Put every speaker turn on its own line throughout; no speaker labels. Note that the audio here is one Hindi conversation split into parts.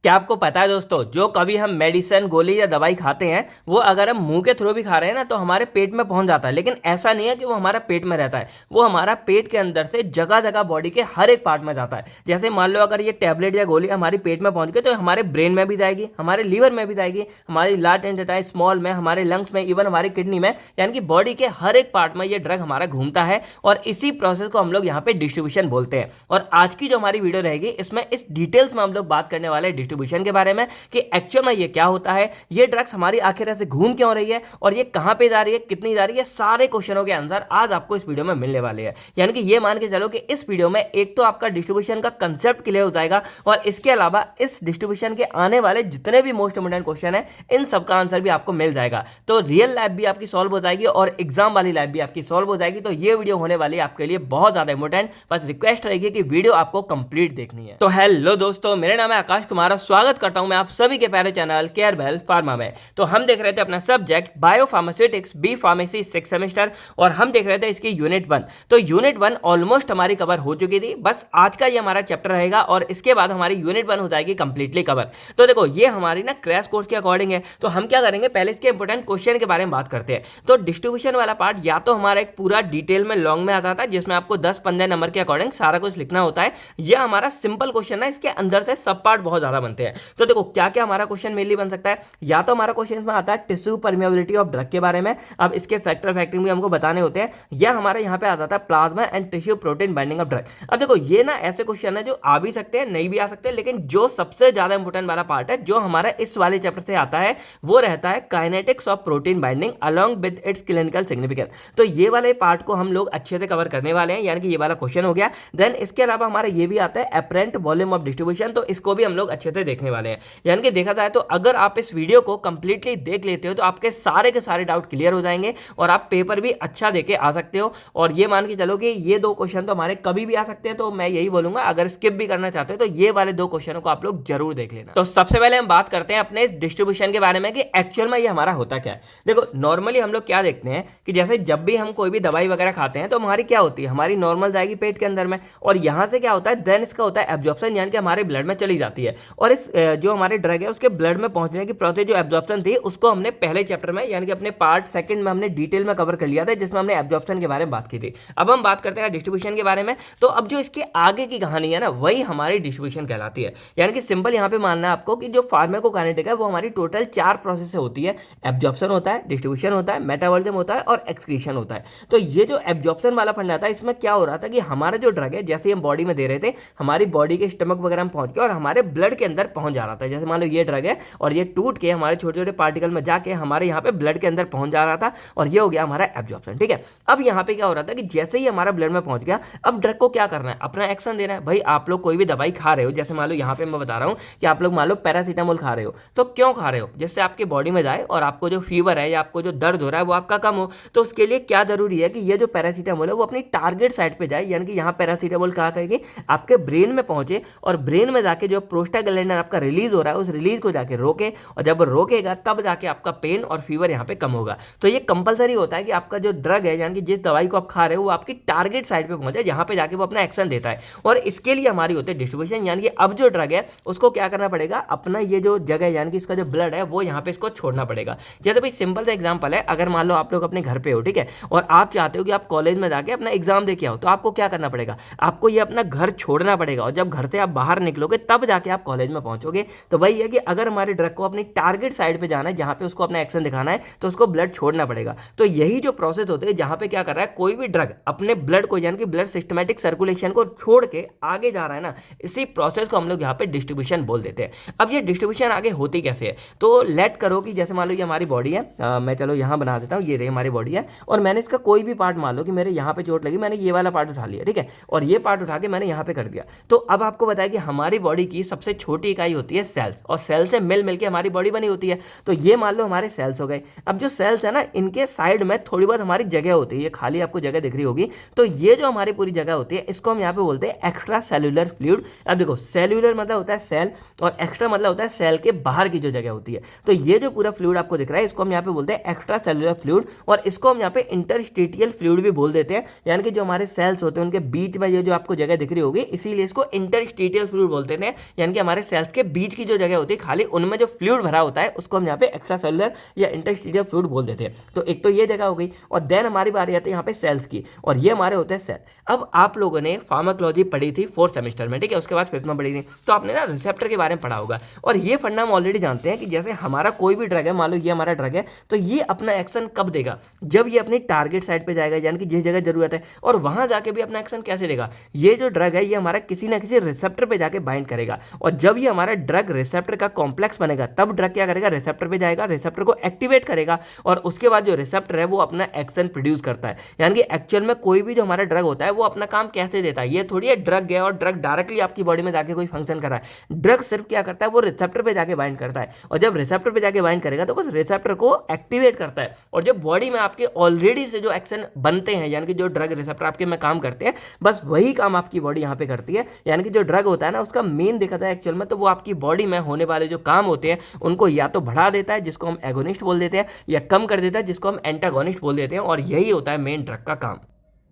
क्या आपको पता है दोस्तों, जो कभी हम मेडिसिन गोली या दवाई खाते हैं वो अगर हम मुंह के थ्रू भी खा रहे हैं ना तो हमारे पेट में पहुंच जाता है। लेकिन ऐसा नहीं है कि वो हमारा पेट में रहता है, वो हमारा पेट के अंदर से जगह जगह बॉडी के हर एक पार्ट में जाता है। जैसे मान लो अगर ये टैबलेट या गोली हमारे पेट में पहुंच गई तो हमारे ब्रेन में भी जाएगी, हमारे लीवर में भी जाएगी, हमारी लार्ज इंटेस्टाइन स्मॉल में, हमारे लंग्स में, इवन हमारी किडनी में, यानी कि बॉडी के हर एक पार्ट में ये ड्रग हमारा घूमता है। और इसी प्रोसेस को हम लोग यहाँ पे डिस्ट्रीब्यूशन बोलते हैं। और आज की जो हमारी वीडियो रहेगी इसमें इस डिटेल्स में हम लोग बात करने वाले हैं डिस्ट्रीब्यूशन के बारे में कि एक्चुअल में ये क्या होता है, ये ड्रग्स हमारी आखिर से घूम क्यों रही है और ये कहां पे जा रही है, कितनी जा रही है, सारे क्वेश्चनों के आंसर आज आपको इस वीडियो में मिलने वाले हैं। यानी कि ये मान के चलो कि इस वीडियो में एक तो आपका डिस्ट्रीब्यूशन का कंसेप्ट क्लियर हो जाएगा और इसके अलावा इस डिस्ट्रीब्यूशन के आने वाले जितने भी मोस्ट इंपोर्टेंट क्वेश्चन है इन सबका आंसर भी आपको मिल जाएगा। तो रियल लाइफ भी आपकी सॉल्व हो जाएगी और एग्जाम वाली लाइफ भी आपकी सॉल्व हो जाएगी। तो ये वीडियो होने वाली है आपके लिए बहुत ज्यादा इंपॉर्टेंट। बस रिक्वेस्ट रहेगी कि वीडियो आपको कंप्लीट देखनी है। तो हेलो दोस्तों, मेरा नाम है आकाश कुमार और स्वागत करता हूं मैं आप सभी के प्यारे चैनल केयर बेल फार्मा में। तो हम देख रहे थे अपना subject bio pharmaceutics B pharmacy 6 semester और हम देख रहे थे इसकी यूनिट 1। तो यूनिट 1 ऑलमोस्ट हमारी कवर हो चुकी थी, बस आज का ये हमारा चैप्टर रहेगा और इसके बाद हमारी यूनिट 1 हो जाएगी कंप्लीटली कवर। तो देखो ये हमारी ना क्रैश कोर्स के अकॉर्डिंग है। तो हम क्या करेंगे, पहले इसके इंपॉर्टेंट क्वेश्चन के बारे में बात करते हैं। तो डिस्ट्रीब्यूशन वाला पार्ट या तो हमारा एक पूरा डिटेल में लॉन्ग में आता था जिसमें आपको 10-15 नंबर के अकॉर्डिंग सारा कुछ लिखना होता है, यह हमारा सिंपल क्वेश्चन है, इसके अंदर से सब पार्ट बहुत ज्यादा बनते हैं। तो देखो क्या क्या हमारा क्वेश्चन मेनली बन सकता है, या तो हमारा क्वेश्चन में आता है टिश्यू परमेबिलिटी ऑफ ड्रग के बारे में, अब इसके फैक्टर फैक्टरिंग भी हमको बताने होते हैं, या हमारा यहाँ पे आ जाता है plasma and tissue protein binding of drug. अब देखो ये ना ऐसे क्वेश्चन है जो आ भी सकते हैं नहीं भी आ सकते, लेकिन जो सबसे ज्यादा इंपॉर्टेंट वाला पार्ट है जो हमारा इस वाले चैप्टर से आता है वो रहता है kinetics of protein binding along with its clinical significance. तो ये वाले पार्ट को हम लोग अच्छे से कवर करने वाले हैं, यानी कि ये वाला क्वेश्चन हो गया। देन इसके अलावा हमारा ये भी आता है एपरेंट वॉल्यूम ऑफ डिस्ट्रीब्यूशन, तो इसको भी हम लोग अच्छे से देखने वाले हैं। यानी कि देखा जाए तो अगर आप इस वीडियो को कंप्लीटली देख लेते हो तो आपके सारे के सारे डाउट क्लियर हो जाएंगे और आप पेपर भी अच्छा देके आ सकते हो। और ये मान के चलो कि ये दो क्वेश्चन तो हमारे कभी भी आ सकते हैं, तो मैं यही बोलूंगा अगर स्किप भी करना चाहते हो तो ये वाले दो क्वेश्चनों को आप लोग जरूर देख लेना। तो सबसे पहले हम बात करते हैं अपने डिस्ट्रीब्यूशन के बारे में कि एक्चुअल में ये हमारा होता क्या है। देखो नॉर्मली हम लोग क्या देखते हैं कि जैसे जब भी हम कोई भी दवाई वगैरह खाते हैं तो हमारी क्या होती है, हमारी नॉर्मल जाएगी पेट के अंदर में और यहां से क्या होता है, देन इसका होता है एब्जॉर्प्शन, यानी कि हमारे ब्लड में चली जाती है। और इस जो हमारे ड्रग है उसके ब्लड में पहुंचने की प्रोसेस जो एब्जॉर्प्शन थी उसको हमने पहले चैप्टर में यानी कि अपने पार्ट सेकंड में हमने डिटेल में कवर कर लिया था, जिसमें हमने एब्जॉर्प्शन के बारे में बात की थी। अब हम बात करते हैं डिस्ट्रीब्यूशन के बारे में। तो अब जो इसके आगे की कहानी है ना वही हमारी डिस्ट्रीब्यूशन कहलाती है। यानी कि सिंपल यहाँ पे मानना है आपको कि जो फार्माकोकाइनेटिक है वो हमारी टोटल 4 प्रोसेस से होती है। एब्जॉर्प्शन होता है, डिस्ट्रीब्यूशन होता है, मेटाबॉलिज्म होता है और एक्सक्रीशन होता है। तो ये जो एब्जॉर्प्शन वाला फंडा था इसमें क्या हो रहा था कि हमारा जो ड्रग है जैसे हम बॉडी में दे रहे थे, हमारी बॉडी के स्टमक वगैरह में पहुंच के और हमारे ब्लड के अंदर पहुंच जा रहा था। जैसे मान लो ये ड्रग है और ये टूट के हमारे छोटे छोटे पार्टिकल में जाके हमारे यहाँ पे ब्लड के अंदर पहुंच जा रहा था और ये हो गया हमारा एब्जॉर्प्शन। ठीक है, अब यहाँ पे क्या हो रहा था कि जैसे ही हमारा ब्लड में पहुंच गया, अब ड्रग को क्या करना है, अपना एक्शन देना है। भाई आप लोग कोई भी दवाई खा रहे हो, जैसे मान लो यहाँ पे मैं बता रहा हूँ कि आप लोग मान लो पैरासीटामोल खा रहे हो, तो क्यों खा रहे हो, जिससे आपकी बॉडी में जाए और आपको जो फीवर है या आपको जो दर्द हो रहा है वो आपका कम हो। तो उसके लिए क्या जरूरी है कि ये जो पैरासीटामोल है वो अपनी टारगेट साइड पे जाए, यानी कि यहाँ पैरासीटामोल कहा करेगी आपके ब्रेन में पहुंचे और ब्रेन में जाके जो प्रोस्टाग्लैंडिन आपका रिलीज हो रहा है उस रिलीज को जाके रोके, और जब रोकेगा तब जाके आपका पेन और फीवर यहाँ पे कम होगा। तो ये कंपलसरी होता है कि आपका जो ड्रग है यानी कि जिस दवाई को आप खा रहे हो वो आपकी टारगेट साइड पे पहुंचे, जहां पे जाके वो अपना एक्शन देता है। और इसके लिए हमारी होती है डिस्ट्रीब्यूशन, यानी कि अब जो ड्रग है उसको क्या करना पड़ेगा, अपना ये जो जगह यानी कि इसका जो ब्लड है वो यहाँ पे इसको छोड़ना पड़ेगा। जैसे भाई सिंपल सा एग्जाम्पल है, अगर मान लो आप लोग अपने घर पे हो, ठीक है, और आप चाहते हो कि आप कॉलेज में जाके अपना एग्जाम दे के आओ, तो आपको क्या करना पड़ेगा, आपको ये अपना घर छोड़ना पड़ेगा और जब घर से आप बाहर निकलोगे तब जाके आप कॉलेज में पहुंचोगे। तो वही है कि अगर हमारे ड्रग को अपनी टारगेट साइड पे जाना है जहां पे उसको अपना एक्शन दिखाना है तो उसको ब्लड छोड़ना पड़ेगा। तो यही जो प्रोसेस होते हैं जहां पे क्या कर रहा है, कोई भी ड्रग अपने ब्लड को यानी कि ब्लड सिस्टमैटिक सर्कुलेशन को छोड़ के आगे जा रहा है ना, इसी प्रोसेस को हम लोग यहाँ पे डिस्ट्रीब्यूशन बोल देते हैं। अब ये डिस्ट्रीब्यूशन आगे होती कैसे है, तो लेट करो कि जैसे मान लो ये हमारी बॉडी है, मैं चलो यहाँ बना देता हूँ, ये रही हमारी बॉडी है और मैंने इसका कोई भी पार्ट मान लो कि मेरे यहाँ पे चोट लगी, मैंने ये वाला पार्ट उठा लिया, ठीक है, और ये पार्ट उठा के मैंने यहाँ पे कर दिया। तो अब आपको बताया कि हमारी बॉडी की सबसे छोटी इकाई होती है सेल्स, और सेल से मिल मिल के हमारी बॉडी बनी होती है। तो ये मान लो हमारे सेल्स हो गए। अब जो सेल्स है ना इनके साइड में थोड़ी बहुत हमारी जगह होती है, ये खाली आपको जगह दिख रही होगी, तो ये जो हमारी पूरी जगह होती है इसको हम यहाँ पे बोलते हैं एक्स्ट्रा सेल्यूलर फ्लूइड। अब देखो सेल्यूलर मतलब होता है सेल और एक्स्ट्रा मतलब होता है सेल के बाहर की जो जगह होती है। तो ये जो पूरा फ्लूइड आपको दिख रहा है इसको हम यहाँ पे बोलते हैं एक्स्ट्रा सेल्यूलर फ्लूइड, और इसको हम यहाँ पे इंटरस्टिशियल फ्लूइड भी बोल देते हैं। यानी कि जो हमारे सेल्स होते हैं उनके बीच में ये जो आपको जगह दिख रही होगी, इसीलिए इसको इंटरस्टिशियल फ्लूइड बोलते हैं, यानी कि हमारे सेल्स के बीच की जो जगह होती है खाली, उनमें जो फ्लूइड भरा होता है उसको हम यहाँ पे एक्स्ट्रा सेलुलर या इंटरस्टिशियल फ्लूइड बोल देते हैं। तो एक तो ये जगह हो गई, और देन हमारी बारी आती है यहाँ पे सेल्स की, और ये हमारे होते हैं सेल। अब आप लोगों ने फार्माकोलॉजी पढ़ी थी 4th सेमेस्टर में, ठीक है, उसके बाद 5th में पढ़ी थी, तो आपने ना रिसेप्टर के बारे में पढ़ा होगा। और ये फंडा हम ऑलरेडी जानते हैं कि जैसे हमारा कोई भी ड्रग है, मान लो ये हमारा ड्रग है, तो ये अपना एक्शन कब देगा? जब ये अपनी टारगेट साइट पे जाएगा, यानी कि जिस जगह जरूरत है, और वहां जाके भी अपना एक्शन कैसे देगा? ये जो ड्रग है ये हमारा किसी ना किसी रिसेप्टर पे जाके बाइंड करेगा, और जब ये हमारा ड्रग रिसेप्टर का कॉम्प्लेक्स बनेगा, तब ड्रग क्या करेगा? रिसेप्टर पे जाएगा, रिसेप्टर को एक्टिवेट करेगा, और उसके बाद जो रिसेप्टर है वो अपना एक्शन प्रोड्यूस करता है। यानी कि एक्चुअल में कोई भी जो हमारा ड्रग होता है वो अपना काम कैसे देता है? ये थोड़ी है ड्रग गया और ड्रग डायरेक्टली आपकी बॉडी में जाके कोई फंक्शन कर रहा है। ड्रग सिर्फ क्या करता है? वो रिसेप्टर पे जाके बाइंड करता है, और जब रिसेप्टर पे जाके बाइंड करेगा तो बस रिसेप्टर को एक्टिवेट करता है, और जो बॉडी में आपके ऑलरेडी से जो एक्शन बनते हैं, यानी कि जो ड्रग रिसेप्टर आपके में काम करते हैं, बस वही काम आपकी बॉडी यहाँ पे करती है। यानी कि जो ड्रग होता है ना, उसका मेन देखा जाए एक्चुअल में, तो वो आपकी बॉडी में होने वाले जो काम होते हैं उनको या तो बढ़ा देता है, जिसको हम एगोनिस्ट बोल देते हैं, या कम कर देता है, जिसको हम एंटागोनिस्ट बोल देते हैं, और यही होता है मेन ड्रग का काम।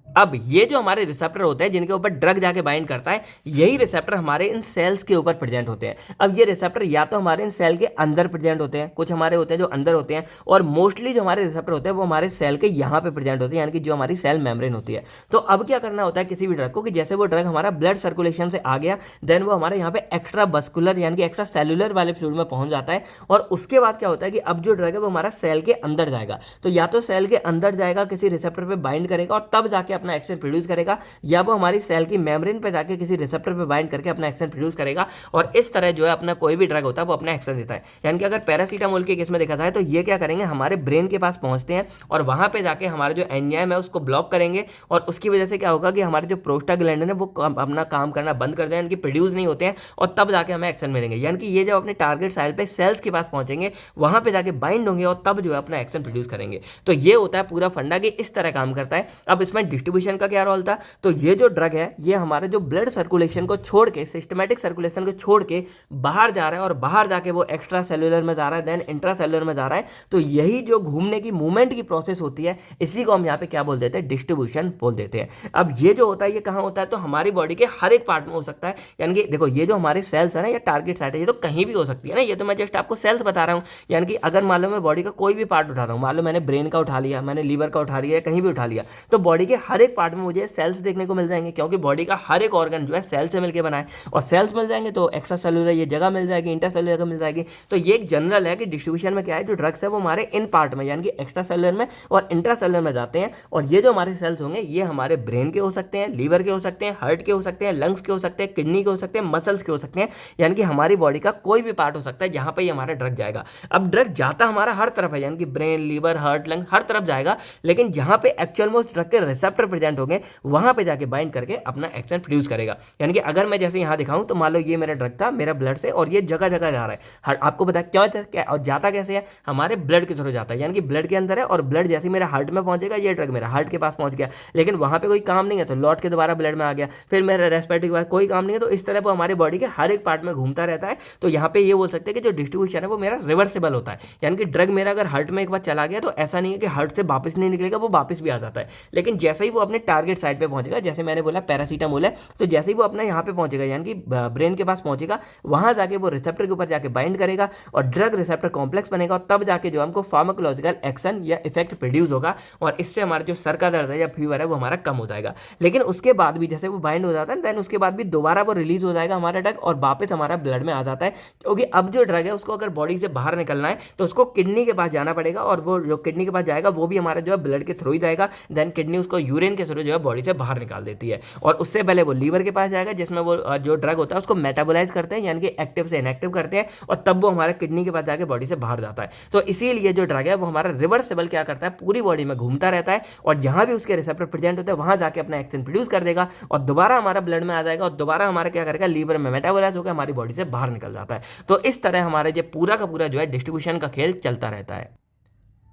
अब ये जो हमारे रिसेप्टर होते हैं जिनके ऊपर ड्रग जाके बाइंड करता है, यही रिसेप्टर हमारे इन सेल्स के ऊपर प्रेजेंट होते हैं। अब ये रिसेप्टर या तो हमारे इन सेल के अंदर प्रेजेंट होते हैं, कुछ हमारे होते हैं जो अंदर होते हैं, और मोस्टली जो हमारे रिसेप्टर होते हैं वो हमारे सेल के यहाँ पे प्रेजेंट होते हैं, यानी कि जो हमारी सेल मेम्ब्रेन होती है। तो अब क्या करना होता है किसी भी ड्रग को, कि जैसे वो ड्रग हमारा ब्लड सर्कुलेशन से आ गया, देन वो हमारे यहाँ पे एक्स्ट्रा बस्कुलर यानी कि एक्स्ट्रा सेलुलर वाले फ्लूइड में पहुंच जाता है, और उसके बाद क्या होता है कि अब जो ड्रग है वो हमारा सेल के अंदर जाएगा। तो या तो सेल के अंदर जाएगा, किसी रिसेप्टर पे बाइंड करेगा और तब जाके अपना एक्शन प्रोड्यूस करेगा, या वो हमारी सेल की मेम्ब्रेन पे जाके किसी रिसेप्टर पे बाइंड करके अपना एक्शन प्रोड्यूस करेगा, और इस तरह जो है अपना कोई भी ड्रग होता है वो अपना एक्शन देता है। यानी कि अगर पैरासीटामोल के केस में देखा जाए तो ये क्या करेंगे, हमारे ब्रेन के पास पहुंचते हैं, और वहां पे जाके हमारा जो एंजाइम है उसको ब्लॉक करेंगे, और उसकी वजह से क्या होगा कि हमारे जो प्रोस्टाग्लैंडिन है वो अपना काम करना बंद कर देंगे, यानी कि प्रोड्यूस नहीं होते हैं, और तब जाके हमें एक्शन मिलेंगे। यानी कि ये जब अपने टारगेट साइट पे सेल्स के पास पहुंचेंगे, वहां पे जाके बाइंड होंगे, और तब जो है अपना एक्शन प्रोड्यूस करेंगे। तो ये होता है पूरा फंडा कि इस तरह काम करता है। अब इसमें डिस्ट्रीब्यूशन का क्या रोल था? तो ये जो ड्रग है ये हमारे जो ब्लड सर्कुलेशन को छोड़ के, सिस्टमैटिक सर्कुलेशन को छोड़ के बाहर जा रहा है, और बाहर जाके वो एक्स्ट्रा सेलुलर में जा रहा है, देन इंट्रा सेलुलर में जा रहा है। तो यही जो घूमने की मूवमेंट की प्रोसेस होती है, इसी को हम यहाँ पे क्या बोल देते हैं? डिस्ट्रीब्यूशन बोल देते हैं। अब ये जो होता है ये कहाँ होता है? तो हमारी बॉडी के हर एक पार्ट में हो सकता है। यानी कि देखो ये जो हमारे सेल्स है ना, ये टारगेट साइट है, ये तो कहीं भी हो सकती है ना, ये तो मैं जस्ट आपको सेल्स बता रहा हूँ। यानी कि अगर मान लो मैं बॉडी का कोई भी पार्ट उठा रहा हूँ, मान लो मैंने ब्रेन का उठा लिया, मैंने लीवर का उठा लिया, कहीं भी उठा लिया, तो बॉडी के हर एक पार्ट में मुझे सेल्स देखने को मिल जाएंगे, क्योंकि बॉडी का हर एक ऑर्गन जो है सेल से मिलकर बना है, और सेल्स मिल जाएंगे तो एक्स्ट्रा सेलुलर ये जगह मिल जाएगी, इंटर सेलुलर जगह मिल जाएगी। तो ये एक जनरल है कि डिस्ट्रीब्यूशन में क्या है, जो ड्रग्स है वो हमारे इन पार्ट में यानी कि एक्स्ट्रा सेलुलर में और इंट्रा सेलुलर में जाते हैं, और ये जो हमारे सेल्स होंगे ये हमारे ब्रेन के हो सकते हैं, लीवर के हो सकते हैं, हार्ट के हो सकते हैं, लंग्स के हो सकते हैं, किडनी के हो सकते हैं, मसल्स के हो सकते हैं, यानी कि हमारी बॉडी का कोई भी पार्ट हो सकता है जहां पर ये हमारा ड्रग जाएगा। अब ड्रग जाता हमारा हर तरफ है, यानी कि ब्रेन, लीवर, हार्ट, लंग हर तरफ जाएगा, लेकिन जहां पे एक्चुअल में उस ड्रग के रिसेप्टर प्रेजेंट होंगे वहां पे जाके बाइंड करके अपना एक्शन प्रोड्यूस करेगा। यानी कि अगर मैं जैसे यहाँ दिखाऊं तो मान लो ये मेरा ड्रग था मेरा ब्लड से, और ये जगह जगह जा रहा है। आपको पता है क्यों और जाता कैसे है? हमारे ब्लड के थ्रू जाता है, यानी कि ब्लड के अंदर है, और ब्लड जैसे मेरे हार्ट में पहुंचेगा, ये ड्रग मेरा हार्ट के पास पहुंच गया, लेकिन वहां पे कोई काम नहीं है तो लौट के दोबारा ब्लड में आ गया, फिर मेरा रेस्पिरेटरी के बाद कोई काम नहीं है, तो इस तरह वो हमारी बॉडी के हर एक पार्ट में घूमता रहता है। तो यहाँ पे ये बोल सकते हैं कि जो डिस्ट्रीब्यूशन है वो मेरा रिवर्सिबल होता है, यानी कि ड्रग मेरा अगर हार्ट में एक बार चला गया तो ऐसा नहीं है कि हार्ट से वापस नहीं निकलेगा, वो वापस भी आ जाता है, लेकिन जैसे ही वो अपने टारगेट साइट पे पहुंचेगा, जैसे मैंने बोला पैरासीटामोल है, तो जैसे ही वो अपना यहाँ पे पहुंचेगा यानी कि ब्रेन के पास पहुंचेगा, वहां जाके वो रिसेप्टर के ऊपर जाके बाइंड करेगा, और ड्रग रिसेप्टर कॉम्प्लेक्स बनेगा, और तब जाके जो हमको फार्माकोलॉजिकल एक्शन या इफेक्ट प्रोड्यूस होगा, और इससे हमारा जो सर का दर्द है या फीवर है वो हमारा कम हो जाएगा। लेकिन उसके बाद भी जैसे वो बाइंड हो जाता है, देन उसके बाद भी दोबारा वो रिलीज हो जाएगा हमारा ड्रग, और वापस हमारा ब्लड में आ जाता है, क्योंकि अब जो ड्रग है उसको अगर बॉडी से बाहर निकलना है तो उसको किडनी के पास जाना पड़ेगा, और वो जो किडनी के पास जाएगा वो भी हमारा जो है ब्लड के थ्रू ही जाएगा, देन किडनी उसको यूरिन के थ्रू जो है बॉडी से बाहर निकाल देती है, और उससे पहले वो लीवर के पास जाएगा, जिसमें वो जो ड्रग होता है उसको मेटाबोलाइज करते हैं, यानी कि एक्टिव से इनएक्टिव करते हैं, और तब वो हमारा किडनी के पास जाके बॉडी से बाहर जाता है। तो इसीलिए जो ड्रग है वो हमारा रिवर्सिबल क्या करता है, पूरी बॉडी में घूमता रहता है, और जहां भी उसके रिसेप्टर प्रेजेंट होते हैं वहां जाके अपना एक्शन प्रोड्यूस कर देगा, और दोबारा हमारा ब्लड में आ जाएगा, और दोबारा हमारा क्या करेगा, लीवर में मेटाबोलाइज होकर हमारी बॉडी से बाहर निकल जाता है। तो इस तरह हमारे जो पूरा का पूरा जो है डिस्ट्रीब्यूशन का खेल चलता रहता है।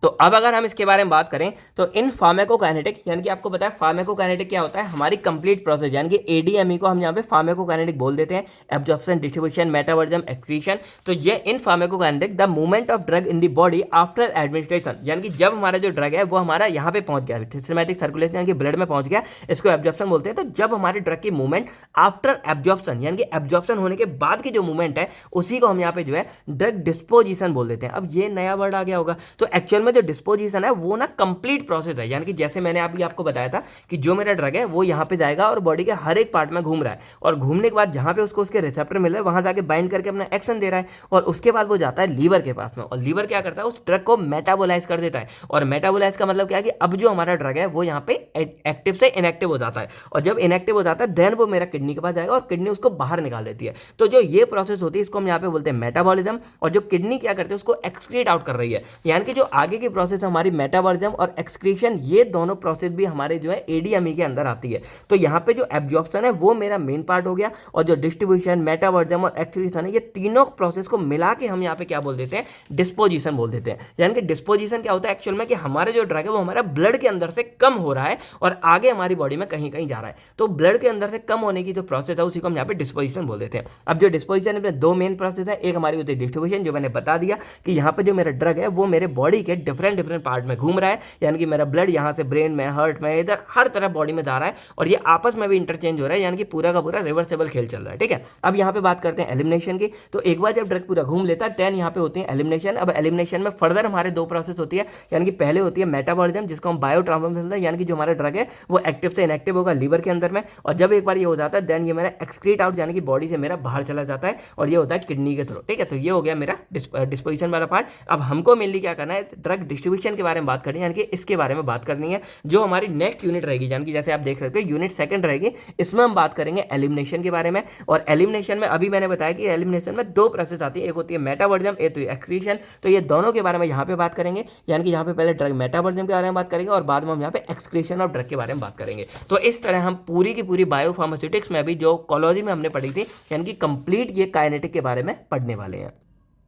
तो अब अगर हम इसके बारे में बात करें तो इन फार्माकोकाइनेटिक, यानी कि आपको पता है फार्माकोकाइनेटिक क्या होता है, हमारी कंप्लीट प्रोसेस, यानी कि एडीएमई को हम यहाँ पे फार्माकोकाइनेटिक बोल देते हैं, एब्जॉर्प्शन, डिस्ट्रीब्यूशन, मेटाबॉलिज्म, एक्सक्रीशन। तो ये in pharmacokinetic the movement of drug in the body after administration, यानी कि जब हमारा जो ड्रग है वो हमारा यहाँ पे पहुंच गया, सिस्टमैटिक सर्कुलेशन यानी कि ब्लड में पहुंच गया, इसको एब्जॉर्प्शन बोलते हैं। तो जब हमारे ड्रग की मूवमेंट आफ्टर एब्जॉर्प्शन, यानी कि एब्जॉर्प्शन होने के बाद की जो मूवमेंट है उसी को हम यहाँ पे जो है ड्रग डिस्पोजिशन बोल देते हैं। अब ये नया वर्ड आ गया होगा। तो एक्चुअल में जो डिस्पोजिशन है वो ना कंप्लीट प्रोसेस है, यानी कि जैसे मैंने अभी आपको बताया था कि जो मेरा ड्रग है वो यहाँ पे जाएगा और बॉडी के हर एक पार्ट में घूम रहा है, और घूमने के बाद जहाँ पे उसको उसके रिसेप्टर मिल रहा है वहां जाके बाइंड करके अपना एक्शन दे रहा है, और उसके बाद वो जाता है लीवर के पास में, और लीवर क्या करता है, उस ड्रग को मेटाबोलाइज कर देता है। और मेटाबोलाइज का मतलब क्या है कि अब जो हमारा ड्रग है वो यहाँ पे एक्टिव से इनएक्टिव हो जाता है, और जब इनएक्टिव हो जाता है देन वो मेरा किडनी के पास जाएगा और किडनी उसको बाहर निकाल देती है। तो जो ये प्रोसेस होती है इसको हम यहाँ पे बोलते हैं मेटाबॉलिज्म, और जो किडनी क्या करते हैं उसको एक्सक्रीट आउट कर रही है, यानी कि जो आगे की प्रोसेस है हमारी मेटाबॉलिज्म और एक्सक्रीशन, ये दोनों प्रोसेस भी हमारे जो है एडीएमई के अंदर आती है। तो यहाँ पे जो एब्जॉर्प्शन है वो मेरा मेन पार्ट हो गया, और जो डिस्ट्रीब्यूशन, मेटाबॉलिज्म और एक्सक्रीशन है ये तीनों प्रोसेस को मिला के हम यहाँ पे क्या बोल देते हैं, डिस्पोजिशन बोल देते हैं। यानी कि डिस्पोजिशन क्या होता है एक्चुअल में कि हमारे जो ड्रग है वो हमारा ब्लड के अंदर से कम हो रहा है और आगे हमारी बॉडी में कहीं कहीं जा रहा है। तो ब्लड के अंदर से कम होने की जो प्रोसेस है उसी को हम यहाँ पे डिस्पोजिशन बोल देते हैं। अब जो डिस्पोजिशन में दो मेन प्रोसेस है, एक हमारी होती है डिस्ट्रीब्यूशन, जो मैंने बता दिया कि यहाँ पे जो मेरा ड्रग है वो मेरे बॉडी के डिफरेंट डिफरेंट पार्ट में घूम रहा है, यानी कि मेरा ब्लड यहाँ से ब्रेन में, हार्ट में, इधर हर तरफ बॉडी में जा रहा है, और ये आपस में भी इंटरचेंज हो रहा है, यानी कि पूरा का पूरा रिवर्सेबल खेल चल रहा है। ठीक है, अब यहाँ पे बात करते हैं एलिमिनेशन की। तो एक बार जब ड्रग पूरा घूम लेता है देन यहाँ पे होती है एलिमिनेशन। अब एलिमिनेशन में फर्दर हमारे दो प्रोसेस होती है, यानी कि पहले होती है मेटाबॉलिज्म, जिसको हम बायो ट्रांसफॉर्मेशन, यानी कि जो हमारा ड्रग है वो एक्टिव से इनएक्टिव होगा लीवर के अंदर में, और जब एक बार ये हो जाता है देन ये मेरा एक्सक्रीट आउट, यानी कि बॉडी से मेरा बाहर चला जाता है, और ये होता है किडनी के थ्रू। ठीक है, तो ये हो गया मेरा डिस्पोजिशन वाला पार्ट। अब हमको मेनली क्या करना है, ड्रग डिस्ट्रीब्यूशन के बारे में बात करनी है, यानी कि इसके बारे में बात करनी है जो हमारी नेक्स्ट यूनिट रहेगी, यानी कि जैसे आप देख सकते हो यूनिट सेकंड रहेगी, इसमें हम बात करेंगे एलिमिनेशन के बारे में। और एलिमिनेशन में अभी मैंने बताया कि एलिमिनेशन में दो प्रोसेस आती है, एक होती है मेटाबॉलिज्म, एक तो एक्सक्रीशन। तो ये दोनों के बारे में यहाँ पे बात करेंगे, यानी कि यहाँ पे पहले ड्रग मेटाबॉलिज्म के बारे में बात करेंगे और बाद में हम यहाँ पे एक्सक्रीशन और ड्रग के बारे में बात करेंगे। तो इस तरह हम पूरी की पूरी बायोफार्मास्यूटिक्स में भी जो कॉलोजी में हमने पढ़ी थी, यानी कि कंप्लीट ये काइनेटिक के बारे में पढ़ने वाले हैं।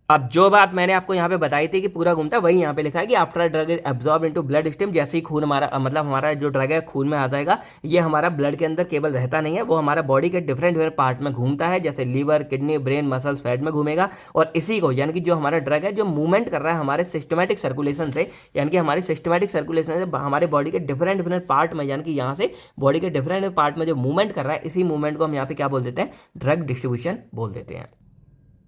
अब जो बात मैंने आपको यहाँ पे बताई थी कि पूरा घूमता, वही यहाँ पे लिखा है कि after drug is absorb into blood stream, जैसे ही खून हमारा मतलब हमारा जो ड्रग है खून में आ जाएगा, ये हमारा ब्लड के अंदर केवल रहता नहीं है, वो हमारा बॉडी के डिफरेंट डिफरेंट पार्ट में घूमता है, जैसे liver, kidney, brain, muscles, fat में घूमेगा। और इसी को यानी कि जो हमारा ड्रग है जो मूवमेंट कर रहा है हमारे सिस्टमैटिक सर्कुलेशन से, यानी कि हमारी सिस्टमैटिक सर्कुलेशन से हमारे बॉडी के डिफरेंट डिफरेंट पार्ट में, यानी कि यहाँ से बॉडी के डिफरेंट पार्ट में जो मूवमेंट कर रहा है, इसी मूवमेंट को हम यहाँ पे क्या बोल देते हैं, ड्रग डिस्ट्रीब्यूशन बोल देते हैं।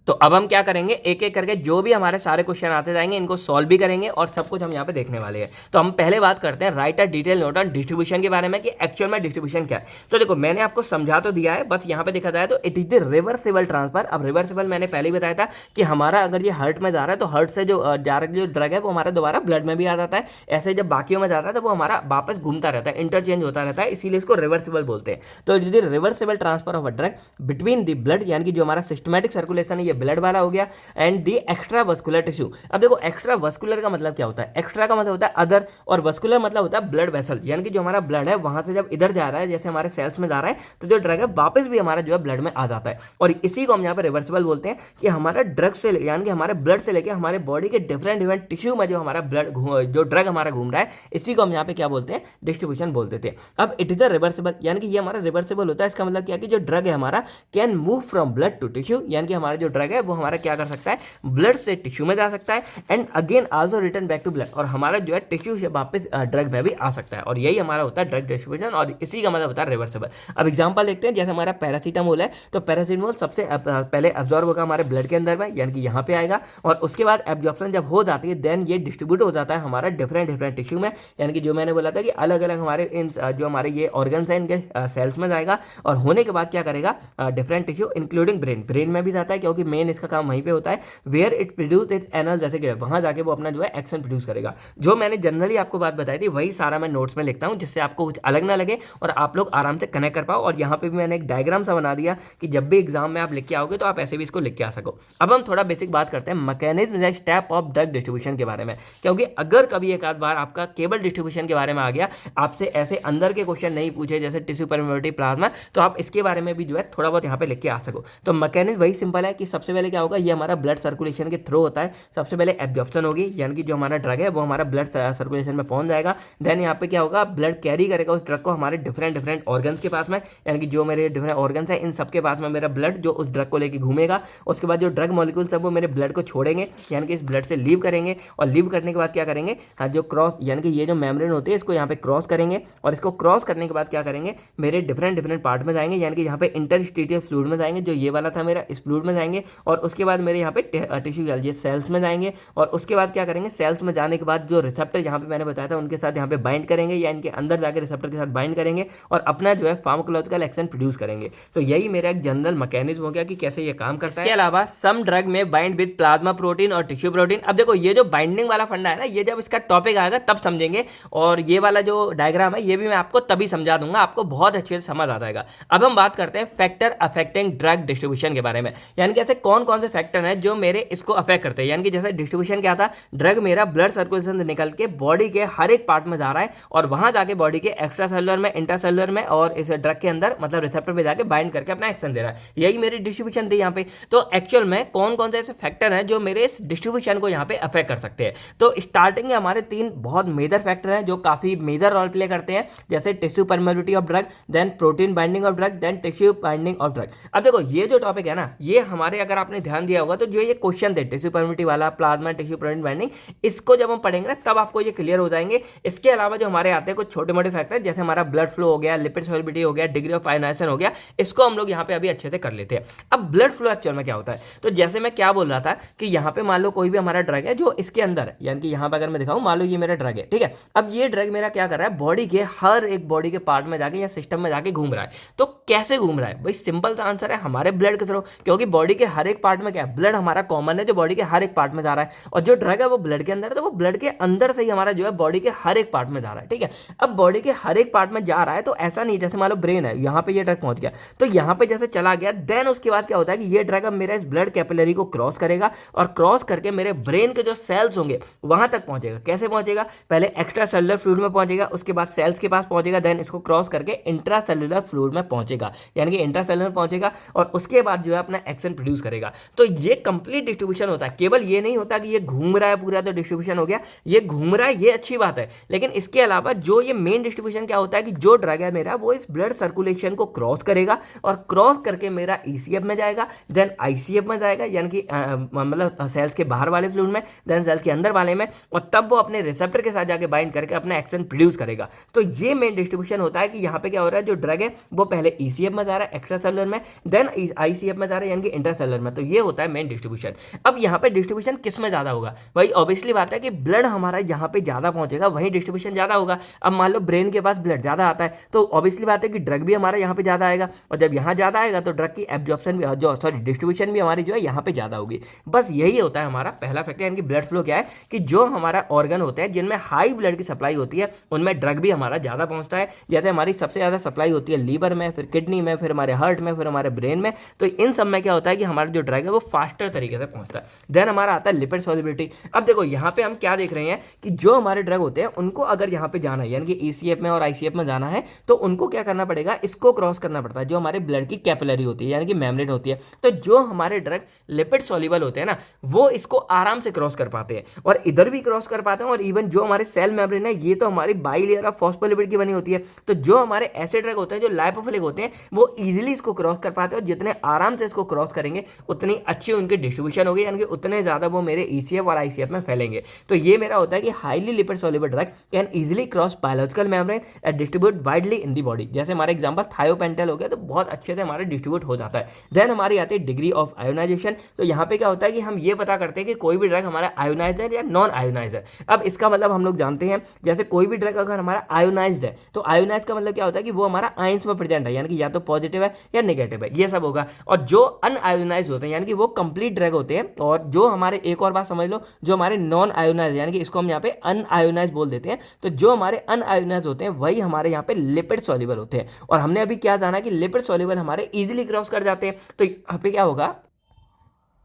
तो अब हम क्या करेंगे, एक एक करके जो भी हमारे सारे क्वेश्चन आते जाएंगे इनको सॉल्व भी करेंगे और सब कुछ हम यहाँ पे देखने वाले हैं। तो हम पहले बात करते हैं right a detail note on distribution के बारे में कि एक्चुअल में डिस्ट्रीब्यूशन क्या है। तो देखो मैंने आपको समझा तो दिया है, बस यहाँ पे देखा जाए तो it is the reversible transfer. अब रिवर्सिबल मैंने पहले ही बताया था कि हमारा अगर ये हार्ट में जा रहा है तो हार्ट से जो डायरेक्ट जो ड्रग है वो हमारा दोबारा ब्लड में भी आ जाता है, ऐसे जब बाकियों में जाता है तो वो हमारा वापस घूमता रहता है, इंटरचेंज होता रहता है, इसीलिए इसको रिवर्सिबल बोलते हैं। तो it is the reversible transfer of a drug between the blood, यानी कि जो हमारा सिस्टमैटिक सर्कुलेशन है ये ब्लड वाला हो गया, and the extra vascular tissue. अब देखो एक्स्ट्रा वस्कुलर का मतलब क्या होता है, एक्स्ट्रा का मतलब होता है अदर, और वस्कुलर मतलब होता है ब्लड वेसल, यानी कि जो हमारा ब्लड है वहां से जब इधर जा रहा है, जैसे हमारे सेल्स में जा रहा है, तो जो ड्रग है वापस भी हमारा जो है ब्लड में आ जाता है। और इसी को हम यहाँ पे रिवर्सिबल बोलते हैं कि हमारा ड्रग से यानी कि हमारे ब्लड से लेकर हमारे बॉडी के डिफरेंट डिफरेंट टिश्यू में जो हमारा ब्लड जो ड्रग हमारा घूम रहा है, इसी को हम यहाँ पे क्या बोलते हैं, डिस्ट्रीब्यूशन बोल देते हैं। अब इट इज अ रिवर्सिबल, यानी कि ये हमारा रिवर्सिबल होता है। इसका मतलब क्या है कि जो ड्रग है हमारा can move from blood to tissue, यानी कि हमारा जो ड्रग है वो हमारा क्या कर सकता है, ब्लड से टिश्यू में जा सकता है, and again also return back to blood, और हमारा जो है टिश्यू से वापस ड्रग में भी आ सकता है। और यही हमारा होता है ड्रग डिस्ट्रीब्यूशन, और इसी का मतलब होता है रिवर्सिबल। अब एग्जांपल देखते हैं, जैसे हमारा पैरासीटामोल है, तो पैरासीटामोल सबसे पहले एब्जॉर्ब होगा हमारे ब्लड के अंदर में, यानी कि यहाँ पे आएगा, और उसके बाद एब्जॉर्प्शन जब हो जाती है देन ये डिस्ट्रीब्यूट हो जाता है हमारा डिफरेंट डिफरेंट टिश्यू में, यानी कि जो मैंने बोला था कि अलग अलग हमारे इन जो हमारे ये ऑर्गन्स हैं इनके सेल्स में जाएगा, और होने के बाद क्या करेगा, different tissue including brain, brain में भी जाता है क्योंकि मेन इसका काम वहीं पे होता है, where it produce its anal, जैसे कि वहां जाके वो अपना जो है एक्शन प्रोड्यूस करेगा। जो मैंने जनरली आपको बात बताई थी वही सारा मैं नोट्स में लिखता हूं, जिससे आपको कुछ अलग ना लगे और आप लोग आराम से कनेक्ट कर पाओ। और यहाँ पे भी मैंने एक डायग्राम सा बना दिया कि जब भी एग्जाम में आप लिख के आओगे तो आप ऐसे भी इसको लिख के आ सको। अब हम थोड़ा बेसिक बात करते हैं mechanism step of drug distribution के बारे में, क्योंकि अगर कभी एक आध बार आपका केवल डिस्ट्रीब्यूशन के बारे में आ गया, आपसे ऐसे अंदर के क्वेश्चन नहीं पूछे जैसे टिश्यू परमेबिलिटी, प्लाज्मा, तो आप इसके बारे में भी जो है थोड़ा बहुत यहाँ पे लिख के आ सको। तो मैकेनिज्म वही सिंपल है कि सबसे पहले क्या होगा, ये हमारा ब्लड सर्कुलेशन के थ्रू होता है। सबसे पहले एब्जॉर्प्शन होगी, यानी कि जो हमारा ड्रग है वो हमारा ब्लड सर्कुलेशन में पहुंच जाएगा। देन यहाँ पे क्या होगा, ब्लड कैरी करेगा उस ड्रग को हमारे डिफरेंट ऑर्गन्स के पास में, यानी कि जो मेरे डिफरेंट ऑर्गन्स है इन सबके पास में मेरा ब्लड जो उस ड्रग को लेके घूमेगा। उसके बाद जो ड्रग मॉलिक्यूल्स है वो मेरे ब्लड को छोड़ेंगे, यानी कि इस ब्लड से लीव करेंगे, और लीव करने के बाद क्या करेंगे, हाँ जो क्रॉस, यानी कि ये जो मेम्ब्रेन होती है इसको यहाँ पे क्रॉस करेंगे, और इसको क्रॉस करने के बाद क्या करेंगे, मेरे डिफरेंट पार्ट में जाएंगे, यानी कि यहाँ पे इंटरस्टिशियल फ्लूइड में जाएंगे, जो ये वाला था मेरा, इस फ्लूइड में जाएंगे, और उसके बाद मेरे यहाँ पे टिश्यू सेल्स में जाएंगे, और उसके बाद क्या करेंगे, सेल्स में जाने के बाद जो रिसेप्टर यहाँ पे मैंने बताया था उनके साथ यहाँ पे बाइंड करेंगे, या इनके अंदर जाकर रिसेप्टर के साथ बाइंड करेंगे, और अपना जो है फार्माकोलॉजिकल एक्शन प्रोड्यूस करेंगे। तो यही मेरा एक जनरल मैकेनिज्म हो गया कि कैसे ये काम करता है। इसके अलावा सम ड्रग में बाइंड विद प्लाज्मा प्रोटीन और टिश्यू प्रोटीन। अब देखो ये जो बाइंडिंग वाला फंडा है ना, ये जब इसका टॉपिक आएगा तब समझेंगे, और ये वाला जो डायग्राम है ये भी मैं आपको तभी समझा दूंगा, आपको बहुत अच्छे से समझ आ जाएगा। अब हम बात करते हैं फैक्टर अफेक्टिंग ड्रग डिस्ट्रीब्यूशन के बारे में, यानी कि ऐसे कौन कौन से फैक्टर हैं जो मेरे इसको अफेक्ट करते हैं। यानी कि जैसे डिस्ट्रीब्यूशन क्या था, ड्रग मेरा ब्लड सर्कुलेशन से निकल के बॉडी के हर एक पार्ट में जा रहा है, और वहां जाके बॉडी के एक्स्ट्रा सेलुलर में, इंट्रासेलुलर में, और इस ड्रग के अंदर मतलब रिसेप्टर पे जाके बाइंड करके अपना एक्शन दे रहा है। यही मेरी डिस्ट्रीब्यूशन थी यहाँ पे। तो एक्चुअल में कौन कौन से ऐसे फैक्टर हैं जो मेरे इस डिस्ट्रीब्यूशन को यहाँ पे अफेक्ट कर सकते हैं। तो स्टार्टिंग में हमारे 3 बहुत मेजर फैक्टर हैं जो काफी मेजर रोल प्ले करते हैं, जैसे tissue permeability of drug, then protein binding of drug, then tissue binding of drug. अब देखो ये जो टॉपिक है ना, ये हमारे, अगर आपने ध्यान दिया होगा तो जो ये क्वेश्चन थे टिश्यू परमेबिलिटी वाला, प्लाज्मा, टिश्यू प्रोटीन बाइंडिंग, इसको जब हम पढ़ेंगे ना तब आपको ये क्लियर हो जाएंगे। इसके अलावा जो हमारे आते हैं कुछ छोटे मोटे फैक्टर, जैसे हमारा ब्लड फ्लो हो गया, लिपिड सॉल्युबिलिटी हो गया, डिग्री ऑफ आयनाइजेशन हो गया, इसको हम लोग यहाँ पे अभी अच्छे से कर लेते हैं। अब ब्लड फ्लो एक्चुअल में क्या होता है, तो जैसे मैं क्या बोल रहा था कि यहाँ पे मान लो कोई भी हमारा ड्रग है जो इसके अंदर, यानी कि यहाँ पे अगर मैं दिखाऊं, मान लो ये मेरा ड्रग है, ठीक है। अब ये ड्रग मेरा क्या कर रहा है, बॉडी के हर एक बॉडी के पार्ट में जाके या सिस्टम में जाके घूम रहा है। तो कैसे घूम रहा है भाई, सिंपल सा आंसर है, हमारे ब्लड के थ्रू, क्योंकि बॉडी के हर एक पार्ट में क्या है, ब्लड हमारा कॉमन है जो बॉडी के हर एक पार्ट में जा रहा है, और जो ड्रग है वो ब्लड के अंदर है, तो वो ब्लड के अंदर से ही हमारा जो है बॉडी के हर एक पार्ट में जा रहा है, ठीक है। अब बॉडी के हर एक पार्ट में जा रहा है तो ऐसा नहीं, जैसे मान लो ब्रेन है, यहाँ पे ये ड्रग पहुंच गया, तो यहाँ पे जैसे चला गया, देन उसके बाद क्या होता है कि ये ड्रग अब मेरा इस ब्लड कैपिलरी को क्रॉस करेगा, और क्रॉस करके मेरे ब्रेन के जो सेल्स होंगे वहां तक पहुंचेगा। कैसे पहुंचेगा, पहले एक्स्ट्रा सेलुलर फ्लूइड में पहुंचेगा, उसके बाद सेल्स के पास पहुंचेगा, देन इसको क्रॉस करके इंट्रा सेलुलर फ्लूइड में पहुंचेगा, यानी कि इंट्रा सेलुलर पहुंचेगा, और उसके बाद जो है अपना एक्शन प्रोड्यूस करेगा। तो ये कंप्लीट डिस्ट्रीब्यूशन होता है। केवल ये नहीं होता कि ये घूम रहा है पूरा तो डिस्ट्रीब्यूशन हो गया, ये घूम रहा है ये अच्छी बात है, लेकिन इसके अलावा जो ये मेन डिस्ट्रीब्यूशन क्या होता है कि जो ड्रग है मेरा वो इस ब्लड सर्कुलेशन को क्रॉस करेगा, और क्रॉस करके मेरा ईसीएफ में जाएगा, देन आईसीएफ में जाएगा, यानी कि मतलब सेल्स के बाहर वाले फ्लूइड में, देन सेल्स के अंदर वाले में, और तब वो अपने रिसेप्टर के साथ जाके बाइंड करके अपना एक्शन प्रोड्यूस करेगा। तो ये मेन डिस्ट्रीब्यूशन होता है कि यहाँ पे क्या हो रहा है, जो ड्रग है वो पहले ईसीएफ में जा रहा है एक्स्ट्रा सेलुलर में, देन आईसीएफ में जा रहा है यानी कि इंटरसेलुलर में। तो ये होता है मेन डिस्ट्रीब्यूशन। अब यहाँ पे डिस्ट्रीब्यूशन किस में ज्यादा होगा भाई, ऑब्वियसली बात है कि ब्लड हमारा यहाँ पे ज्यादा पहुंचेगा, वहीं डिस्ट्रीब्यूशन ज्यादा होगा। अब मान लो ब्रेन के पास ब्लड ज्यादा आता है तो ऑब्वियसली बात है कि ड्रग भी हमारा यहाँ पे ज्यादा आएगा, और जब यहाँ ज्यादा आएगा तो ड्रग की एब्जॉर्प्शन भी, जो सॉरी डिस्ट्रीब्यूशन भी हमारी जो है यहाँ पे ज्यादा होगी। बस यही होता है हमारा पहला फैक्टर, यानी कि ब्लड फ्लो क्या है कि जो हमारा ऑर्गन होते हैं जिनमें हाई ब्लड की सप्लाई होती है उनमें ड्रग भी हमारा ज्यादा पहुंचता है। जैसे हमारी सबसे ज्यादा सप्लाई होती है लीवर में, फिर किडनी में, फिर हमारे हार्ट में, फिर हमारे ब्रेन में। तो इन सब में क्या होता है कि हमारा जो ड्रग है वो फास्टर तरीके से पहुंचता है। देन हमारा आता है लिपिड सॉल्युबिलिटी। अब देखो यहाँ पे हम क्या देख रहे हैं कि जो हमारे ड्रग होते हैं उनको अगर यहाँ पे जाना है यानी कि ईसीएफ में और आईसीएफ में जाना है तो उनको क्या करना पड़ेगा, इसको क्रॉस करना पड़ता है, जो हमारे ब्लड की कैपिलरी होती है यानी कि मेम्ब्रेन होती है। तो जो हमारे ड्रग लिपिड सॉल्युबल होते हैं ना वो इसको आराम से क्रॉस कर पाते हैं, और इधर भी क्रॉस कर पाते हैं, और इवन जो हमारे सेल मेम्ब्रेन है ये तो हमारी बाइलेयर ऑफ फॉस्फोलिपिड की बनी होती है। तो जो हमारे ऐसे ड्रग होते हैं जो लाइपोफिलिक होते हैं वो इजीली इसको क्रॉस कर पाते हैं, और जितने आराम से इसको क्रॉस करेंगे उतनी अच्छी उनकी डिस्ट्रीब्यूशन होगी, यानी कि उतने ज्यादा वो मेरे ईसीएफ और आईसीएफ में फैलेंगे। तो ये मेरा होता है कि highly lipid soluble drug can easily cross biological membrane and distribute widely in the body. जैसे हमारे एग्जांपल थायोपेंटल हो गया तो बहुत अच्छे से हमारे डिस्ट्रीब्यूट हो जाता है। देन हमारी आती है डिग्री ऑफ आयोनाइजेशन। तो यहाँ पे क्या होता है कि हम ये पता करते हैं कि कोई भी ड्रग हमारा आयोनाइज है या नॉन आयोनाइज है। अब इसका मतलब हम लोग जानते हैं, जैसे कोई भी ड्रग अगर हमारा आयोनाइज्ड है तो आयोनाइज का मतलब क्या होता है कि वो हमारा आयंस में प्रेजेंट है, यानी कि या तो पॉजिटिव है या नेगेटिव है, ये सब होगा। और जो अनआयोनाइज होते हैं यानी कि वो कंप्लीट ड्रग होते हैं, और जो हमारे, एक और बात समझ लो, जो हमारे नॉन आयोनाइज यानी कि इसको हम यहाँ पे अनआयोनाइज बोल देते हैं, तो जो हमारे अनआयोनाइज होते हैं वही हमारे यहाँ पे लिपिड सॉल्युबल होते हैं। और हमने अभी क्या जाना कि लिपिड सॉल्युबल हमारे इजीली क्रॉस कर जाते हैं। तो यहाँ पे क्या होगा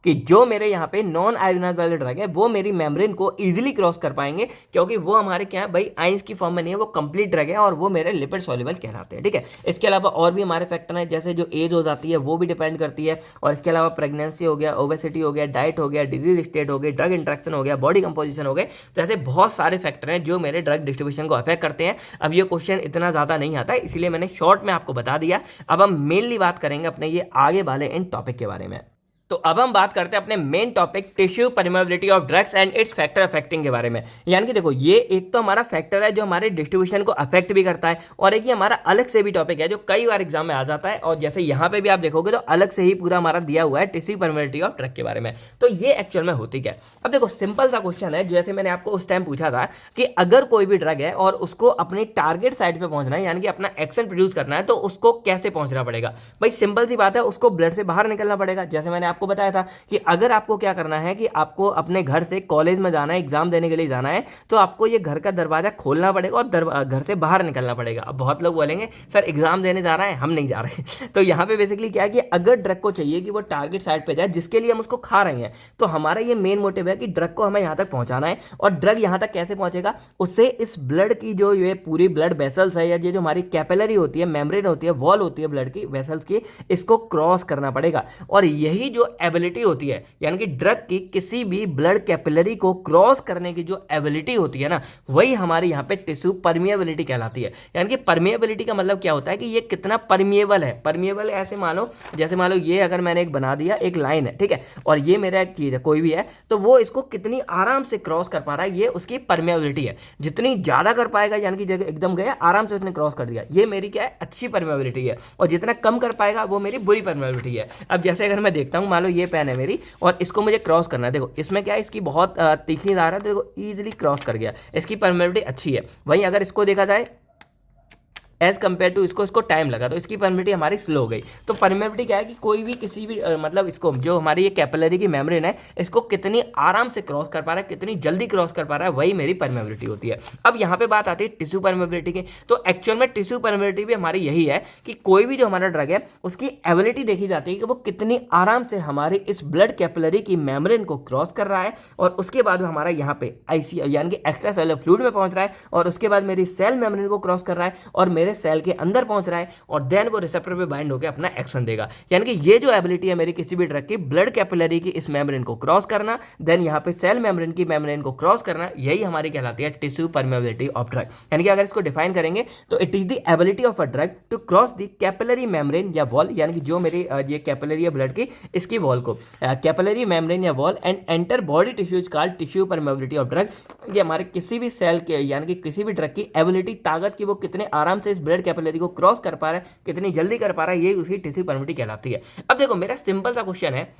कि जो मेरे यहाँ पे नॉन आयोनाइज्ड वाले ड्रग है वो मेरी मेम्ब्रेन को इजीली क्रॉस कर पाएंगे, क्योंकि वो हमारे क्या है भाई, आइंस की फॉर्म में नहीं है, वो कंप्लीट ड्रग है और वो मेरे लिपिड सॉल्युबल कहलाते हैं। ठीक है, इसके अलावा और भी हमारे फैक्टर हैं, जैसे जो एज हो जाती है वो भी डिपेंड करती है, और इसके अलावा प्रेगनेंसी हो गया, ओबेसिटी हो गया, डाइट हो गया, डिजीज स्टेट हो गई, ड्रग इंट्रैक्शन हो गया, बॉडी कंपोजिशन हो गए। तो ऐसे बहुत सारे फैक्टर हैं जो मेरे ड्रग डिस्ट्रीब्यूशन को अफेक्ट करते हैं। अब ये क्वेश्चन इतना ज़्यादा नहीं आता है, इसलिए मैंने शॉर्ट में आपको बता दिया। अब हम मेनली बात करेंगे अपने ये आगे वाले इन टॉपिक के बारे में। तो अब हम बात करते हैं अपने main topic tissue permeability of drugs and it's factor affecting के बारे में। यानी कि देखो, ये एक तो हमारा फैक्टर है जो हमारे डिस्ट्रीब्यूशन को अफेक्ट भी करता है, और एक ये हमारा अलग से भी टॉपिक है जो कई बार एग्जाम में आ जाता है, और जैसे यहाँ पे भी आप देखोगे तो अलग से ही पूरा हमारा दिया हुआ है टिश्यू परमेबिलिटी ऑफ ड्रग के बारे में। तो ये एक्चुअल में होती क्या है? अब देखो, सिंपल सा क्वेश्चन है, जैसे मैंने आपको उस टाइम पूछा था कि अगर कोई भी ड्रग है और उसको अपनी टारगेट साइट पे पहुंचना है, यानी कि अपना एक्शन प्रोड्यूस करना है, तो उसको कैसे पहुंचना पड़ेगा? भाई सिंपल सी बात है, उसको ब्लड से बाहर निकलना पड़ेगा। जैसे मैंने आपको बताया था कि अगर आपको क्या करना है कि आपको अपने घर से कॉलेज में जाना है, एग्जाम देने के लिए जाना है, तो आपको ये घर का दरवाजा खोलना पड़ेगा और घर से बाहर निकलना पड़ेगा। अब बहुत लोग बोलेंगे सर एग्जाम देने जा रहे हैं, हम नहीं जा रहे तो यहाँ पे बेसिकली क्या है कि अगर ड्रग को चाहिए कि वो टारगेट साइट पे जाए जिसके लिए हम उसको खा रहे हैं, तो हमारा ये मेन मोटिव है कि ड्रग को हमें यहाँ तक पहुंचाना है। और ड्रग यहाँ तक कैसे पहुंचेगा? उससे इस ब्लड की जो ये पूरी ब्लड वेसल्स है, या ये जो हमारी कैपिलरी होती है, मेम्ब्रेन होती है, वॉल होती है ब्लड की वेसल्स की, इसको क्रॉस करना पड़ेगा। और यही जो एबिलिटी होती है, यानी कि ड्रग की किसी भी ब्लड कैपिलरी को क्रॉस करने की जो एबिलिटी होती है ना, वही हमारी यहाँ पे टिश्यू परमिएबिलिटी कहलाती है। यानी कि परमिएबिलिटी का मतलब क्या होता है कि ये कितना परमिएबल है। परमिएबल ऐसे मानो, जैसे मान लो ये अगर मैंने एक बना दिया, एक लाइन है, ठीक है, और ये मेरा एक चीज है कोई भी है, तो वो इसको कितनी आराम से क्रॉस कर पा रहा है, ये उसकी परमिएबिलिटी है। जितनी ज्यादा कर पाएगा, यानी कि जगह एकदम गया आराम से उसने क्रॉस कर दिया, ये मेरी क्या है, अच्छी परमिएबिलिटी है। और जितना कम कर पाएगा वो मेरी बुरी परमिएबिलिटी है। अब जैसे अगर मैं देखता हूँ, मान लो ये पेन है मेरी और इसको मुझे क्रॉस करना है, देखो इसमें क्या है, इसकी बहुत तीखी धार है, तो देखो ईजिली क्रॉस कर गया, इसकी परमिएबिलिटी अच्छी है। वहीं अगर इसको देखा जाए एज कम्पेयर टू इसको टाइम लगा, तो इसकी परमिएबिलिटी हमारी स्लो हो गई। तो परमिएबिलिटी क्या है कि कोई भी किसी भी मतलब इसको जो हमारी ये कैपिलरी की मेम्ब्रेन है, इसको कितनी आराम से क्रॉस कर पा रहा है, कितनी जल्दी क्रॉस कर पा रहा है, वही मेरी परमिएबिलिटी होती है। अब यहाँ पे बात आती है टिश्यू परमिएबिलिटी की। तो एक्चुअल में टिश्यू परमिएबिलिटी भी हमारी यही है कि कोई भी जो हमारा ड्रग है उसकी एबिलिटी देखी जाती है कि वो कितनी आराम से हमारे इस ब्लड कैपिलरी की मेम्ब्रेन को क्रॉस कर रहा है, और उसके बाद हमारा यहाँ पे आईसी यानी कि एक्स्ट्रा सेलुलर फ्लूइड में पहुंच रहा है, और उसके बाद मेरी सेल मेम्ब्रेन को क्रॉस कर रहा है और मेरे सेल के अंदर पहुंच रहा है, और देन वो रिसेप्टर पे बाइंड होकर अपना एक्शन देगा। यानी कि ये जो एबिलिटी है मेरी किसी भी ड्रग की, ब्लड कैपिलरी की इस मेम्ब्रेन को क्रॉस करना, देन यहाँ पे सेल मेम्ब्रेन की मेम्ब्रेन को क्रॉस करना, यही हमारी कहलाती है टिश्यू परमेबिलिटी ऑफ ड्रग। यानी कि अगर इसको डिफाइन करेंगे तो it is the ability of a drug to cross the capillary membrane या वॉल, यानी कि जो मेरी ये कैपिलरी है ब्लड की, इसकी वॉल को कैपिलरी मेम्ब्रेन या wall and enter body tissue is called tissue permeability of drug. ये हमारे किसी भी सेल के यानी कि किसी भी ड्रग की एबिलिटी, ताकत की वो कितने आराम से इस ब्लड कैपिलरी को क्रॉस कर पा रहा है, कितनी जल्दी कर पा रहा है, ये उसकी टिश्यू परमिटिविटी कहलाती है। अब देखो मेरा सिंपल सा क्वेश्चन है,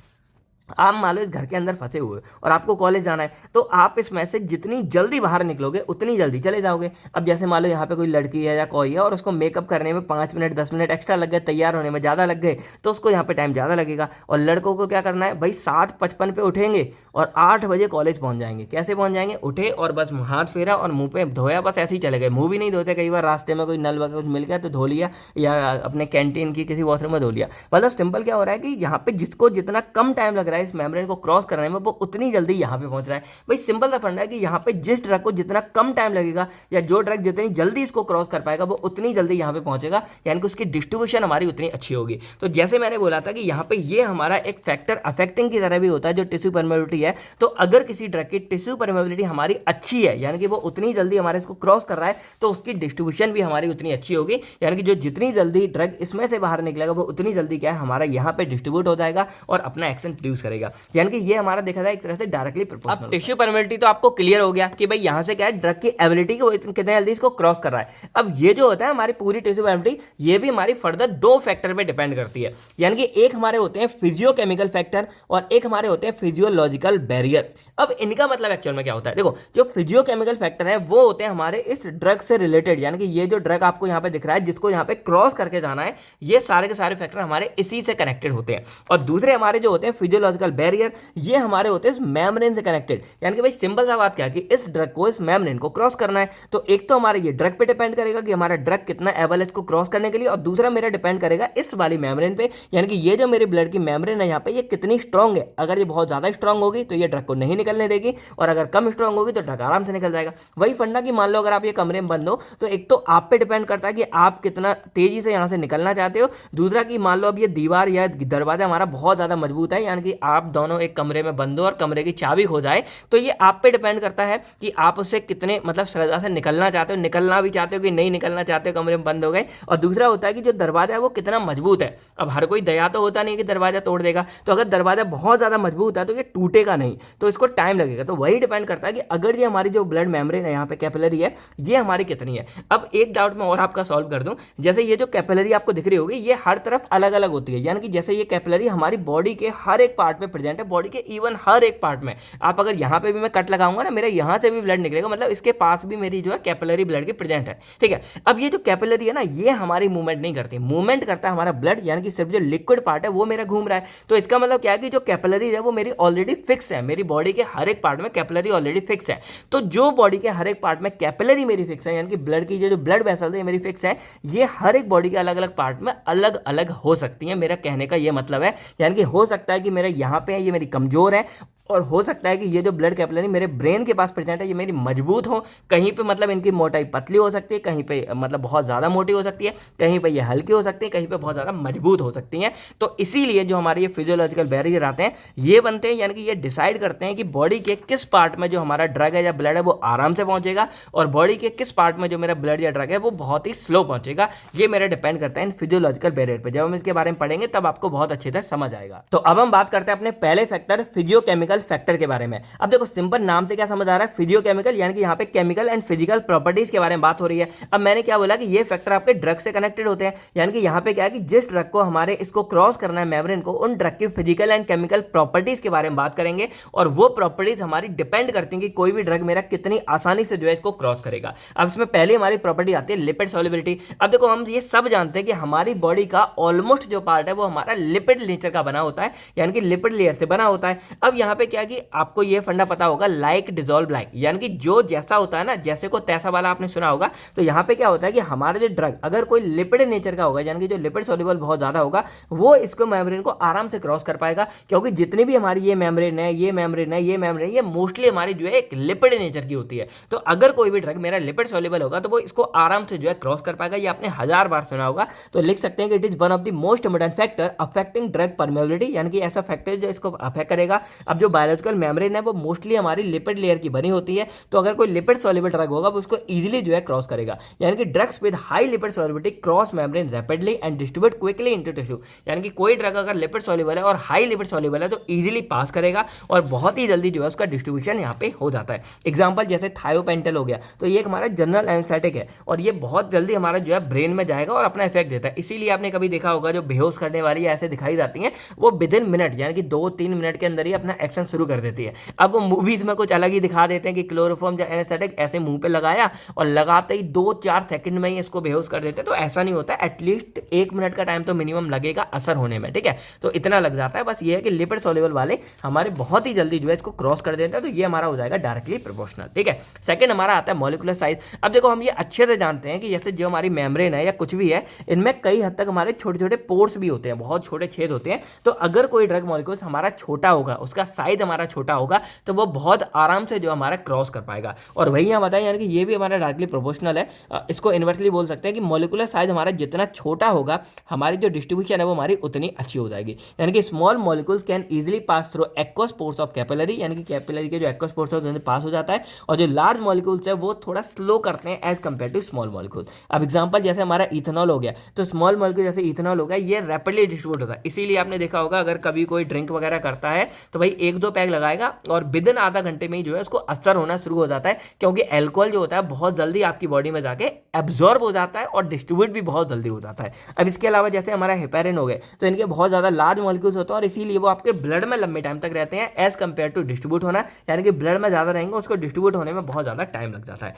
आप मान लो इस घर के अंदर फंसे हुए और आपको कॉलेज जाना है, तो आप इसमें से जितनी जल्दी बाहर निकलोगे उतनी जल्दी चले जाओगे। अब जैसे मान लो यहाँ पे कोई लड़की है या कोई है और उसको मेकअप करने में 5 मिनट 10 मिनट एक्स्ट्रा लग गए, तैयार होने में ज़्यादा लग गए, तो उसको यहाँ पे टाइम ज़्यादा लगेगा। और लड़कों को क्या करना है भाई, 7:55 पे उठेंगे और 8 बजे कॉलेज पहुँच जाएंगे। कैसे पहुँच जाएंगे? उठे और बस हाथ फेरा और मुँह पे धोया, बस ऐसे ही चले गए। मुँह भी नहीं धोते, कई बार रास्ते में कोई नल वगैरह कुछ मिल गया तो धो लिया, या अपने कैंटीन की किसी वॉशरूम में धो लिया। मतलब सिंपल क्या हो रहा है कि यहाँ पे जिसको जितना कम टाइम लग रहा है इस मेम्ब्रेन को क्रॉस करने में, वो उतनी जल्दी यहाँ पे पहुंच रहा है। भाई सिंपल सा फंडा है कि यहाँ पे जिस ड्रग को जितना कम टाइम लगेगा, या जो ड्रग जितनी जल्दी इसको क्रॉस कर पाएगा, वो उतनी जल्दी यहाँ पे पहुंचेगा, यानी कि उसकी डिस्ट्रीब्यूशन हमारी उतनी अच्छी होगी। तो जैसे मैंने बोला था कि यहाँ पे ये हमारा एक फैक्टर अफेक्टिंग की तरह भी होता है जो टिश्यू परमेबिलिटी है। तो अगर किसी ड्रग की टिश्यू परमेबिलिटी हमारी अच्छी है, यानी कि वो उतनी जल्दी हमारे इसको क्रॉस कर रहा है, तो उसकी डिस्ट्रीब्यूशन भी हमारी उतनी अच्छी होगी। यानी कि जो जितनी जल्दी ड्रग इसमें से बाहर निकलेगा, वो उतनी जल्दी क्या है हमारा यहाँ पे डिस्ट्रीब्यूट हो जाएगा और अपना एक्शन प्रोड्यूस करेगा। यानी कि ये हमारा देखा जाए एक तरह से डायरेक्टली प्रोपोर्शनल। अब टिश्यू परमेबिलिटी तो आपको क्लियर हो गया कि भाई यहाँ से क्या है, ड्रग की एबिलिटी को कितने जल्दी इसको क्रॉस कर रहा है। अब ये जो होता है हमारी पूरी टिश्यू परमेबिलिटी, ये भी हमारी फर्दर 2 फैक्टर पे डिपेंड करती है। यानी कि एक हमारे होते हैं फिजियोकेमिकल फैक्टर और एक हमारे होते हैं फिजियोलॉजिकल बैरियर्स। अब इनका मतलब एक्चुअल में क्या होता है, देखो जो फिजियोकेमिकल फैक्टर है वो होते हैं हमारे इस ड्रग से रिलेटेड, यानी कि ये जो ड्रग आपको यहाँ पे दिख रहा है जिसको यहाँ पे क्रॉस करके जाना है, ये सारे के सारे फैक्टर हमारे इसी से कनेक्टेड होते हैं। और दूसरे हमारे जो होते हैं फिजियोलॉजिकल फिजियोलॉजिकल बैरियर, ये हमारे होते हैं इस मेम्ब्रेन से कनेक्टेड। यानी कि भाई सिंपल सा बात क्या कि इस ड्रग को इस मेम्ब्रेन को क्रॉस करना है, तो एक तो हमारे ये ड्रग पे डिपेंड करेगा कि हमारा ड्रग कितना एबल है इसको क्रॉस करने के लिए, और दूसरा मेरा डिपेंड करेगा इस वाली मेम्ब्रेन पे, यानी कि ये जो मेरी ब्लड की मेम्ब्रेन है यहाँ पे ये कितनी स्ट्रांग है। अगर ये बहुत ज्यादा स्ट्रांग होगी तो ये ड्रग को नहीं निकलने देगी, और अगर कम स्ट्रांग होगी तो ड्रग आराम से निकल जाएगा। वही फंडा कि मान लो अगर आप ये कमरे में बंद हो तो एक तो आप पे डिपेंड करता है कि आप कितना तेजी से यहाँ से निकलना चाहते हो, दूसरा कि मान लो अब ये दीवार या दरवाजा हमारा बहुत ज्यादा मजबूत है, यानी कि आप दोनों एक कमरे में बंद हो और कमरे की चाबी खो जाए, तो ये आप पे डिपेंड करता है कि आप उससे कितने मतलब सरलता से निकलना चाहते हो, निकलना भी चाहते हो कि नहीं निकलना चाहते हो, कमरे में बंद हो गए। और दूसरा होता है कि जो दरवाजा है वो कितना मजबूत है। अब हर कोई दया तो होता नहीं कि दरवाजा तोड़ देगा, तो अगर दरवाजा बहुत ज्यादा मजबूत है तो ये टूटेगा नहीं, तो इसको टाइम लगेगा। तो वही डिपेंड करता है कि अगर ये हमारी जो ब्लड मेम्ब्रेन है यहाँ पे कैपिलरी है ये हमारी कितनी है। अब एक डाउट मैं और आपका सॉल्व कर दूं, जैसे ये जो कैपिलरी आपको दिख रही होगी ये हर तरफ अलग अलग होती है, यानी कि जैसे ये कैपिलरी हमारी बॉडी के हर एक पार्ट में प्रेजेंट है, बॉडी के इवन हर एक पार्ट में। आप अगर यहाँ पे भी मैं कट लगाऊंगा ना, मेरे यहाँ से भी ब्लड निकलेगा, मतलब इसके पास भी मेरी जो है कैपिलरी ब्लड की प्रेजेंट है, ठीक है। अब ये जो कैपिलरी है ना ये हमारी मूवमेंट नहीं करती, मूवमेंट करता है हमारा ब्लड, यानी कि सिर्फ जो लिक्विड पार्ट है वो मेरा घूम रहा है। तो इसका मतलब क्या है कि जो कैपिलरी है वो मेरी ऑलरेडी फिक्स है, मेरी बॉडी के हर एक पार्ट में कैपिलरी ऑलरेडी फिक्स है। तो जो बॉडी के हर एक पार्ट में कैपिलरी मेरी फिक्स है, यानी कि ब्लड की जो ब्लड वेसल है मेरी फिक्स है, ये हर एक बॉडी के अलग अलग पार्ट में अलग अलग हो सकती है। मेरा कहने का ये मतलब है, यानी कि हो सकता है कि मेरे यहाँ पे है ये मेरी कमजोर है, और हो सकता है कि ये जो ब्लड कैपिलरी मेरे ब्रेन के पास प्रेजेंट है ये मेरी मजबूत हो, कहीं पे मतलब इनकी मोटाई पतली हो सकती है, कहीं पे मतलब बहुत ज़्यादा मोटी हो सकती है, कहीं पे ये हल्की हो सकती है, कहीं पे बहुत ज़्यादा मजबूत हो सकती हैं। तो इसीलिए जो हमारे ये फिजियोलॉजिकल बैरियर आते हैं ये बनते हैं, यानी कि ये डिसाइड करते हैं कि बॉडी के किस पार्ट में जो हमारा ड्रग है या ब्लड है वो आराम से पहुंचेगा, और बॉडी के किस पार्ट में जो मेरा ब्लड या ड्रग है वो बहुत ही स्लो पहुंचेगा। ये मेरा डिपेंड करता है इन फिजियोलॉजिकल बैरियर पर। जब हम इसके बारे में पढ़ेंगे तब आपको बहुत अच्छे से समझ आएगा। तो अब हम बात करते हैं अपने पहले फैक्टर फिजियोकेमिकल फैक्टर के बारे में। अब देखो सिंपल नाम से क्या समझ आ रहा है, फिजियोकेमिकल, यानी कि यहाँ पे केमिकल एंड फिजिकल प्रॉपर्टीज के बारे में बात हो रही है। अब मैंने क्या बोला कि ये फैक्टर आपके ड्रग से कनेक्टेड होते हैं, यानी कि यहाँ पे क्या है कि जिस ड्रग को हमारे इसको क्रॉस करना है मेम्ब्रेन को, उन ड्रग की फिजिकल एंड केमिकल प्रॉपर्टीज के बारे में बात करेंगे, और वो प्रॉपर्टीज हमारी डिपेंड करती है कि कोई भी ड्रग मेरा कितनी आसानी से जो है इसको क्रॉस करेगा। अब इसमें पहली हमारी प्रॉपर्टी आती है लिपिड सॉल्युबिलिटी। अब देखो हम ये सब जानते हैं कि हमारी बॉडी का ऑलमोस्ट जो पार्ट है वो हमारा लिपिड नेचर का बना होता है, यानी कि लिपिड लेयर से बना होता है। अब यहाँ पे क्या है कि आपको ये फंडा पता होगा लाइक डिसॉल्व लाइक, यानी कि जो जैसा होता है ना जैसे को तैसा वाला आपने सुना होगा। तो यहाँ पे क्या होता है कि हमारा जो ड्रग अगर कोई लिपिड नेचर का होगा, यानी कि जो लिपिड सॉल्युबल बहुत ज्यादा होगा, वो इसको मेम्ब्रेन को आराम से क्रॉस कर पाएगा, क्योंकि जितनी भी हमारी ये मेम्ब्रेन है, ये मेम्ब्रेन है, ये मेम्ब्रेन है, ये मोस्टली हमारी जो है एक लिपिड नेचर की होती है। तो अगर कोई भी ड्रग मेरा लिपिड सॉल्युबल होगा तो वो इसको आराम से जो है क्रॉस कर पाएगा। ये आपने 1000 बार सुना होगा। तो लिख सकते हैं कि it is one of the most important factor affecting drug permeability, यानी कि ऐसा फैक्टर जो इसको अफेक्ट करेगा। अब जो बायोलॉजिकल मेम्ब्रेन है वो मोस्टली हमारी लिपिड लेयर की बनी होती है, तो अगर कोई लिपिड सॉल्युबल ड्रग होगा वो उसको इजीली जो है क्रॉस करेगा, यानी कि drugs with high lipid solubility cross membrane rapidly and distribute quickly into tissue, यानी कि कोई ड्रग अगर लिपिड सॉल्युबल है और हाई लिपिड सॉल्युबल है तो इजीली पास करेगा और बहुत ही जल्दी जो है उसका डिस्ट्रीब्यूशन यहाँ पे हो जाता है। एग्जांपल जैसे थायोपेंटल हो गया, तो ये एक हमारा जनरल एनेस्थेटिक है और ये बहुत जल्दी हमारा जो है ब्रेन में जाएगा और अपना इफेक्ट देता है। इसीलिए आपने कभी देखा होगा जो बेहोश करने वाली ऐसे दिखाई जाती हैं वो विद इन मिनट, यानी कि 2-3 मिनट के अंदर ही अपना एक्शन शुरू कर देती है। अब वो मूवीज में कुछ अलग ही दिखा देते हैं कि क्लोरोफॉर्म या एनेस्थेटिक ऐसे मुंह पे लगाया और लगाते ही 2-4 सेकंड में ही इसको बेहोश कर देते हैं। तो ऐसा नहीं होता, एटलीस्ट 1 मिनट का टाइम तो मिनिमम लगेगा असर होने में, ठीक है। तो इतना लग जाता है। बस ये है कि लिपिड सॉल्युबल वाले हमारे बहुत ही जल्दी जो है इसको क्रॉस कर देते हैं, तो ये हमारा हो जाएगा डायरेक्टली प्रोपोर्शनल, ठीक है। सेकंड हमारा आता है मॉलिक्यूलर साइज। अब देखो हम ये अच्छे से जानते हैं कि जैसे जो हमारी मेम्ब्रेन है या कुछ भी है, इनमें कई हद तक हमारे छोटे छोटे पोर्स भी होते हैं, बहुत छोटे छेद होते हैं। तो अगर कोई ड्रग मॉलिक्यूल्स हमारा छोटा होगा, उसका साइज हमारा छोटा होगा, तो वो बहुत आराम से जो हमारा क्रॉस कर पाएगा। और वही हम बताएं, यानी कि ये भी हमारा डायरेक्टली प्रोपोर्शनल है। इसको इनवर्सली बोल सकते हैं कि मॉलिक्यूलर साइज हमारा जितना छोटा होगा, हमारी जो डिस्ट्रीब्यूशन है वो हमारी उतनी अच्छी हो जाएगी। यानी कि small molecules can easily pass through aqueous pores of capillary, यानी कि कैपिलरी के जो एक्वस पोर्स है पास हो जाता है। और जो लार्ज मॉलिक्यूल्स है वो थोड़ा स्लो करते हैं as compare to small molecule. अब एग्जांपल जैसे हमारा इथेनॉल हो गया, तो स्मॉल मॉलिक्यूल जैसे इथेनॉल हो गया, ये रैपिडली डिस्ट्रीब्यूट होता है। इसीलिए आपने देखा होगा अगर कभी कोई ड्रिंक वगैरह करता है तो भाई 1-2 1-2 पैक लगाएगा और विदिन आधा घंटे में ही जो है उसको असर होना शुरू हो जाता है, क्योंकि अल्कोहल जो होता है बहुत जल्दी आपकी बॉडी में जाके एब्जॉर्ब हो जाता है और डिस्ट्रीब्यूट भी बहुत जल्दी हो जाता है। अब इसके अलावा जैसे हमारा हेपेरिन हो गए, तो इनके बहुत ज़्यादा लार्ज मॉलिक्यूल्स होते हैं और इसीलिए वो आपके ब्लड में लंबे टाइम तक रहते हैं एज कम्पेयर टू डिस्ट्रीब्यूट होना, यानी कि ब्लड में ज़्यादा रहेंगे, उसको डिस्ट्रीब्यूट होने में बहुत ज़्यादा टाइम लग जाता है।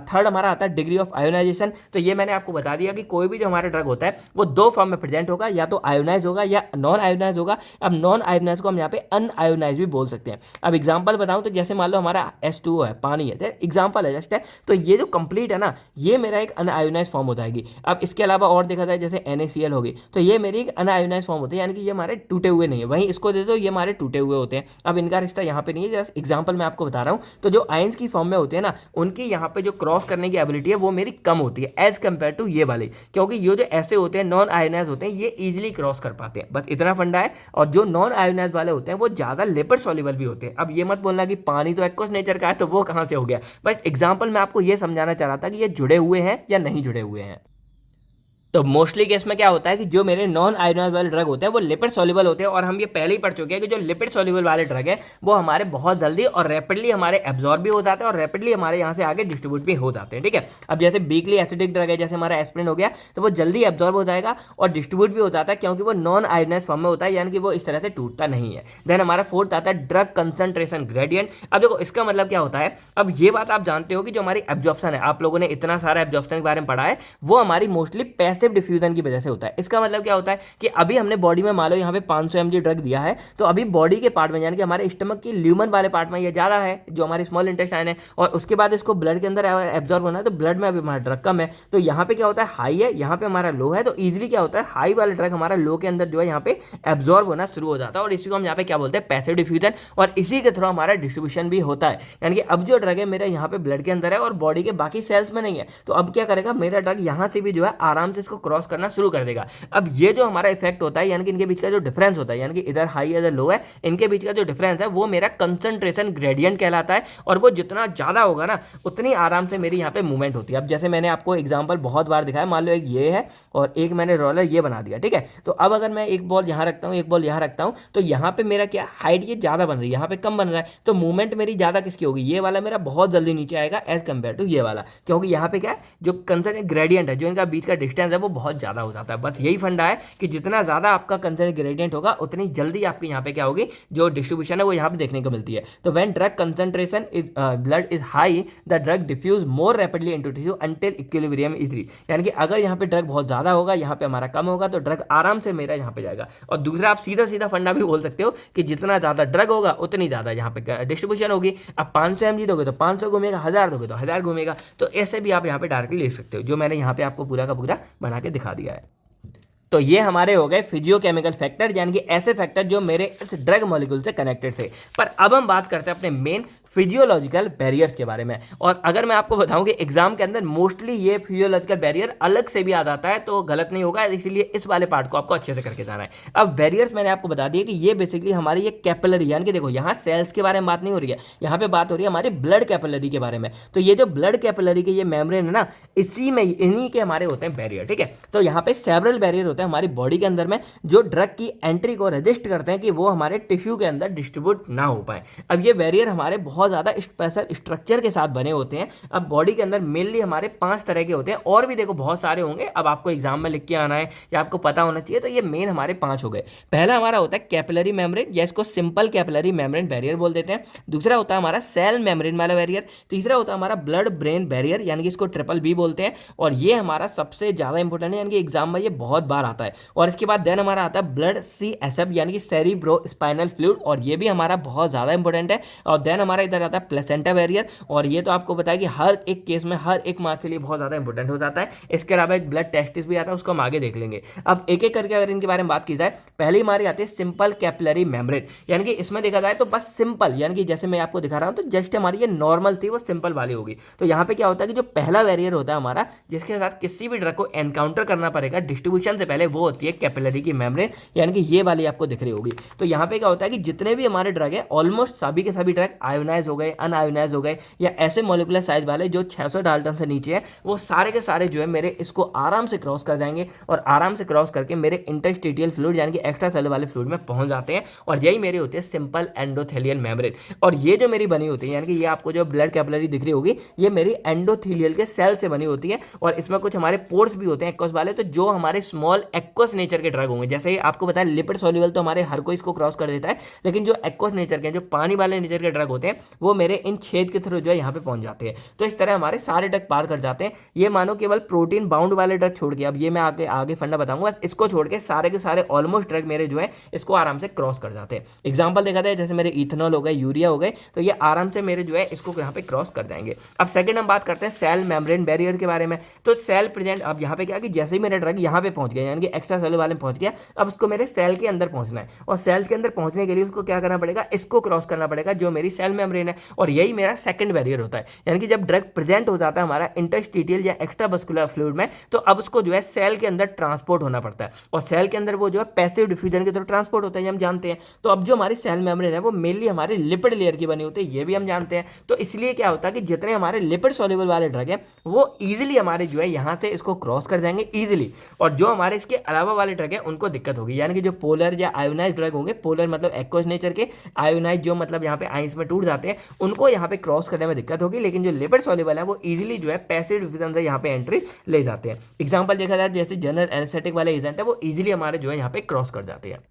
थर्ड हमारा आता है डिग्री ऑफ आयोनाइजेशन। तो ये मैंने आपको बता दिया कि कोई भी जो हमारा ड्रग होता है वो 2 फॉर्म में प्रेजेंट होगा, या तो आयोनाइज होगा या नॉन आयोनाइज होगा। अब नॉन आयोनाइज को हम यहाँ पे अनआयोनाइज भी बोल सकते हैं। अब एग्जांपल बताऊं तो जैसे मान लो हमारा H2O है, पानी है, एग्जांपल है जस्ट है, तो ये जो कंप्लीट है ना, ये मेरा एक अनआयोनाइज फॉर्म हो जाएगी। अब इसके अलावा और देखा जाए जैसे NaCl होगी, तो ये मेरी एक अनआयोनाइज फॉर्म होती है, यानी कि ये हमारे टूटे हुए नहीं है। वहीं इसको दे दो, ये हमारे टूटे हुए होते हैं। अब इनका रिश्ता यहाँ पे नहीं है, जस्ट एग्जाम्पल मैं आपको बता रहा हूँ। तो जो आयंस की फॉर्म में होते हैं ना, उनकी यहाँ पे जो क्रॉस करने की एबिलिटी है वो मेरी कम होती है एज कम्पेयर टू ये वाले, क्योंकि ये जो ऐसे होते हैं नॉन आयोनाइज होते हैं, ये इजिली क्रॉस कर पाते हैं, बस इतना फंडा है। और जो नॉन आयोनाइज वाले होते हैं वो ज़्यादा लिपिड सॉल्युबल भी होते हैं। अब ये मत बोलना कि पानी तो एक्वस नेचर का है तो वो कहाँ से हो गया, बट एग्जाम्पल मैं आपको ये समझाना चाह रहा था कि ये जुड़े हुए हैं या नहीं जुड़े हुए हैं। तो मोस्टली केस में क्या होता है कि जो मेरे नॉन आयोनाइज वाले ड्रग होते हैं वो लिपिड सॉल्युबल होते हैं, और हम ये पहले ही पढ़ चुके हैं कि जो लिपिड सॉल्युबल वाले ड्रग है वो हमारे बहुत जल्दी और रैपिडली हमारे एब्जॉर्ब भी हो जाते हैं और रैपिडली हमारे यहाँ से आगे डिस्ट्रीब्यूट भी हो जाते हैं। ठीक है, अब जैसे वीकली एसिडिक ड्रग है, जैसे हमारा एस्पिरिन हो गया, तो वो जल्दी एब्जॉर्ब हो जाएगा और डिस्ट्रीब्यूट भी हो जाता है, क्योंकि वो नॉन आयोनाइज फॉर्म में होता है, यानी कि वो इस तरह से टूटता नहीं है। देन हमारा फोर्थ आता है ड्रग कंसंट्रेशन ग्रेडियंट। अब देखो इसका मतलब क्या होता है, अब ये बात आप जानते हो कि जो हमारी एब्जॉर्प्शन है, आप लोगों ने इतना सारा एब्जॉर्प्शन के बारे में पढ़ा है, वो हमारी मोस्टली पैसिव डिफ्यूजन की वजह से होता है। इसका मतलब क्या होता है कि अभी हमने बॉडी में मान लो यहाँ पे 500 mg ड्रग दिया है, तो अभी बॉडी के पार्ट में, यानी कि हमारे स्टमक की ल्यूमन वाले पार्ट में ये ज्यादा है जो हमारे स्मॉल इंटेस्टाइन है, और उसके बाद इसको ब्लड के अंदर एब्जॉर्ब होना है, तो ब्लड में अभी हमारा ड्रग कम है, तो यहाँ पे क्या होता है हाई है, यहाँ पे हमारा लो है, तो इजिली क्या होता है हाई वाला ड्रग हमारा लो के अंदर जो है यहाँ पे एब्जॉर्ब होना शुरू हो जाता है, और इसी को हम यहाँ पे क्या बोलते हैं पैसिव डिफ्यूजन, और इसी के थ्रू हमारा डिस्ट्रीब्यूशन भी होता है। यानी कि अब जो ड्रग है मेरा यहाँ पे ब्लड के अंदर है और बॉडी के बाकी सेल्स में नहीं है, तो अब क्या करेगा मेरा ड्रग यहाँ से भी जो है आराम से इसको क्रॉस करना शुरू कर देगा। अब ये जो हमारा इफेक्ट होता है, यानी कि इनके बीच का जो डिफरेंस होता है, यानी कि इधर हाई इधर लो है, इनके बीच का जो डिफरेंस है वो मेरा कंसंट्रेशन ग्रेडियंट कहलाता है, और वो जितना ज्यादा होगा ना उतनी आराम से मेरी यहाँ पे मूवमेंट होती है। अब जैसे मैंने आपको एग्जांपल बहुत बार दिखाया, मान लो एक ये है और एक मैंने रोलर ये बना दिया, ठीक है, तो अब अगर मैं एक बॉल यहाँ रखता हूँ एक बॉल यहाँ रखता हूँ, तो यहाँ पे मेरा क्या हाइट ये ज्यादा बन रही है, यहाँ पे कम बन रहा है, तो मूवमेंट मेरी ज्यादा किसकी होगी, ये वाला मेरा बहुत जल्दी नीचे आएगा एज कम्पेयर टू ये वाला, क्योंकि यहाँ पे क्या है जो कंसंट्रेशन ग्रेडियंट है, जो इनका बीच का डिस्टेंस है वो बहुत ज्यादा हो जाता है। बस यही फंडा है कि जितना ज़्यादा आपका कंसंट्रेशन ग्रेडियंट होगा उतनी जल्दी आपके यहाँ पे क्या होगी जो डिस्ट्रीब्यूशन है वो यहाँ पे देखने को मिलती है। तो when drug concentration is blood is high the drug diffuse more rapidly into tissue until equilibrium is reached, यानी कि अगर यहाँ पे ड्रग बहुत ज़्यादा होगा यहाँ पे हमारा कम होगा, तो ड्रग आराम से मेरा यहाँ पे जाएगा। और दूसरा आप सीधा सीधा फंडा भी बोल सकते हो कि जितना ज़्यादा ड्रग होगा उतनी ज़्यादा यहाँ पे डिस्ट्रीब्यूशन होगी। अब 500 mg दोगे तो 500 घूमेगा, 1000 दोगे तो 1000 घूमेगा, तो ऐसे भी आप यहाँ पे डायरेक्टली ले सकते हो, जो मैंने यहाँ पे आपको पूरा का पूरा बना के दिखा दिया है। तो ये हमारे हो गए फिजियोकेमिकल फैक्टर, यानी कि ऐसे फैक्टर जो मेरे ड्रग मॉलिक्यूल से कनेक्टेड थे। पर अब हम बात करते हैं अपने मेन फिजियोलॉजिकल बैरियर्स के बारे में, और अगर मैं आपको बताऊं कि एग्जाम के अंदर मोस्टली ये फिजियोलॉजिकल बैरियर अलग से भी आ जाता है, तो गलत नहीं होगा, इसीलिए इस वाले पार्ट को आपको अच्छे से करके जाना है। अब बैरियर्स मैंने आपको बता दिया कि ये बेसिकली हमारी ये कैपिलरी, यानी कि देखो यहाँ सेल्स के बारे में बात नहीं हो रही है, यहाँ पे बात हो रही है हमारी ब्लड कैपिलरी के बारे में। तो ये जो ब्लड कैपिलरी के ये मेम्ब्रेन है ना, इसी में इन्हीं के हमारे होते हैं बैरियर, ठीक है। तो यहाँ पे सेवरल बैरियर होते हैं हमारी बॉडी के अंदर में, जो ड्रग की एंट्री को रजिस्ट करते हैं कि वो हमारे टिश्यू के अंदर डिस्ट्रीब्यूट ना हो पाए। अब ये बैरियर हमारे बहुत ज़्यादा स्पेशल स्ट्रक्चर के साथ बने होते हैं। अब बॉडी के अंदर मेनली हमारे 5 तरह के होते हैं, और भी देखो बहुत सारे होंगे, अब आपको एग्जाम में लिख के आना है या आपको पता होना चाहिए, तो ये मेन हमारे 5 हो गए। पहला हमारा होता है कैपिलरी मेम्ब्रेन, या इसको सिंपल कैपिलरी मेम्ब्रेन बैरियर बोल देते हैं। दूसरा होता है हमारा सेल मेम्ब्रेन वाला बैरियर। तीसरा होता है हमारा ब्लड ब्रेन बैरियर, यानी कि इसको BBB बोलते हैं, और ये हमारा सबसे ज़्यादा इंपॉर्टेंट है, यानी कि एग्जाम में ये बहुत बार आता है। और इसके बाद देन हमारा आता है ब्लड CSF, यानी कि सेरिब्रो स्पाइनल फ्लूइड, और ये भी हमारा बहुत ज़्यादा इंपॉर्टेंट है। और देन हमारा इधर आता है प्लेसेंटा बैरियर, और ये तो आपको पता है कि हर एक केस में हर एक मार्क के लिए बहुत ज़्यादा इंपॉर्टेंट हो जाता है। इसके अलावा एक ब्लड टेस्टिस भी आता है, उसको हम आगे देख लेंगे। अब एक एक करके अगर इनके बारे में बात की जाए, पहली हमारी आती है सिंपल कैपिलरी मेम्ब्रेन, यानी कि इसमें देखा जाए तो बस सिंपल, यानी कि जैसे मैं आपको दिखा रहा हूँ, तो जस्ट हमारी ये नॉर्मल थी वो सिंपल वाली होगी। तो यहाँ पे क्या होता है कि जो पहला बैरियर होता है हमारा, जिसके साथ किसी भी ड्रग को एनकाउंटर करना पड़ेगा डिस्ट्रीब्यूशन से पहले, वो होती है कैपिलरी की मेम्ब्रेन, यानी कि ये वाली आपको दिख रही होगी। तो यहाँ पे क्या होता है कि जितने भी हमारे ड्रग है ऑलमोस्ट सभी के सभी ड्रग आयोनाइज आयोनाइज हो गए, अनआयोनाइज हो गए, या ऐसे मॉलिक्यूलर साइज वाले जो 600 डाल्टन से नीचे है, वो सारे के सारे जो है मेरे इसको आराम से क्रॉस कर जाएंगे और आराम से क्रॉस करके मेरे इंटरस्टिशियल फ्लूइड यानी कि एक्स्ट्रा सेलुलर वाले फ्लूइड में पहुंच जाते हैं। और यही मेरी होती है सिंपल एंडोथेलियल मेम्ब्रेन। और ये जो मेरी बनी होती है, यानी कि ये आपको जो ब्लड कैपिलरी दिख रही होगी, ये मेरी एंडोथेलियल के सेल से बनी होती है। और इसमें कुछ हमारे पोर्स भी होते हैं एक्वस वाले, तो जो हमारे स्मॉल एक्वस नेचर के ड्रग होंगे, जैसे आपको बताया लिपिड सॉल्युबल तो हमारे हर कोई इसको क्रॉस कर देता है, लेकिन जो एक्वस नेचर के, जो पानी वाले नेचर के ड्रग होते हैं, वो मेरे इन छेद के थ्रू जो है यहाँ पे पहुंच जाते हैं। तो इस तरह हमारे सारे ड्रग पार कर जाते हैं। ये मानो केवल प्रोटीन बाउंड वाले ड्रग छोड़ के, अब ये मैं आगे आगे फंडा बताऊंगा, इसको छोड़ के सारे के सारे ऑलमोस्ट ड्रग मेरे जो है इसको आराम से क्रॉस कर जाते हैं। एग्जाम्पल देखा जाए जैसे मेरे इथेनॉल हो गए, यूरिया हो गए, तो ये आराम से मेरे जो है इसको यहाँ पे क्रॉस कर जाएंगे। अब सेकंड हम बात करते हैं सेल मेम्ब्रेन बैरियर के बारे में। तो सेल प्रेजेंट, अब यहाँ पे क्या कि जैसे ही मेरा ड्रग यहाँ पे पहुंच गया, यानी कि एक्स्ट्रा सेल वाले में पहुंच गया, अब उसको मेरे सेल के अंदर पहुंचना है। और सेल के अंदर पहुंचने के लिए उसको क्या करना पड़ेगा, इसको क्रॉस करना पड़ेगा, जो मेरी सेल मेम्ब्रेन है। और यही मेरा सेकंड बैरियर होता है। यानी कि जब ड्रग प्रेजेंट हो जाता है हमारा इंटरस्टिशियल या एक्स्ट्रा मस्कुलर फ्लूइड में, तो अब उसको जो है सेल के अंदर ट्रांसपोर्ट होना पड़ता है। और सेल के अंदर वो जो है पैसिव डिफ्यूजन के थ्रू ट्रांसपोर्ट होता है, ये हम जानते हैं। तो अब जो हमारी सेल मेम्ब्रेन है वो मेनली हमारे लिपिड लेयर की बनी होती है, ये भी हम जानते हैं। तो इसलिए क्या होता है कि जितने हमारे लिपिड सॉल्युबल वाले ड्रग हैं वो इजीली हमारे जो है यहाँ से इसको क्रॉस कर जाएंगे इजीली। और जो हमारे इसके अलावा वाले ड्रग है उनको दिक्कत होगी, यानी कि जो पोलर या आयोनाइज ड्रग होंगे, पोलर मतलब एक्वस नेचर के, आयोनाइज जो मतलब यहाँ पे आइंस में टूट जाते हैं, उनको यहाँ पे क्रॉस करने में दिक्कत होगी। लेकिन जो लिपिड सॉल्युबल है वो इजीली जो है पैसिव डिफ्यूजन से यहाँ पे एंट्री ले जाते हैं। एग्जाम्पल देखा जाए जैसे जनरल एनेस्थेटिक वाले एजेंट है, वो इजीली हमारे जो है यहाँ पे क्रॉस कर जाते हैं।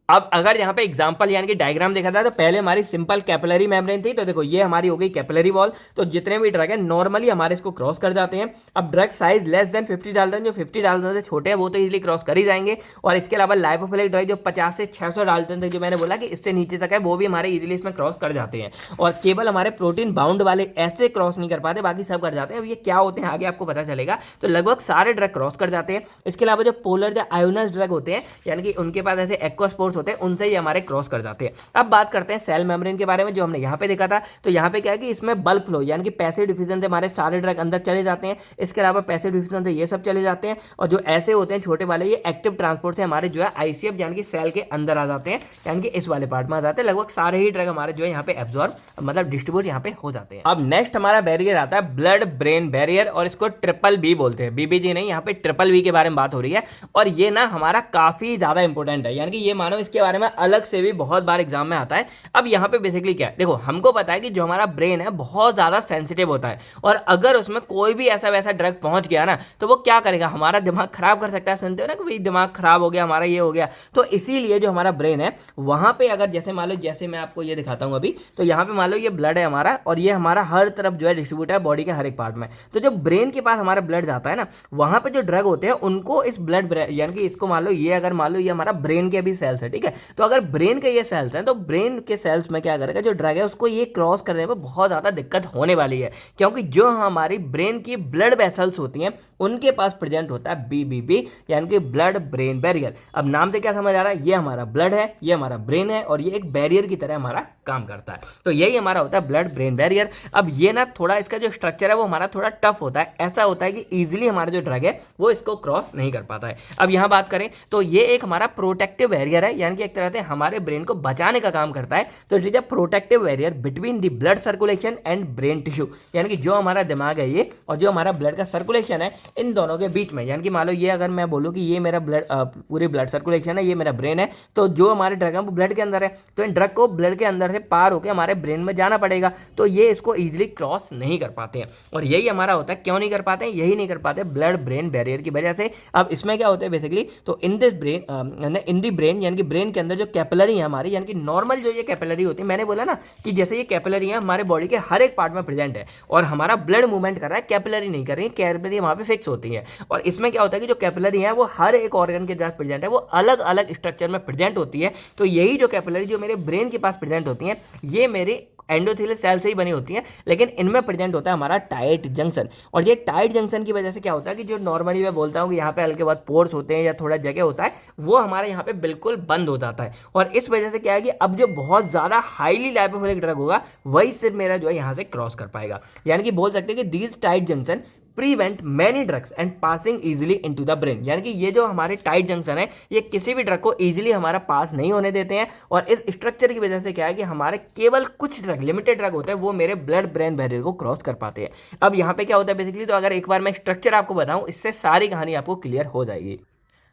अब अगर यहाँ पे एग्जांपल यानी कि डायग्राम देखा जाए तो पहले हमारी सिंपल कैपिलरी मेम्ब्रेन थी, तो देखो ये हमारी हो गई कैपिलरी वॉल। तो जितने भी ड्रग है नॉर्मली हमारे इसको क्रॉस कर जाते हैं। अब drug size less than 50 Dalton, जो 50 डाल्टन से छोटे हैं वो तो इजीली क्रॉस कर ही जाएंगे। और इसके अलावा लाइपोफिलिक ड्रग जो 50 से 600 डाल्टन तक, जो मैंने बोला कि इससे नीचे तक है, वो भी हमारे इजीली इसमें क्रॉस कर जाते हैं। और केवल हमारे प्रोटीन बाउंड वाले ऐसे क्रॉस नहीं कर पाते, बाकी सब कर जाते हैं। अब ये क्या होते हैं आगे आपको पता चलेगा। तो लगभग सारे ड्रग क्रॉस कर जाते हैं। इसके अलावा जो पोलर या आयोनाइज्ड ड्रग होते हैं, यानी कि उनके पास ऐसे एक्वास्पोर्स होते हैं, उनसे ही हमारे क्रॉस कर जाते हैं। अब बात करते हैं सेल मेम्ब्रेन के बारे में, जो हमने यहाँ पे देखा था। तो यहाँ पे क्या है कि इसमें बल्क फ्लो यानी कि पैसिव डिफ्यूजन से हमारे सारे ड्रग अंदर चले जाते हैं। इसके अलावा पैसिव डिफ्यूजन से ये सब चले जाते हैं। और जो ऐसे होते हैं छोटे वाले, ये एक्टिव ट्रांसपोर्ट से हमारे जो है आईसीएफ यानी कि सेल के अंदर आ जाते हैं, यानी कि इस वाले पार्ट में आ जाते हैं। लगभग सारे ही ड्रग हमारे जो है यहाँ पे एब्जॉर्ब मतलब डिस्ट्रीब्यूट यहाँ पे हो जाते हैं। अब नेक्स्ट हमारा बैरियर आता है ब्लड ब्रेन बैरियर, और इसको ट्रिपल बी बोलते हैं। बीबीजी नहीं, यहाँ पे ट्रिपल बी के बारे में बात हो रही है। और ये ना हमारा काफी ज्यादा इंपॉर्टेंट है, यानी कि ये मानो इसके बारे में अलग से भी बहुत बार एग्जाम में आता है। अब यहाँ पे बेसिकली क्या है, देखो हमको पता है कि जो हमारा ब्रेन है बहुत ज्यादा सेंसिटिव होता है, और अगर उसमें कोई भी ऐसा वैसा ड्रग पहुंच गया ना, तो वो क्या करेगा, हमारा दिमाग खराब कर सकता है। सुनते हो ना कि भाई दिमाग खराब हो गया हमारा, ये हो गया। तो इसीलिए जो हमारा ब्रेन है वहां पे अगर जैसे मान लो, जैसे मैं आपको ये दिखाता हूं अभी, तो यहाँ पे मान लो ये ब्लड है हमारा, और ये हमारा हर तरफ जो है डिस्ट्रीब्यूट है बॉडी के हर एक पार्ट में। तो जो ब्रेन के पास हमारा ब्लड जाता है ना, वहां पे जो ड्रग होते हैं उनको इस ब्लड यानी कि इसको मान लो ये, अगर मान लो ये हमारा ब्रेन के भी सेल्स है, ठीक है। तो अगर ब्रेन के ये सेल्स हैं, तो ब्रेन के सेल्स में क्या करेगा, जो ड्रग है उसको ये क्रॉस करने में बहुत ज़्यादा दिक्कत होने वाली है, क्योंकि जो हमारी ब्रेन की ब्लड वेसल्स होती हैं उनके पास प्रेजेंट होता है बीबीबी यानी कि ब्लड ब्रेन बैरियर। अब नाम से क्या समझ आ रहा है, ये हमारा ब्लड है, ये हमारा ब्रेन है, और ये एक बैरियर की तरह हमारा काम करता है। तो यही हमारा होता है ब्लड ब्रेन बैरियर। अब ये ना थोड़ा इसका जो स्ट्रक्चर है वो हमारा थोड़ा टफ होता है। ऐसा होता है कि इजीली हमारा जो ड्रग है वो इसको क्रॉस नहीं कर पाता है। अब यहाँ बात करें तो ये एक हमारा प्रोटेक्टिव बैरियर है, यानी कि एक तरह से हमारे ब्रेन को बचाने का काम करता है। तो it is a protective barrier between the blood circulation and brain tissue, यानी कि जो हमारा दिमाग है ये और जो हमारा ब्लड का सर्कुलेशन है, इन दोनों के बीच में। यानी कि मान लो ये अगर मैं बोलूँ कि ये मेरा ब्लड पूरी ब्लड सर्कुलेशन है, ये मेरा ब्रेन है, तो जो हमारे ड्रग है वो ब्लड के अंदर है, तो इन ड्रग को ब्लड के अंदर से पार होकर हमारे ब्रेन में जाना पड़ेगा। तो ये इसको इजीली क्रॉस नहीं कर पाते हैं, और यही हमारा होता है। क्यों नहीं कर पाते हैं, यही नहीं कर पाते ब्लड ब्रेन बैरियर की वजह से। अब इसमें क्या होता है बेसिकली, तो in this brain in the brain यानी कि ब्रेन के अंदर जो कैपिलरी है हमारी, यानी कि नॉर्मल जो ये कैपिलरी होती है, मैंने बोला ना कि जैसे ये कैपिलरी है हमारे बॉडी के हर एक पार्ट में प्रेजेंट है, और हमारा ब्लड मूवमेंट कर रहा है, कैपिलरी नहीं कर रही है, कैपिलरी वहां पे फिक्स होती है। और इसमें क्या होता है कि जो कैपिलरी है वो हर एक ऑर्गन के साथ प्रेजेंट है, वो अलग अलग स्ट्रक्चर में प्रेजेंट होती है। तो यही जो कैपिलरी जो मेरे ब्रेन के पास प्रेजेंट होती है, ये मेरे एंडोथेलियल सेल से ही बनी होती है, लेकिन इनमें प्रेजेंट होता है हमारा टाइट जंक्शन। और ये टाइट जंक्शन की वजह से क्या होता है कि जो नॉर्मली मैं बोलता हूँ कि यहाँ पे हल्के बहुत पोर्स होते हैं या थोड़ा जगह होता है, वो हमारे यहाँ पे बिल्कुल बंद हो जाता है। और इस वजह से क्या है कि अब जो बहुत ज़्यादा हाईली लाइपोफिलिक ड्रग होगा वही सिर्फ मेरा जो है यहाँ से क्रॉस कर पाएगा। यानी कि बोल सकते हैं कि these tight junction prevent many drugs and passing easily into the brain. यानी कि ये जो हमारे टाइट जंक्शन है ये किसी भी ड्रग को इजीली हमारा पास नहीं होने देते हैं, और इस स्ट्रक्चर की वजह से क्या है कि हमारे केवल कुछ ड्रग, लिमिटेड ड्रग होते हैं, वो मेरे ब्लड ब्रेन बैरियर को क्रॉस कर पाते हैं। अब यहाँ पे क्या होता है बेसिकली, तो अगर एक बार मैं स्ट्रक्चर आपको बताऊं, इससे सारी कहानी आपको क्लियर हो जाएगी।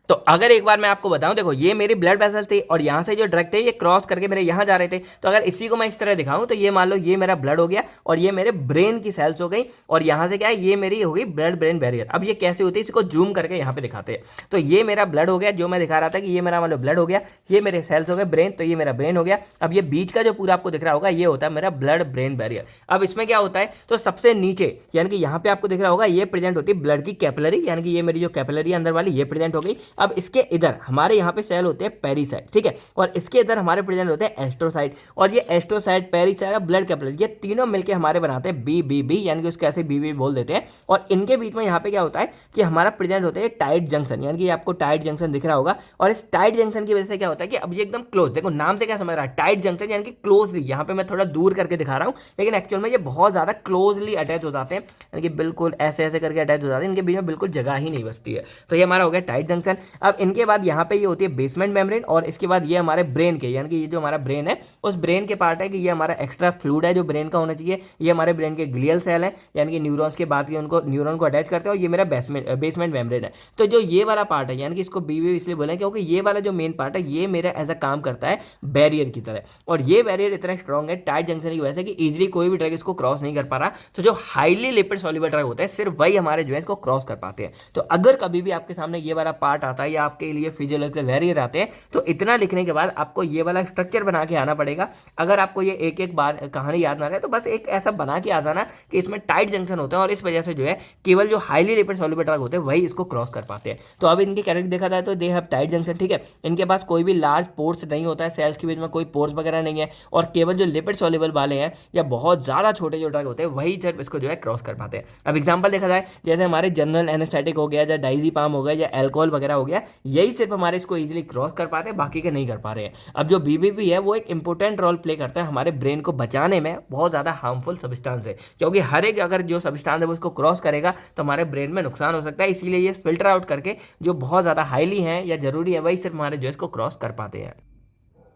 तो अगर एक बार मैं आपको बताऊं, देखो ये मेरी ब्लड वेसल थी और यहाँ से जो ड्रग थे ये क्रॉस करके मेरे यहाँ जा रहे थे। तो अगर इसी को मैं इस तरह दिखाऊं तो ये मान लो ये मेरा ब्लड हो गया और ये मेरे ब्रेन की सेल्स हो गई, और यहाँ से क्या है ये मेरी हो गई ब्लड ब्रेन बैरियर। अब ये कैसे होती है इसको जूम करके यहाँ पे दिखाते हैं। तो ये मेरा ब्लड हो गया, जो मैं दिखा रहा था कि ये मेरा मान लो ब्लड हो गया, ये मेरे सेल्स हो गए ब्रेन, तो ये मेरा ब्रेन हो गया। अब ये बीच का जो पूरा आपको दिख रहा होगा ये होता है मेरा ब्लड ब्रेन बैरियर। अब इसमें क्या होता है, तो सबसे नीचे यानी कि यहाँ पे आपको दिख रहा होगा ये प्रेजेंट होती है ब्लड की कैपिलरी, यानी कि ये मेरी जो कैपिलरी अंदर वाली ये प्रेजेंट हो गई। अब इसके इधर हमारे यहाँ पे सेल होते हैं पेरिसाइट, ठीक है, और इसके इधर हमारे प्रेजेंट होते हैं एस्ट्रोसाइट, और ये एस्ट्रोसाइट, पेरिसाइट और ब्लड कैपिलरी ये तीनों मिलकर हमारे बनाते हैं बी, यानी कि उसको ऐसे बी बोल देते हैं। और इनके बीच में यहाँ पे क्या होता है कि हमारा प्रेजेंट होता है टाइट जंक्शन, यानी कि आपको टाइट जंक्शन दिख रहा होगा। और इस टाइट जंक्शन की वजह से क्या होता है कि अब ये एकदम क्लोज, देखो नाम से क्या समझ रहा है टाइट जंक्शन, यानी कि क्लोजली। यहाँ पे मैं थोड़ा दूर करके दिखा रहा हूँ, लेकिन एक्चुअल में ये बहुत ज्यादा क्लोजली अटैच हो जाते हैं, यानी कि बिल्कुल ऐसे ऐसे करके अटैच हो जाते हैं, इनके बीच में बिल्कुल जगह ही नहीं बचती है। तो ये हमारा हो गया टाइट जंक्शन। अब इनके बाद यहाँ पे ये होती है बेसमेंट मेम्ब्रेन, और इसके बाद ये हमारे ब्रेन के, यानी कि ये जो हमारा ब्रेन है उस ब्रेन के पार्ट है कि ये हमारा एक्स्ट्रा फ्लूइड है जो ब्रेन का होना चाहिए। ये हमारे ब्रेन के ग्लियल सेल है, यानी कि न्यूरॉन्स के बाद उनको न्यूरॉन को अटैच करते हैं, और ये मेरा बेसमेंट मेम्ब्रेन है। तो जो ये वाला पार्ट है, यानी कि इसको बीवी इसलिए बोले क्योंकि ये वाला जो मेन पार्ट है ये मेरा एज अ काम करता है बैरियर की तरह, और ये बैरियर इतना स्ट्रॉन्ग है टाइट जंक्शन की वजह से कि इजिली कोई भी ड्रग इसको क्रॉस नहीं कर पा रहा। तो जो हाईली लिपिड सॉल्युबल ड्रग होता है सिर्फ वही हमारे जो है इसको क्रॉस कर पाते हैं। तो अगर कभी भी आपके सामने ये वाला पार्ट आता है या आपके लिए फिजियोलॉजिकल बैरियर आते हैं, तो इतना लिखने के बाद आपको ये वाला स्ट्रक्चर बना के आना पड़ेगा। अगर आपको ये एक एक बार कहानी याद ना रहे तो बस एक ऐसा बना के आ जाना कि इसमें टाइट जंक्शन होता है, और इस वजह से जो है केवल जो हाईली लिपिड सॉल्युबल ड्रग होते हैं वही इसको क्रॉस कर पाते हैं। तो अब इनकी कैरेक्टर देखा जाए तो दे हैव टाइट जंक्शन, ठीक है, इनके पास कोई भी लार्ज पोर्स नहीं होता है, सेल्स के बीच में कोई पोर्स वगैरह नहीं है, और केवल जो लिपिड सॉल्युबल वाले हैं या बहुत ज़्यादा छोटे जो ड्रग होते हैं वही सिर्फ इसको जो है क्रॉस कर पाते हैं। अब एग्जाम्पल देखा जाए जैसे हमारे जनरल एनेस्थेटिक हो गया, या डाइजीपाम हो गया, या एल्कोहल वगैरह हो गया, यही सिर्फ हमारे इसको इजीली क्रॉस कर पाते हैं, बाकी के नहीं कर पा रहे हैं। अब जो बीबीपी है वो एक इंपॉर्टेंट रोल प्ले करता है हमारे ब्रेन को बचाने में, बहुत ज़्यादा हार्मफुल सब्सटेंस है, क्योंकि हर एक अगर जो सब्सटेंस है वो उसको क्रॉस करेगा तो हमारे ब्रेन में नुकसान हो सकता है। इसीलिए ये फिल्टर आउट करके जो बहुत ज़्यादा हाईली है या जरूरी है वही सिर्फ हमारे जो इसको क्रॉस कर पाते हैं।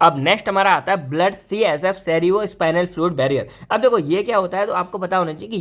अब नेक्स्ट हमारा आता है blood CSF cerebrospinal fluid barrier. अब देखो ये क्या होता है, तो आपको पता होना चाहिए कि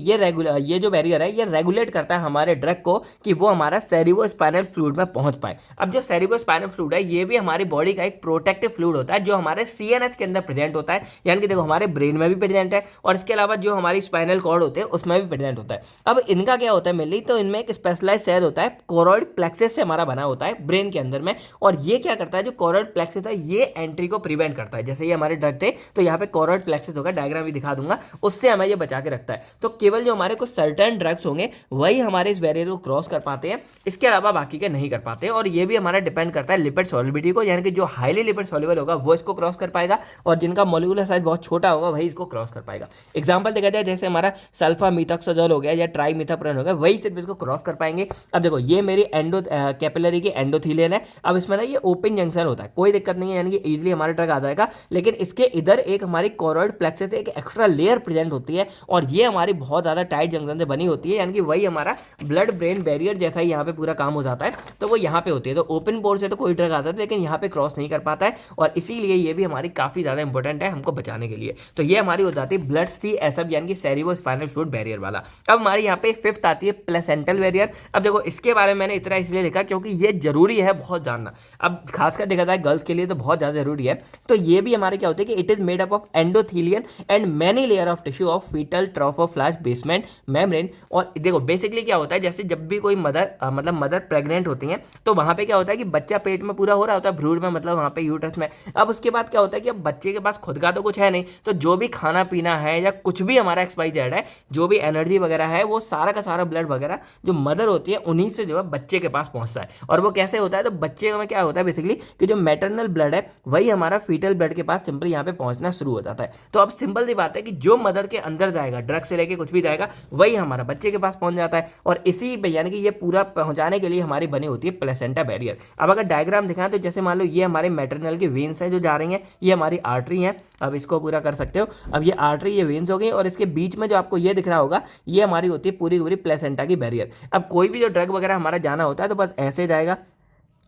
ये जो बैरियर है ये रेगुलेट करता है हमारे ड्रग को कि वो हमारा सेरियो स्पाइनल फ्लूइड में पहुंच पाए। अब जो सेरियो स्पाइनल फ्लूइड है ये भी हमारी बॉडी का एक प्रोटेक्टिव फ्लूइड होता है जो हमारे CNS के अंदर प्रेजेंट होता है, यानी कि देखो हमारे ब्रेन में भी प्रेजेंट है, और इसके अलावा जो हमारी स्पाइनल कॉर्ड होते हैं उसमें भी प्रेजेंट होता है। अब इनका क्या होता है मेनली, तो इनमें एक स्पेशलाइज सेल होता है कोरोइड प्लेक्सस से हमारा बना होता है ब्रेन के अंदर में, और ये क्या करता है, जो कोरोइड प्लेक्सस है ये एंट्री को प्रिवेंट करता है। जैसे हमारे ड्रग थे तो यहाँ पे कोरोइड प्लेक्सस होगा, डायग्राम भी दिखा दूंगा, उससे हमें ये बचा के रखता है। तो केवल जो हमारे कुछ सर्टेन ड्रग्स होंगे वही हमारे इस बैरियर को क्रॉस कर पाते हैं, इसके अलावा बाकी के नहीं कर पाते। और ये भी हमारा डिपेंड करता है लिपिड सॉल्युबिलिटी को, यानी कि जो हाईली लिपिड सॉल्युबल होगा वो इसको क्रॉस कर पाएगा, और जिनका मॉलिक्यूलर साइज बहुत छोटा होगा वही इसको क्रॉस कर पाएगा। एग्जाम्पल देखा जाए जैसे हमारा सल्फामिथाक्सोजोल हो गया या ट्राईमिथाप्रोन हो गया, वही सिर्फ इसको क्रॉस कर पाएंगे। अब देखो ये मेरी कैपिलरी की एंडोथीलियन है। अब इसमें ना ये ओपन जंक्शन होता है, कोई दिक्कत नहीं है, यानी कि इजीली हमारा ड्रग आ जाएगा, लेकिन इसके इधर एक हमारी कोरोइड प्लेक्सस एक एक्स्ट्रा लेयर प्रेजेंट होती है, और ये हमारी बहुत ज़्यादा टाइट जंक्शन से बनी होती है, यानी कि वही हमारा ब्लड ब्रेन बैरियर जैसा ही यहाँ पे पूरा काम हो जाता है। तो वो यहाँ पे होती है, तो ओपन पोर से तो कोई ड्रग आता है लेकिन यहाँ पे क्रॉस नहीं कर पाता है, और इसीलिए ये भी हमारी काफ़ी ज़्यादा इंपॉर्टेंट है हमको बचाने के लिए। तो ये हमारी हो जाती है ब्लड CSF यानी कि सेरियो स्पाइनल फ्लूइड बैरियर वाला। अब हमारी यहाँ पे फिफ्थ आती है प्लेसेंटल बैरियर। अब देखो इसके बारे में मैंने इतना इसलिए लिखा क्योंकि ये जरूरी है बहुत जानना, अब खासकर देखा जाए गर्ल्स के लिए तो बहुत ज़्यादा जरूरी है। तो ये भी हमारे क्या होते हैं कि it is made up of endothelium and many layer of tissue of foetal trophoblast basement membrane. और देखो बेसिकली क्या होता है, जैसे जब भी कोई मदर प्रेग्नेंट होती हैं तो वहां पे क्या होता है कि बच्चा पेट में पूरा हो रहा होता है, भ्रूण में, मतलब वहां पे यूट्रस में। अब उसके बाद क्या होता है कि अब बच्चे के पास खुद का तो कुछ है नहीं, तो जो भी खाना पीना है या कुछ भी हमारा XYZ है, जो भी एनर्जी वगैरह है, वो सारा का सारा ब्लड वगैरह जो मदर होती है उन्हीं से जो है बच्चे के पास पहुंचता है। और वो कैसे होता है, तो बच्चे में क्या होता है बेसिकली कि जो मैटरनल ब्लड है वही हमारा हमारा फीटल ब्लड के पास सिंपल यहाँ पे पहुंचना शुरू हो जाता है। तो अब सिंपल सी बात है कि जो मदर के अंदर जाएगा, ड्रग से लेके कुछ भी जाएगा, वही हमारा बच्चे के पास पहुंच जाता है। और इसी यानी कि ये पूरा पहुंचाने के लिए हमारी बनी होती है प्लेसेंटा बैरियर। अब अगर डायग्राम दिखाएं तो जैसे मान लो ये हमारे मैटरनल की वेन्स हैं जो जा रही हैं, ये हमारी आर्टरी हैं। अब इसको पूरा कर सकते हो। अब ये आर्टरी, ये वेन्स हो गई, और इसके बीच में जो आपको ये दिख रहा होगा, ये हमारी होती है पूरी पूरी प्लेसेंटा की बैरियर। अब कोई भी जो ड्रग वगैरह हमारा जाना होता है तो बस ऐसे जाएगा,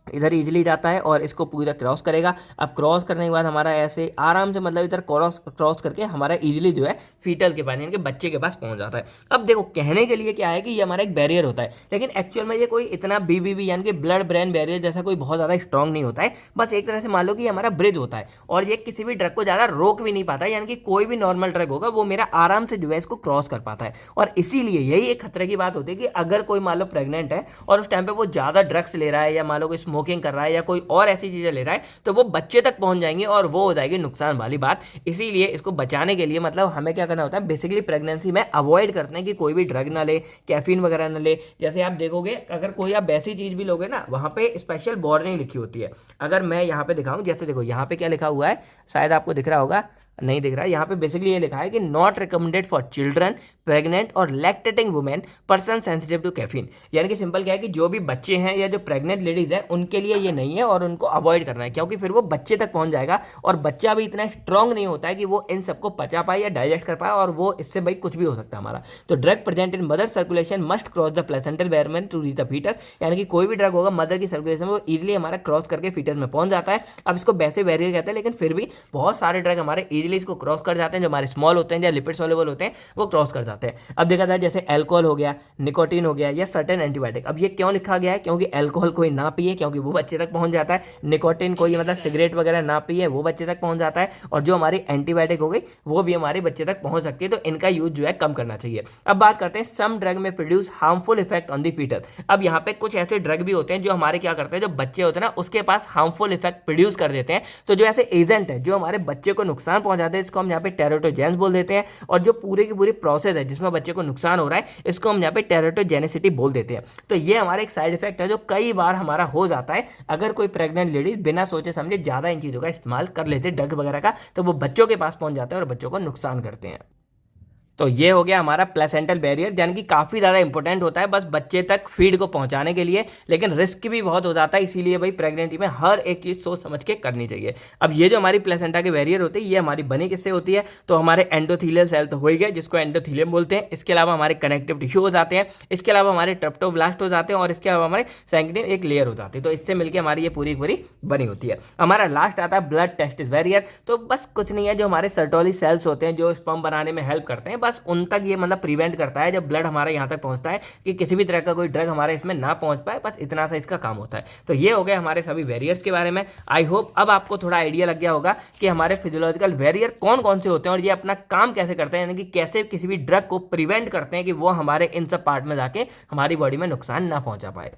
इधर इजीली जाता है और इसको पूरा क्रॉस करेगा। अब क्रॉस करने के बाद हमारा ऐसे आराम से मतलब इधर क्रॉस करके हमारा इजीली जो है फीटल के पास यानी कि बच्चे के पास पहुंच जाता है। अब देखो कहने के लिए क्या है कि ये हमारा एक बैरियर होता है, लेकिन एक्चुअल में ये कोई इतना बीबीबी यानी कि ब्लड ब्रेन बैरियर जैसा कोई बहुत ज़्यादा स्ट्रॉन्ग नहीं होता है। बस एक तरह से मान लो कि हमारा ब्रिज होता है और ये किसी भी ड्रग को ज़्यादा रोक भी नहीं पाता है, यानी कि कोई भी नॉर्मल ड्रग होगा वो मेरा आराम से जो है इसको क्रॉस कर पाता है। और इसीलिए यही एक खतरे की बात होती है कि अगर कोई मान लो प्रेग्नेंट है और उस टाइम पे वो ज़्यादा ड्रग्स ले रहा है या मान लो कोई स्मोकिंग कर रहा है या कोई और ऐसी चीजें ले रहा है, तो वो बच्चे तक पहुंच जाएंगे और वो हो जाएगी नुकसान वाली बात। इसीलिए इसको बचाने के लिए मतलब हमें क्या करना होता है, बेसिकली प्रेगनेंसी में अवॉइड करते हैं कि कोई भी ड्रग ना ले, कैफीन वगैरह ना ले। जैसे आप देखोगे अगर कोई आप वैसी चीज भी लोगे ना, वहां पे स्पेशल वार्निंग लिखी होती है। अगर मैं यहाँ पे दिखाऊं, जैसे देखो यहाँ पे क्या लिखा हुआ है, शायद आपको दिख रहा होगा, नहीं दिख रहा है। यहाँ पे बेसिकली ये लिखा है कि not recommended for children, pregnant और lactating women, person sensitive to caffeine. यानी कि सिंपल क्या है कि जो भी बच्चे हैं या जो प्रेग्नेंट लेडीज हैं उनके लिए ये नहीं है और उनको अवॉइड करना है, क्योंकि फिर वो बच्चे तक पहुंच जाएगा और बच्चा भी इतना स्ट्रॉन्ग नहीं होता है कि वो इन सबको पचा पाए या डाइजेस्ट कर पाए, और वो इससे भाई कुछ भी हो सकता है हमारा। तो drug present in mother circulation must cross the placental barrier to reach the foetus. यानी कि कोई भी ड्रग होगा मदर की सर्कुलेशन में वो इजिली हमारा क्रॉस करके फीटस में पहुंच जाता है। अब इसको वैसे बैरियर कहते हैं, लेकिन फिर भी बहुत सारे ड्रग हमारे इजिली इसको क्रॉस कर जाते हैं, जो हमारे स्मॉल होते हैं या लिपिड सॉल्युबल होते हैं वो क्रॉस कर जाते हैं। अब देखा जाए जैसे अल्कोहल हो गया, निकोटीन हो गया या सर्टेन एंटीबायोटिक। अब ये क्यों लिखा गया है, क्योंकि अल्कोहल कोई ना पिए क्योंकि वो बच्चे तक पहुंच जाता है, निकोटीन कोई मतलब सिगरेट वगैरह ना पिए वो बच्चे तक पहुंच जाता है, और जो हमारी एंटीबायोटिक हो गई वो भी हमारे बच्चे तक पहुंच सकती है। तो इनका यूज जो है कम करना चाहिए। अब बात करते हैं some drug may produce harmful effect on the foetus. अब यहाँ पे कुछ ऐसे ड्रग भी होते हैं जो हमारे क्या करते हैं, जो बच्चे होते हैं ना उसके पास हार्मफुल इफेक्ट प्रोड्यूस कर देते हैं। तो जो ऐसे एजेंट है जो हमारे बच्चे को नुकसान पहुंचाते हैं, इसको हम यहाँ पे टेराटोजेंस बोल देते हैं। और जो पूरी की पूरी प्रोसेस है जिसमें बच्चे को नुकसान हो रहा है, इसको हम यहाँ पे टेराटोजेनिसिटी बोल देते हैं। तो ये हमारा एक साइड इफेक्ट है जो कई बार हमारा हो जाता है अगर कोई प्रेग्नेंट लेडीज बिना सोचे समझे ज्यादा इन चीजों का इस्तेमाल कर लेते हैं ड्रग वगैरह का, तो वो बच्चों के पास पहुंच जाता है और बच्चों को नुकसान करते हैं। तो ये हो गया हमारा प्लेसेंटल बैरियर, यानी कि काफ़ी ज़्यादा इंपॉर्टेंट होता है बस बच्चे तक फीड को पहुंचाने के लिए, लेकिन रिस्क भी बहुत हो जाता है। इसीलिए भाई प्रेगनेंसी में हर एक चीज़ सोच समझ के करनी चाहिए। अब ये जो हमारी प्लेसेंटा के बैरियर होती है ये हमारी बनी किससे होती है, तो हमारे एंडोथीलियल सेल तो हो ही गए जिसको एंडोथीलियम बोलते हैं। इसके अलावा हमारे कनेक्टिव टिश्यू हो जाते हैं, इसके अलावा हमारे ट्रिप्टोब्लास्ट हो जाते हैं, और इसके अलावा हमारे सैंक्टिन एक लेयर हो जाती है। तो इससे मिलकर हमारी ये पूरी पूरी बनी होती है। हमारा लास्ट आता है ब्लड टेस्टिस बैरियर। तो बस कुछ नहीं है, जो हमारे सर्टोली सेल्स होते हैं जो स्पर्म बनाने में हेल्प करते हैं, बस उन तक ये मतलब प्रिवेंट करता है जब ब्लड हमारे यहाँ तक पहुंचता है कि किसी भी तरह का कोई ड्रग हमारे इसमें ना पहुंच पाए, बस इतना सा इसका काम होता है। तो ये हो गए हमारे सभी बैरियर्स के बारे में। आई होप अब आपको थोड़ा आइडिया लग गया होगा कि हमारे फिजियोलॉजिकल बैरियर कौन कौन से होते हैं और ये अपना काम कैसे करते हैं, यानी कि कैसे किसी भी ड्रग को प्रिवेंट करते हैं कि वो हमारे इन सब पार्ट में जाके हमारी बॉडी में नुकसान ना पहुंचा पाए।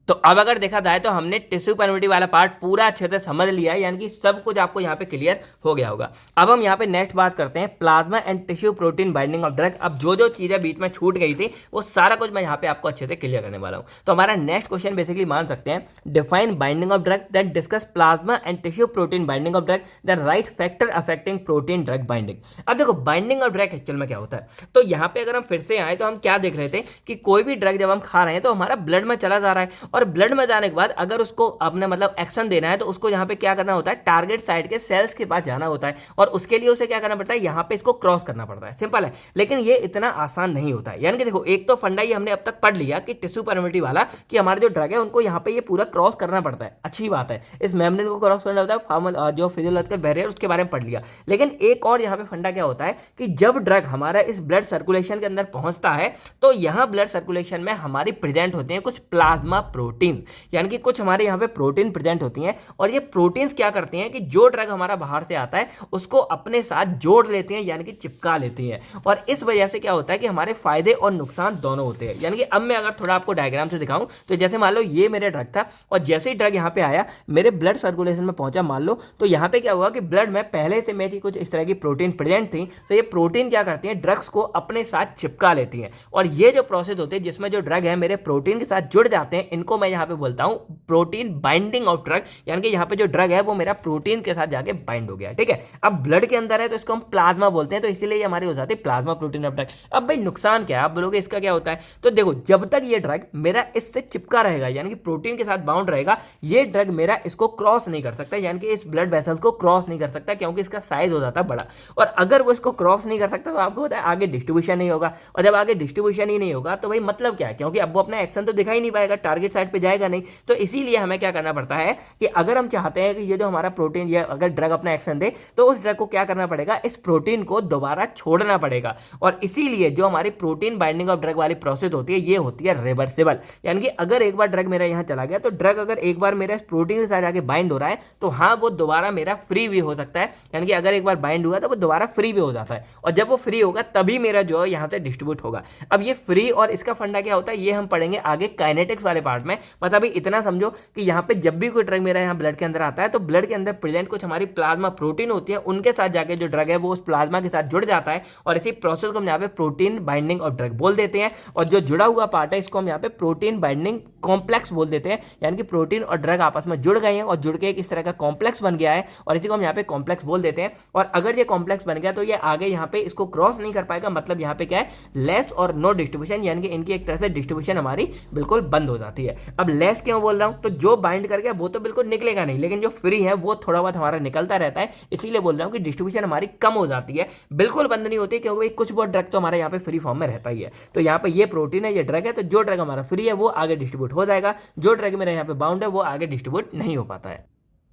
तो अब अगर देखा जाए तो हमने टिश्यू परमिटिव वाला पार्ट पूरा अच्छे से समझ लिया है, यानी कि सब कुछ आपको यहाँ पे क्लियर हो गया होगा। अब हम यहाँ पे नेक्स्ट बात करते हैं plasma and tissue protein binding of drug. अब जो जो चीजें बीच में छूट गई थी वो सारा कुछ मैं यहाँ पे आपको अच्छे से क्लियर करने वाला हूँ। तो हमारा नेक्स्ट क्वेश्चन बेसिकली मान सकते हैं, define binding of drug, then discuss plasma and tissue protein binding of drug, then write factor affecting protein drug binding. अब देखो बाइंडिंग ऑफ ड्रग एक्चुअल में क्या होता है, तो यहाँ पे अगर हम फिर से आए तो हम क्या देख रहे थे कि कोई भी ड्रग जब हम खा रहे हैं तो हमारा ब्लड में चला जा रहा है, और ब्लड में जाने के बाद अगर उसको अपने मतलब एक्शन देना है तो उसको यहाँ पे क्या करना होता है, टारगेट साइट के सेल्स के पास जाना होता है, और उसके लिए उसे क्या करना पड़ता है, यहाँ पे इसको क्रॉस करना पड़ता है। सिंपल है, लेकिन ये इतना आसान नहीं होता है। यानी कि देखो एक तो फंडा ही हमने अब तक पढ़ लिया कि टिश्यू परमिटिव वाला कि हमारे जो ड्रग है उनको यहाँ पे ये पूरा क्रॉस करना पड़ता है, अच्छी बात है, इस मेम्ब्रेन को क्रॉस करना होता है, फॉर्मल जो फिजियोलॉजिकल बैरियर उसके बारे में पढ़ लिया। लेकिन एक और यहाँ पे फंडा क्या होता है कि जब ड्रग हमारा इस ब्लड सर्कुलेशन के अंदर पहुंचता है तो यहाँ ब्लड सर्कुलेशन में हमारी प्रेजेंट होते हैं कुछ प्लाज्मा प्रोटीन, यानी कि कुछ हमारे यहाँ पे प्रोटीन प्रेजेंट होती हैं, और ये प्रोटीन्स क्या करती हैं कि जो ड्रग हमारा बाहर से आता है उसको अपने साथ जोड़ लेती हैं, यानी कि चिपका लेती हैं, और इस वजह से क्या होता है कि हमारे फायदे और नुकसान दोनों होते हैं। यानी कि अब मैं अगर थोड़ा आपको डायग्राम से दिखाऊं तो जैसे मान लो ये मेरे ड्रग था, और जैसे ही ड्रग यहाँ पे आया मेरे ब्लड सर्कुलेशन में पहुंचा मान लो, तो यहाँ पे क्या हुआ कि ब्लड में पहले से मेरी कुछ इस तरह की प्रोटीन प्रेजेंट थी, तो ये प्रोटीन क्या करती है, ड्रग्स को अपने साथ चिपका लेती हैं, और ये जो प्रोसेस होती है जिसमें जो ड्रग है मेरे प्रोटीन के साथ जुड़ जाते हैं, इनको उनको मैं यहाँ पे बोलता हूँ प्रोटीन बाइंडिंग ऑफ ड्रग, यानी कि यहाँ पे जो ड्रग है वो मेरा प्रोटीन के साथ जाके बाइंड हो गया। ठीक है, अब ब्लड के अंदर है तो इसको हम प्लाज्मा बोलते हैं, तो इसीलिए ये हमारी हो जाती है प्लाज्मा प्रोटीन ऑफ ड्रग। अब भाई नुकसान क्या है, आप बोलोगे इसका क्या होता है, तो देखो जब तक ये ड्रग मेरा इससे चिपका रहेगा यानी कि प्रोटीन के साथ बाउंड रहेगा, ये ड्रग मेरा इसको क्रॉस नहीं कर सकता, यानी कि इस ब्लड वेसल्स को क्रॉस नहीं कर सकता, क्योंकि इसका साइज हो जाता है बड़ा। और अगर वो इसको क्रॉस नहीं कर सकता तो आपको पता है आगे डिस्ट्रीब्यूशन नहीं होगा, और जब आगे डिस्ट्रीब्यूशन ही नहीं होगा तो भाई मतलब क्या है, क्योंकि अब वो अपना एक्शन तो दिखा ही नहीं पाएगा, टारगेट साइड पे जाएगा नहीं। तो इसीलिए हमें क्या करना पड़ता है कि अगर हम चाहते हैं कि ये जो हमारा प्रोटीन या अगर ड्रग अपना एक्शन दे, तो उस ड्रग को क्या करना पड़ेगा, इस प्रोटीन को दोबारा छोड़ना पड़ेगा। और इसीलिए जो हमारी प्रोटीन बाइंडिंग ऑफ ड्रग वाली प्रोसेस होती है ये होती है रिवर्सिबल, यानी कि अगर एक बार ड्रग मेरा यहाँ चला गया तो ड्रग अगर एक बार मेरा इस प्रोटीन के साथ आके बाइंड हो रहा है तो हाँ वो दोबारा मेरा फ्री भी हो सकता है, यानी कि अगर एक बार बाइंड हुआ तो वो दोबारा फ्री भी हो जाता है, और जब वो फ्री होगा तभी मेरा जो है यहाँ से डिस्ट्रीब्यूट होगा। अब ये फ्री और इसका फंडा क्या होता है ये हम पढ़ेंगे आगे काइनेटिक्स वाले पार्ट में। बस अभी इतना समझो कि यहाँ पे जब भी कोई ड्रग मेरा यहाँ ब्लड के अंदर आता है तो ब्लड के अंदर प्रेजेंट कुछ हमारी प्लाज्मा प्रोटीन होती है, उनके साथ जाके जो ड्रग है वो उस प्लाज्मा के साथ जुड़ जाता है, और इसी प्रोसेस को हम यहाँ पे प्रोटीन बाइंडिंग ऑफ ड्रग बोल देते हैं। और जो जुड़ा हुआ पार्ट है इसको हम यहाँ पे प्रोटीन बाइंडिंग कॉम्प्लेक्स बोल देते हैं, यानी कि प्रोटीन और ड्रग आपस में जुड़ गए हैं और जुड़ के एक इस तरह का कॉम्प्लेक्स बन गया है, और इसी को हम यहाँ पे कॉम्प्लेक्स बोल देते हैं। और अगर ये कॉम्प्लेक्स बन गया तो ये आगे यहाँ पे इसको क्रॉस नहीं कर पाएगा, मतलब यहाँ पे क्या है लेस और नो डिस्ट्रीब्यूशन, यानी कि इनकी एक तरह से डिस्ट्रीब्यूशन हमारी बिल्कुल बंद हो जाती है। अब लेस क्यों बोल रहा हूँ, तो जो बाइंड कर गया वो तो बिल्कुल निकलेगा नहीं, लेकिन जो फ्री है वो थोड़ा बहुत हमारा निकलता रहता है, इसीलिए बोल रहा हूँ कि डिस्ट्रीब्यूशन हमारी कम हो जाती है, बिल्कुल बंद नहीं होती, क्योंकि कुछ बहुत ड्रग तो हमारे यहाँ पे फ्री फॉर्म में रहता ही है। तो यहाँ पे ये प्रोटीन है, ये ड्रग है, तो जो ड्रग हमारा फ्री है वो आगे डिस्ट्रीब्यूट हो जाएगा, जो ड्रग मेरे यहाँ पे बाउंड है वो आगे डिस्ट्रीब्यूट नहीं हो पाता है।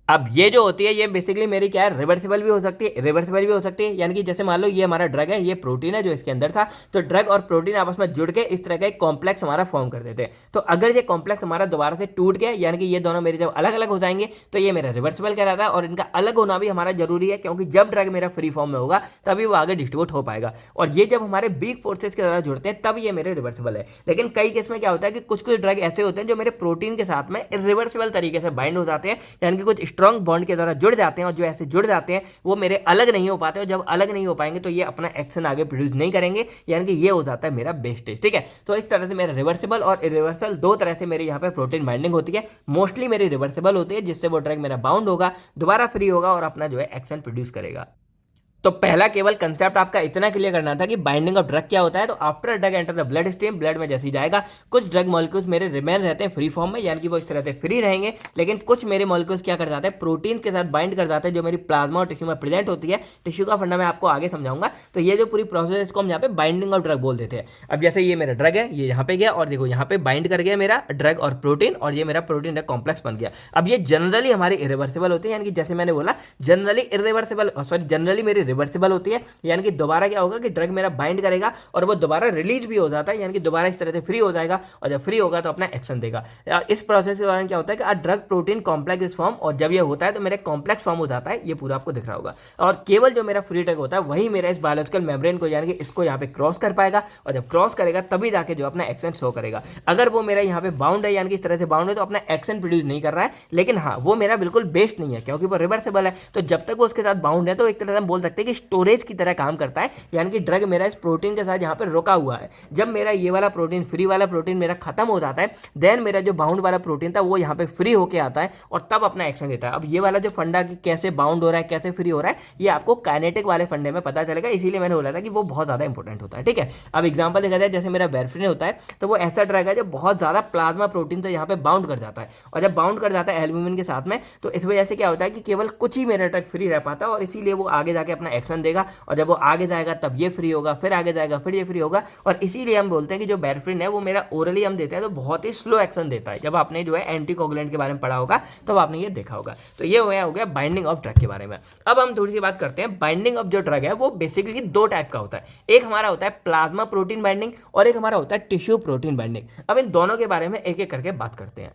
अब ये जो होती है ये बेसिकली मेरी क्या है रिवर्सिबल भी हो सकती है, रिवर्सिबल भी हो सकती है, यानी कि जैसे मान लो ये हमारा ड्रग है, ये प्रोटीन है जो इसके अंदर था, तो ड्रग और प्रोटीन आपस में जुड़ के इस तरह का एक कॉम्प्लेक्स हमारा फॉर्म कर देते हैं। तो अगर ये कॉम्प्लेक्स हमारा दोबारा से टूट गया, यानी कि ये दोनों मेरे जब अलग अलग हो जाएंगे तो ये मेरा रिवर्सिबल कहलाता है, और इनका अलग होना भी हमारा जरूरी है, क्योंकि जब ड्रग मेरा फ्री फॉर्म में होगा तभी वो आगे डिस्ट्रीब्यूट हो पाएगा, और ये जब हमारे वीक फोर्सेज के द्वारा जुड़ते हैं तब ये मेरे रिवर्सिबल है। लेकिन कई केस में क्या होता है कि कुछ कुछ ड्रग ऐसे होते हैं जो मेरे प्रोटीन के साथ में रिवर्सिबल तरीके से बाइंड हो जाते हैं, यानी कि कुछ स्ट्रॉन्ग बॉन्ड के द्वारा जुड़ जाते हैं, और जो ऐसे जुड़ जाते हैं वो मेरे अलग नहीं हो पाते, और जब अलग नहीं हो पाएंगे तो ये अपना एक्शन आगे प्रोड्यूस नहीं करेंगे, यानी कि ये हो जाता है मेरा वेस्टेज। ठीक है, तो इस तरह से मेरा रिवर्सिबल और इरिवर्सल दो तरह से मेरे यहाँ पे प्रोटीन बाइंडिंग होती है। मोस्टली मेरी रिवर्सिबल होती है, जिससे वो ड्रग मेरा बाउंड होगा, दोबारा फ्री होगा और अपना जो है एक्शन प्रोड्यूस करेगा। तो पहला केवल कंसेप्ट आपका इतना क्लियर करना था कि बाइंडिंग ऑफ ड्रग क्या होता है। तो after drug enter the blood stream, blood में जैसे ही जाएगा कुछ ड्रग मॉलिक्यूल्स मेरे रिमेन रहते हैं फ्री फॉर्म में, यानी कि वो इस तरह से फ्री रहेंगे, लेकिन कुछ मेरे मॉलिक्यूल्स क्या कर जाते हैं प्रोटीन के साथ बाइंड कर जाते हैं, जो मेरी प्लाज्मा और टिश्यू में प्रेजेंट होती है। टिश्यू का फंडा मैं आपको आगे समझाऊंगा। तो ये जो पूरी प्रोसेस है इसको हम यहाँ पे बाइंडिंग ऑफ ड्रग बोल देते हैं। अब जैसे ये मेरा ड्रग है, ये यहाँ पे गया और देखो यहाँ पे बाइंड कर गया मेरा ड्रग और प्रोटीन, और ये मेरा प्रोटीन ड्रग कॉम्प्लेक्स बन गया। अब ये जनरली हमारी इरिवर्सिबल होती है, यानी कि जैसे मैंने बोला जनरली इरिवर्सिबल, सॉरी जनरली मेरी रिवर्सिबल होती है, यानी कि दोबारा क्या होगा कि ड्रग मेरा बाइंड करेगा और वो दोबारा रिलीज भी हो जाता है, यानी कि दोबारा इस तरह से फ्री हो जाएगा, और जब फ्री होगा तो अपना एक्शन देगा। इस प्रोसेस के दौरान क्या होता है कि ड्रग प्रोटीन कॉम्प्लेक्स इस फॉर्म, और जब ये होता है तो मेरा कॉम्प्लेक्स फॉर्म हो जाता है, ये पूरा आपको दिख रहा होगा। और केवल जो मेरा फ्री ड्रग होता है वही मेरा इस बायोलॉजिकल मेम्ब्रेन को, यानी कि इसको यहाँ पे क्रॉस कर पाएगा, और जब क्रॉस करेगा तभी जाके जो अपना एक्शन शो करेगा। अगर वो मेरा यहाँ पे बाउंड है, यानी कि इस तरह से बाउंड है, तो अपना एक्शन प्रोड्यूस नहीं कर रहा है, लेकिन हाँ वो मेरा बिल्कुल बेस्ट नहीं है, क्योंकि वो रिवर्सिबल है। तो जब तक वो उसके साथ बाउंड है तो एक तरह से हम बोल सकते हैं कि स्टोरेज की तरह काम करता है, यानी कि ड्रग मेरा इस प्रोटीन के साथ यहाँ पे रुका हुआ है। जब मेरा ये वाला प्रोटीन फ्री वाला प्रोटीन मेरा खत्म हो जाता है, देन मेरा जो बाउंड वाला प्रोटीन था वो यहाँ पे फ्री होके आता है और तब अपना एक्शन देता है। अब ये वाला जो फंडा कि कैसे बाउंड हो रहा है कैसे फ्री हो रहा है, ये आपको काइनेटिक वाले फंडे में पता चलेगा, इसीलिए मैंने बोला था कि वो बहुत ज्यादा इंपॉर्टेंट होता है। ठीक है, अब एग्जाम्पल देखा जाए जैसे मेरा वेरफ्रिन होता है, तो वो ऐसा ड्रग है जो बहुत ज्यादा प्लाज्मा प्रोटीन से यहाँ पे बाउंड कर जाता है, और जब बाउंड कर जाता है एल्ब्यूमिन के साथ में, तो इस वजह से क्या होता है कि केवल कुछ ही मेरा ड्रग फ्री रह पाता है, और इसीलिए वो आगे जाके अपना एक्शन देगा, और जब वो आगे जाएगा तब ये फ्री होगा, फिर आगे जाएगा, फिर ये फ्री होगा। और इसीलिए हम बोलते हैं कि जो वेरफ्रिन है वो मेरा ओरली हम देते हैं तो बहुत ही स्लो एक्शन देता है। जब आपने जो है एंटीकोगुलेंट के बारे में पढ़ा होगा तो आपने ये देखा होगा। तो ये हो गया बाइंडिंग ऑफ ड्रग के बारे में। अब हम थोड़ी सी बात करते हैं बाइंडिंग ऑफ जो ड्रग है वो बेसिकली दो टाइप का होता है। एक हमारा होता है प्लाज्मा प्रोटीन बाइंडिंग, और एक हमारा होता है टिश्यू प्रोटीन बाइंडिंग। अब इन दोनों के बारे में एक एक करके बात करते हैं।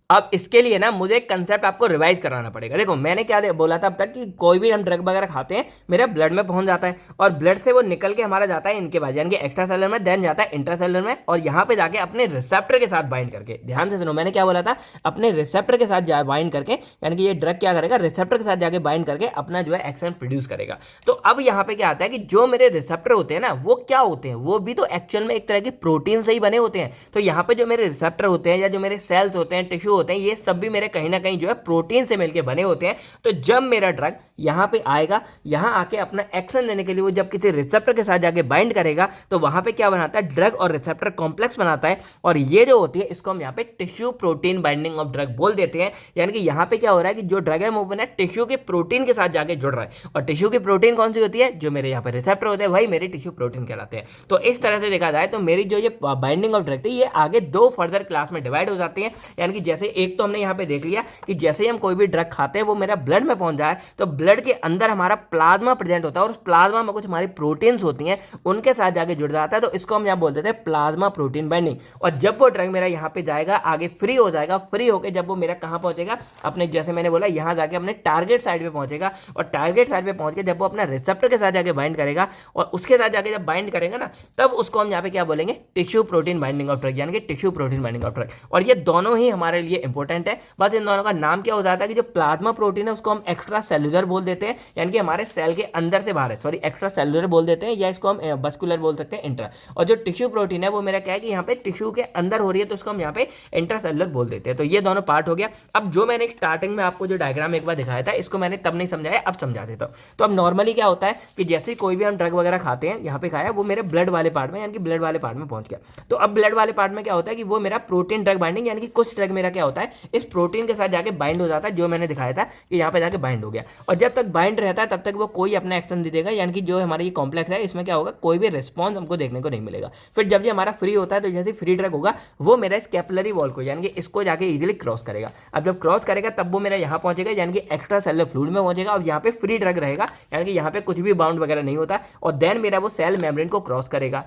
अब इसके लिए ना मुझे एक कंसेप्ट आपको रिवाइज कराना पड़ेगा। देखो मैंने क्या बोला था अब तक कि कोई भी हम ड्रग वगैरह खाते हैं मेरे ब्लड में पहुंच जाता है और ब्लड से वो निकल के हमारा जाता है इनके बाद यानी कि एक्स्ट्रा सेलर में, देन जाता है इंट्रासेलर में और यहाँ पे जाके अपने रिसेप्टर के साथ बाइंड करके, ध्यान से सुनो मैंने क्या बोला था, अपने रिसेप्टर के साथ बाइंड करके, यानी कि ये ड्रग क्या करेगा रिसेप्टर के साथ जाके बाइंड करके अपना जो है एक्शन प्रोड्यूस करेगा। तो अब यहाँ पे क्या आता है कि जो मेरे रिसेप्टर होते हैं ना वो क्या होते हैं, वो भी तो एक्चुअल में एक तरह की प्रोटीन से ही बने होते हैं। तो यहाँ पे जो मेरे रिसेप्टर होते हैं या जो मेरे सेल्स होते हैं, टिश्यू होते हैं, ये सब भी मेरे कहीं ना कहीं जो है प्रोटीन से मिलकर बने होते हैं। तो जब मेरा ड्रग यहाँ पे आएगा, यहाँ आके अपना एक्शन देने के लिए वो जब किसी रिसेप्टर के साथ जाके बाइंड करेगा तो वहां पे क्या बनाता है, ड्रग और रिसेप्टर कॉम्प्लेक्स बनाता है और ये जो होती है इसको हम यहाँ पे tissue protein binding of drug बोल देते हैं। यानी कि यहाँ पे क्या हो रहा है कि जो ड्रग है वो अपने टिश्यू के प्रोटीन के साथ जाके जुड़ रहा है और टिश्यू की प्रोटीन कौन सी होती है, जो मेरे यहाँ पे रिसेप्टर होते हैं वही मेरे टिश्यू प्रोटीन कहलाते हैं। तो इस तरह से देखा जाए तो मेरी जो ये बाइंडिंग ऑफ ड्रग थी ये आगे दो फर्दर क्लास में डिवाइड हो जाती है। यानी कि जैसे एक तो हमने यहाँ पे देख लिया कि जैसे ही हम कोई भी ड्रग खाते हैं वो मेरा ब्लड में पहुंच जाए तो ब्लड के अंदर हमारा प्लाज्मा प्रेजेंट होता है और उस प्लाज्मा में कुछ हमारी प्रोटीन्स होती हैं उनके साथ जाके जुड़ जाता है। तो इसको हम यहाँ बोल देते हैं प्लाज्मा प्रोटीन बाइंडिंग। और जब वो ड्रग मेरा यहाँ पे जाएगा आगे फ्री हो जाएगा, फ्री होकर जब वो मेरा कहाँ पहुंचेगा, अपने जैसे मैंने बोला यहाँ जाके अपने टारगेट साइड पे पहुंचेगा और टारगेट साइड पे पहुंच के जब वो अपना रिसेप्टर के साथ जाके बाइंड करेगा और उसके साथ जाके जब बाइंड करेगा ना तब उसको हम यहाँ पे क्या बोलेंगे, tissue protein binding of drug, यानी कि tissue protein binding of drug. और ये दोनों ही हमारे लिए इंपॉर्टेंट है। बस इन दोनों का नाम क्या हो जाता है कि जो प्लाज्मा प्रोटीन है उसको हम एक्स्ट्रा सेलुलर बोल देते हैं, यानी कि हमारे सेल के अंदर से बाहर है, सॉरी एक्स्ट्रा सेलुलर बोल देते हैं या इसको हम बस्कुलर बोल सकते हैं, इंट्रा। और जो टिश्यू प्रोटीन है वो मेरा क्या है कि यहाँ पे टिश्यू के अंदर हो रही है तो उसको हम यहाँ पे इंट्रासेलुलर बोल देते हैं। तो ये दोनों पार्ट हो गया। अब जो मैंने स्टार्टिंग में आपको जो डायग्राम एक बार दिखाया था इसको मैंने तब नहीं समझाया, अब समझा देता हूँ। तो अब नॉर्मली क्या होता है कि जैसे कोई भी हम ड्रग वगैरह खाते हैं, यहाँ पे खाया वो मेरे ब्लड वाले पार्ट में यानी कि ब्लड वाले पार्ट में पहुंच गया। तो अब ब्लड वाले पार्ट में क्या होता है कि वो मेरा प्रोटीन ड्रग बाइंडिंग, यानी कि कुछ ड्रग मेरा क्या होता है इस प्रोटीन के साथ जाके बाइंड हो जाता है, जो मैंने दिखाया था कि यहाँ पे जाके बाइंड हो गया। और जब तक बाइंड रहता है तब तक वो कोई अपना एक्शन दे देगा, यानी कि जो हमारा ये कॉम्प्लेक्स है इसमें क्या होगा, कोई भी रिस्पॉन्स हमको देखने को नहीं मिलेगा। फिर जब ये हमारा फ्री होता है तो जैसे फ्री ड्रग होगा वो मेरा इस कैपिलरी वॉल को यानी कि इसको जाके इजीली क्रॉस करेगा। अब जब क्रॉस करेगा तब वो मेरा यहाँ पहुंचेगा यानी कि एक्स्ट्रा सेलुलर फ्लूइड में पहुंचेगा और यहाँ पे फ्री ड्रग रहेगा, यानी कि यहाँ पे कुछ भी बाउंड वगैरह नहीं होता और देन मेरा वो सेल मेम्ब्रेन को क्रॉस करेगा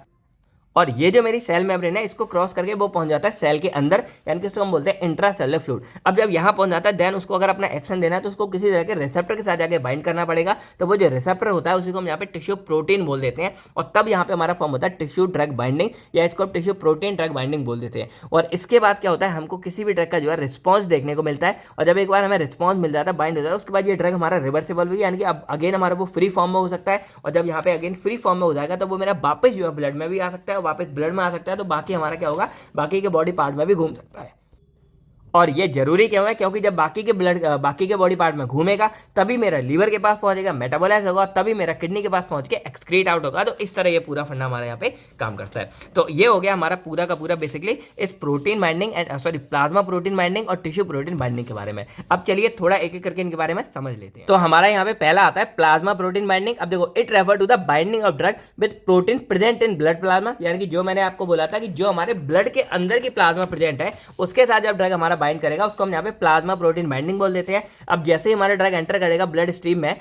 और ये जो मेरी सेल मेम्ब्रेन है इसको क्रॉस करके वो पहुंच जाता है सेल के अंदर, यानी कि इसको हम बोलते हैं इंट्रासेलुलर फ्लूइड। अब जब यहाँ पहुंच जाता है देन उसको अगर अपना एक्शन देना है तो उसको किसी तरह के रिसेप्टर के साथ जाके बाइंड करना पड़ेगा। तो वो जो रिसेप्टर होता है उसी को हम यहाँ पे टिश्यू प्रोटीन बोल देते हैं और तब यहाँ पे हमारा फॉर्म होता है टिश्यू ड्रग बाइंडिंग या इसको टिश्यू प्रोटीन ड्रग बाइंडिंग बोल देते हैं। और इसके बाद क्या होता है, हमको किसी भी ड्रग का जो है रिस्पॉन्स देखने को मिलता है और जब एक बार हमें रिस्पॉन्स मिल जाता है, बाइंड हो जाता है, उसके बाद ये ड्रग हमारा रिवर्सिबल हुई, यानी कि अब अगेन हमारा वो फ्री फॉर्म में हो सकता है और जब यहाँ पे अगेन फ्री फॉर्म में हो जाएगा तो वो मेरा वापस जो है ब्लड में भी आ सकता है और वापस ब्लड में आ सकता है। तो बाकी हमारा क्या होगा, बाकी के बॉडी पार्ट में भी घूम सकता है। और ये जरूरी क्यों है, क्योंकि जब बाकी के बॉडी पार्ट में घूमेगा तभी मेरा लीवर के पास पहुंचेगा, मेटाबोलाइज होगा, तभी मेरा किडनी के पास पहुंच के एक्सक्रीट आउट होगा। तो इस तरह ये पूरा फंडा हमारे यहाँ पे काम करता है। तो ये हो गया हमारा पूरा का पूरा बेसिकली इस protein binding and sorry plasma protein binding और टिश्यू प्रोटीन बाइंडिंग के बारे में। अब चलिए थोड़ा एक एक करके इनके बारे में समझ लेते हैं। तो हमारा यहाँ पे पहला आता है प्लाज्मा प्रोटीन बाइंडिंग। अब देखो, it refer to the binding of drug with protein present in blood plasma, यानी कि जो मैंने आपको बोला था कि जो हमारे ब्लड के अंदर की प्लाज्मा प्रेजेंट है उसके साथ जब ड्रग हमारा बाइंड करेगा उसको हम यहाँ पे प्लाज्मा प्रोटीन बाइंडिंग बोल देते हैं। अब जैसे ही हमारा ड्रग एंटर करेगा ब्लड स्ट्रीम में,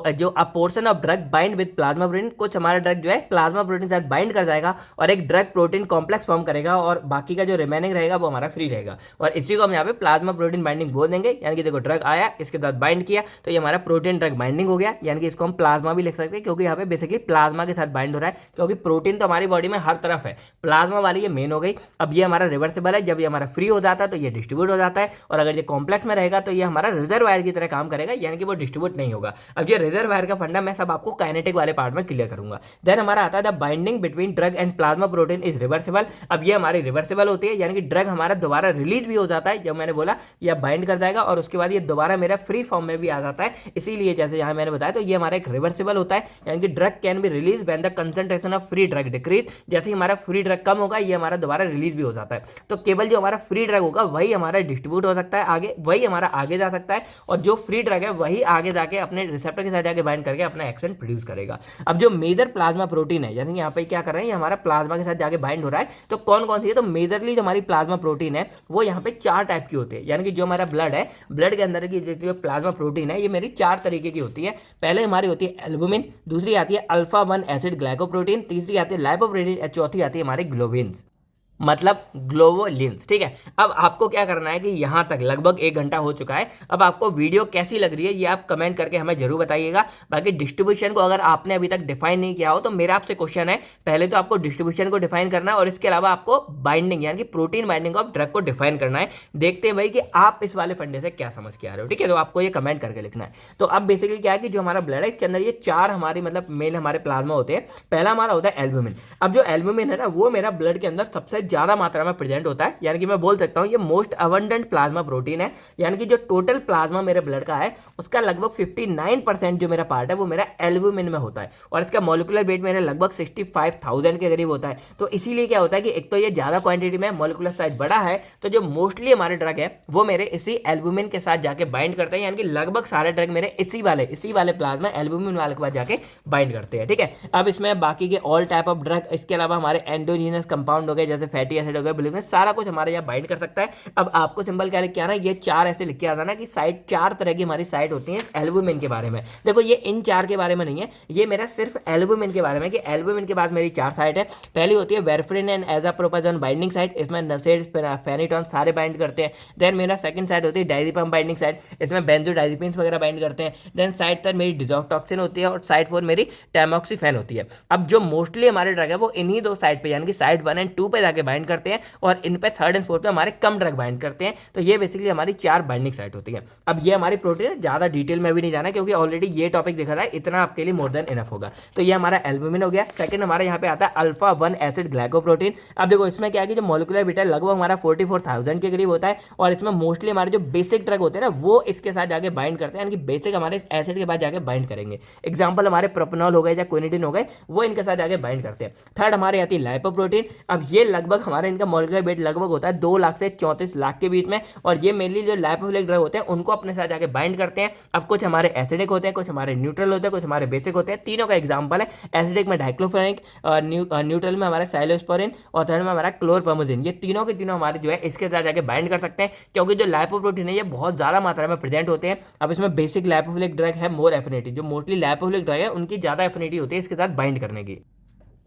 जो portion of drug bind with plasma protein, कुछ हमारा ड्रग जो है प्लाज्मा प्रोटीन के साथ बाइंड कर जाएगा और एक ड्रग प्रोटीन कॉम्प्लेक्स फॉर्म करेगा और बाकी का जो रिमेनिंग रहेगा वो हमारा फ्री रहेगा और इसी को हम यहाँ पे प्लाज्मा प्रोटीन बाइंडिंग बोल देंगे। यानी कि देखो, ड्रग आया, इसके साथ बाइंड किया तो ये हमारा प्रोटीन ड्रग बाइंडिंग हो गया, यानी कि इसको हम प्लाज्मा भी लिख सकते हैं क्योंकि यहाँ पे बेसिकली प्लाज्मा के साथ बाइंड हो रहा है, क्योंकि प्रोटीन तो हमारी बॉडी में हर तरफ है, प्लाज्मा वाली ये मेन हो गई। अब ये हमारा रिवर्सिबल है, जब ये हमारा फ्री हो जाता है तो ये डिस्ट्रीब्यूट हो जाता है और अगर ये कॉम्प्लेक्स में रहेगा तो ये हमारा रिजर्वायर की तरह काम करेगा, यानी कि वो डिस्ट्रीब्यूट नहीं होगा। अब ये रिजर्वायर का फंडा मैं सब आपको काइनेटिक वाले पार्ट में क्लियर करूंगा। देन हमारा आता है the binding between drug and plasma protein is reversible. अब ये हमारी रिवर्सिबल होती है, यानी कि ड्रग हमारा दोबारा रिलीज भी हो जाता है, जब मैंने बोला ये बाइंड कर जाएगा और उसके बाद ये दोबारा मेरा फ्री फॉर्म में भी आ जाता है। इसीलिए जैसे यहाँ मैंने बताया तो ये हमारा एक रिवर्सिबल होता है, यानी कि drug can be release when the concentration of free drug decrease. जैसे हमारा फ्री ड्रग कम होगा ये हमारा दोबारा रिलीज भी हो जाता है। तो केवल जो हमारा फ्री ड्रग होगा वही हमारा डिस्ट्रीब्यूट हो सकता है आगे, वही हमारा आगे जा सकता है और जो फ्री ड्रग है वही आगे जाके अपने रिसेप्टर के साथ जाके बाइंड करके अपना एक्शन प्रोड्यूस करेगा। अब जो मेजर प्लाज्मा प्रोटीन है, यानी यहाँ पे क्या कर रहे हैं, ये हमारा प्लाज्मा के साथ जाके बाइंड हो रहा है। तो कौन कौन सी है, तो मेजरली जो हमारी प्लाज्मा प्रोटीन है वो यहाँ पे 4 टाइप की होती है, यानी कि जो हमारा ब्लड है, ब्लड के अंदर की जो प्लाज्मा प्रोटीन है ये मेरी 4 तरीके की होती है। पहले हमारी होती है एल्बुमिन, दूसरी आती है अल्फा 1 एसिड ग्लाइकोप्रोटीन, तीसरी आती है लाइपोप्रोटीन, चौथी आती है हमारे ग्लोबिन्स। मतलब ग्लोबुलिन्स। ठीक है, अब आपको क्या करना है कि यहाँ तक लगभग 1 घंटा हो चुका है। अब आपको वीडियो कैसी लग रही है ये आप कमेंट करके हमें जरूर बताइएगा। बाकी डिस्ट्रीब्यूशन को अगर आपने अभी तक डिफाइन नहीं किया हो तो मेरा आपसे क्वेश्चन है, पहले तो आपको डिस्ट्रीब्यूशन को डिफाइन करना है और इसके अलावा आपको बाइंडिंग यानी कि प्रोटीन बाइंडिंग ऑफ ड्रग को डिफाइन करना है। देखते हैं भाई कि आप इस वाले फंडे से क्या समझ के आ रहे हो। ठीक है, तो आपको ये कमेंट करके लिखना है। तो अब बेसिकली क्या है कि जो हमारा ब्लड है इसके अंदर ये 4 हमारी मतलब मेल हमारे प्लाज्मा होते हैं। पहला हमारा होता है एल्ब्यूमिन। अब जो एल्ब्यूमिन है ना वो मेरा ब्लड के अंदर सबसे ज्यादा मात्रा में प्रेजेंट होता है, यानी कि मैं बोल सकता हूं ये मोस्ट अबंडेंट प्लाज्मा प्रोटीन है। यानी कि जो टोटल प्लाज्मा मेरे ब्लड का है उसका लगभग 59% जो मेरा पार्ट है वो मेरा एल्ब्यूमिन में होता है और इसका मॉलिक्यूलर वेट मेरा लगभग 65,000 के करीब होता है। तो इसीलिए क्या होता है कि एक तो ये ज्यादा क्वांटिटी में मॉलिक्यूलर साइज बड़ा है, तो जो मोस्टली हमारे ड्रग है वो मेरे इसी एल्ब्यूमिन के साथ जाके बाइंड करते हैं, यानी कि लगभग सारे ड्रग मेरे इसी वाले प्लाज्मा एल्ब्यूमिन वाले के पास जाके बाइंड करते हैं। ठीक है, अब इसमें बाकी के ऑल टाइप ऑफ ड्रग, इसके अलावा हमारे एंडोजीनस कंपाउंड हो गए जैसे फैटी एसिड हो गया, बिलीव में सारा कुछ हमारे यहाँ बाइंड कर सकता है। अब आपको सिंपल क्या लिख के आना, ये 4 ऐसे लिख के आना कि साइड 4 तरह की हमारी साइड होती है एल्ब्यूमिन के बारे में। देखो ये इन 4 के बारे में नहीं है, ये मेरा सिर्फ एल्ब्यूमिन के बारे में कि एल्ब्यूमिन के बाद मेरी 4 साइड है। पहली होती है वेरफ्रिन एंड एजाप्रोपाजोन बाइंडिंग साइड, इसमें नसेड फेनिटॉन सारे बाइंड करते हैं। देन मेरा सेकंड साइड होती है डायजेपम बाइंडिंग साइड, इसमें बेंजोडाइजेपिन्स वगैरह बाइंड करते हैं। देन साइड 3 मेरी डिजॉक्टॉक्सिन होती है और साइड 4 मेरी टैमोक्सिफेन होती है। अब जो मोस्टली हमारे ड्रग है वो इन्हीं 2 साइड पे यानी कि साइड 1 एंड 2 पे जाके बाइंड करते हैं और इन पे 3rd एंड 4th पे हमारे कम ड्रग बाइंड करते हैं। तो ये बेसिकली हमारी 4 बाइंडिंग साइट होती है। अब ये हमारी प्रोटीन है, ज्यादा डिटेल में भी नहीं जाना क्योंकि ऑलरेडी ये टॉपिक दिखा रहा है, इतना आपके लिए मोर देन इनफ होगा। तो ये हमारा एल्ब्यूमिन हो गया। सेकंड हमारा यहाँ पे आता है अल्फा 1 एसिड ग्लाइकोप्रोटीन। अब देखो इसमें क्या है कि जो मॉलिक्यूलर वेट है लगभग हमारा 44,000 के करीब होता है और इसमें मोस्टली हमारे जो बेसिक ड्रग होते हैं ना वो इसके साथ जाके बाइंड करते हैं, यानी कि बेसिक हमारे एसिड के बाद जाके बाइंड करेंगे। एग्जाम्पल हमारे प्रोपेनॉल हो गए या क्विनिडिन हो गए, वो इनके साथ जाके बाइंड करते हैं। थर्ड हमारे आती है लाइपोप्रोटीन। अब ये लगभग हमारे इनका मॉलिक्यूलर वेट लगभग होता है 2 लाख से 34 लाख के बीच में और ये मेनली जो लाइपोफिलिक ड्रग होते हैं उनको अपने साथ जाके बाइंड करते हैं। अब कुछ हमारे एसिडिक होते हैं, कुछ हमारे न्यूट्रल होते हैं, कुछ हमारे बेसिक होते हैं। तीनों का एग्जाम्पल है, एसिडिक में डाइक्लोफेनिक, न्यूट्रल में हमारा साइलोस्पोरिन और थर्ड में हमारा क्लोरपर्मोजिन। ये तीनों के तीनों हमारे जो है इसके साथ जाके बाइंड कर सकते हैं क्योंकि जो लाइपोप्रोटीन है ये बहुत ज्यादा मात्रा में प्रेजेंट होते हैं। अब इसमें बेसिक लाइपोफिलिक ड्रग है मोर एफिनिटी, जो मोस्टली लाइपोफिलिक ड्रग है उनकी ज्यादा एफिनिटी होती है इसके साथ बाइंड करने की।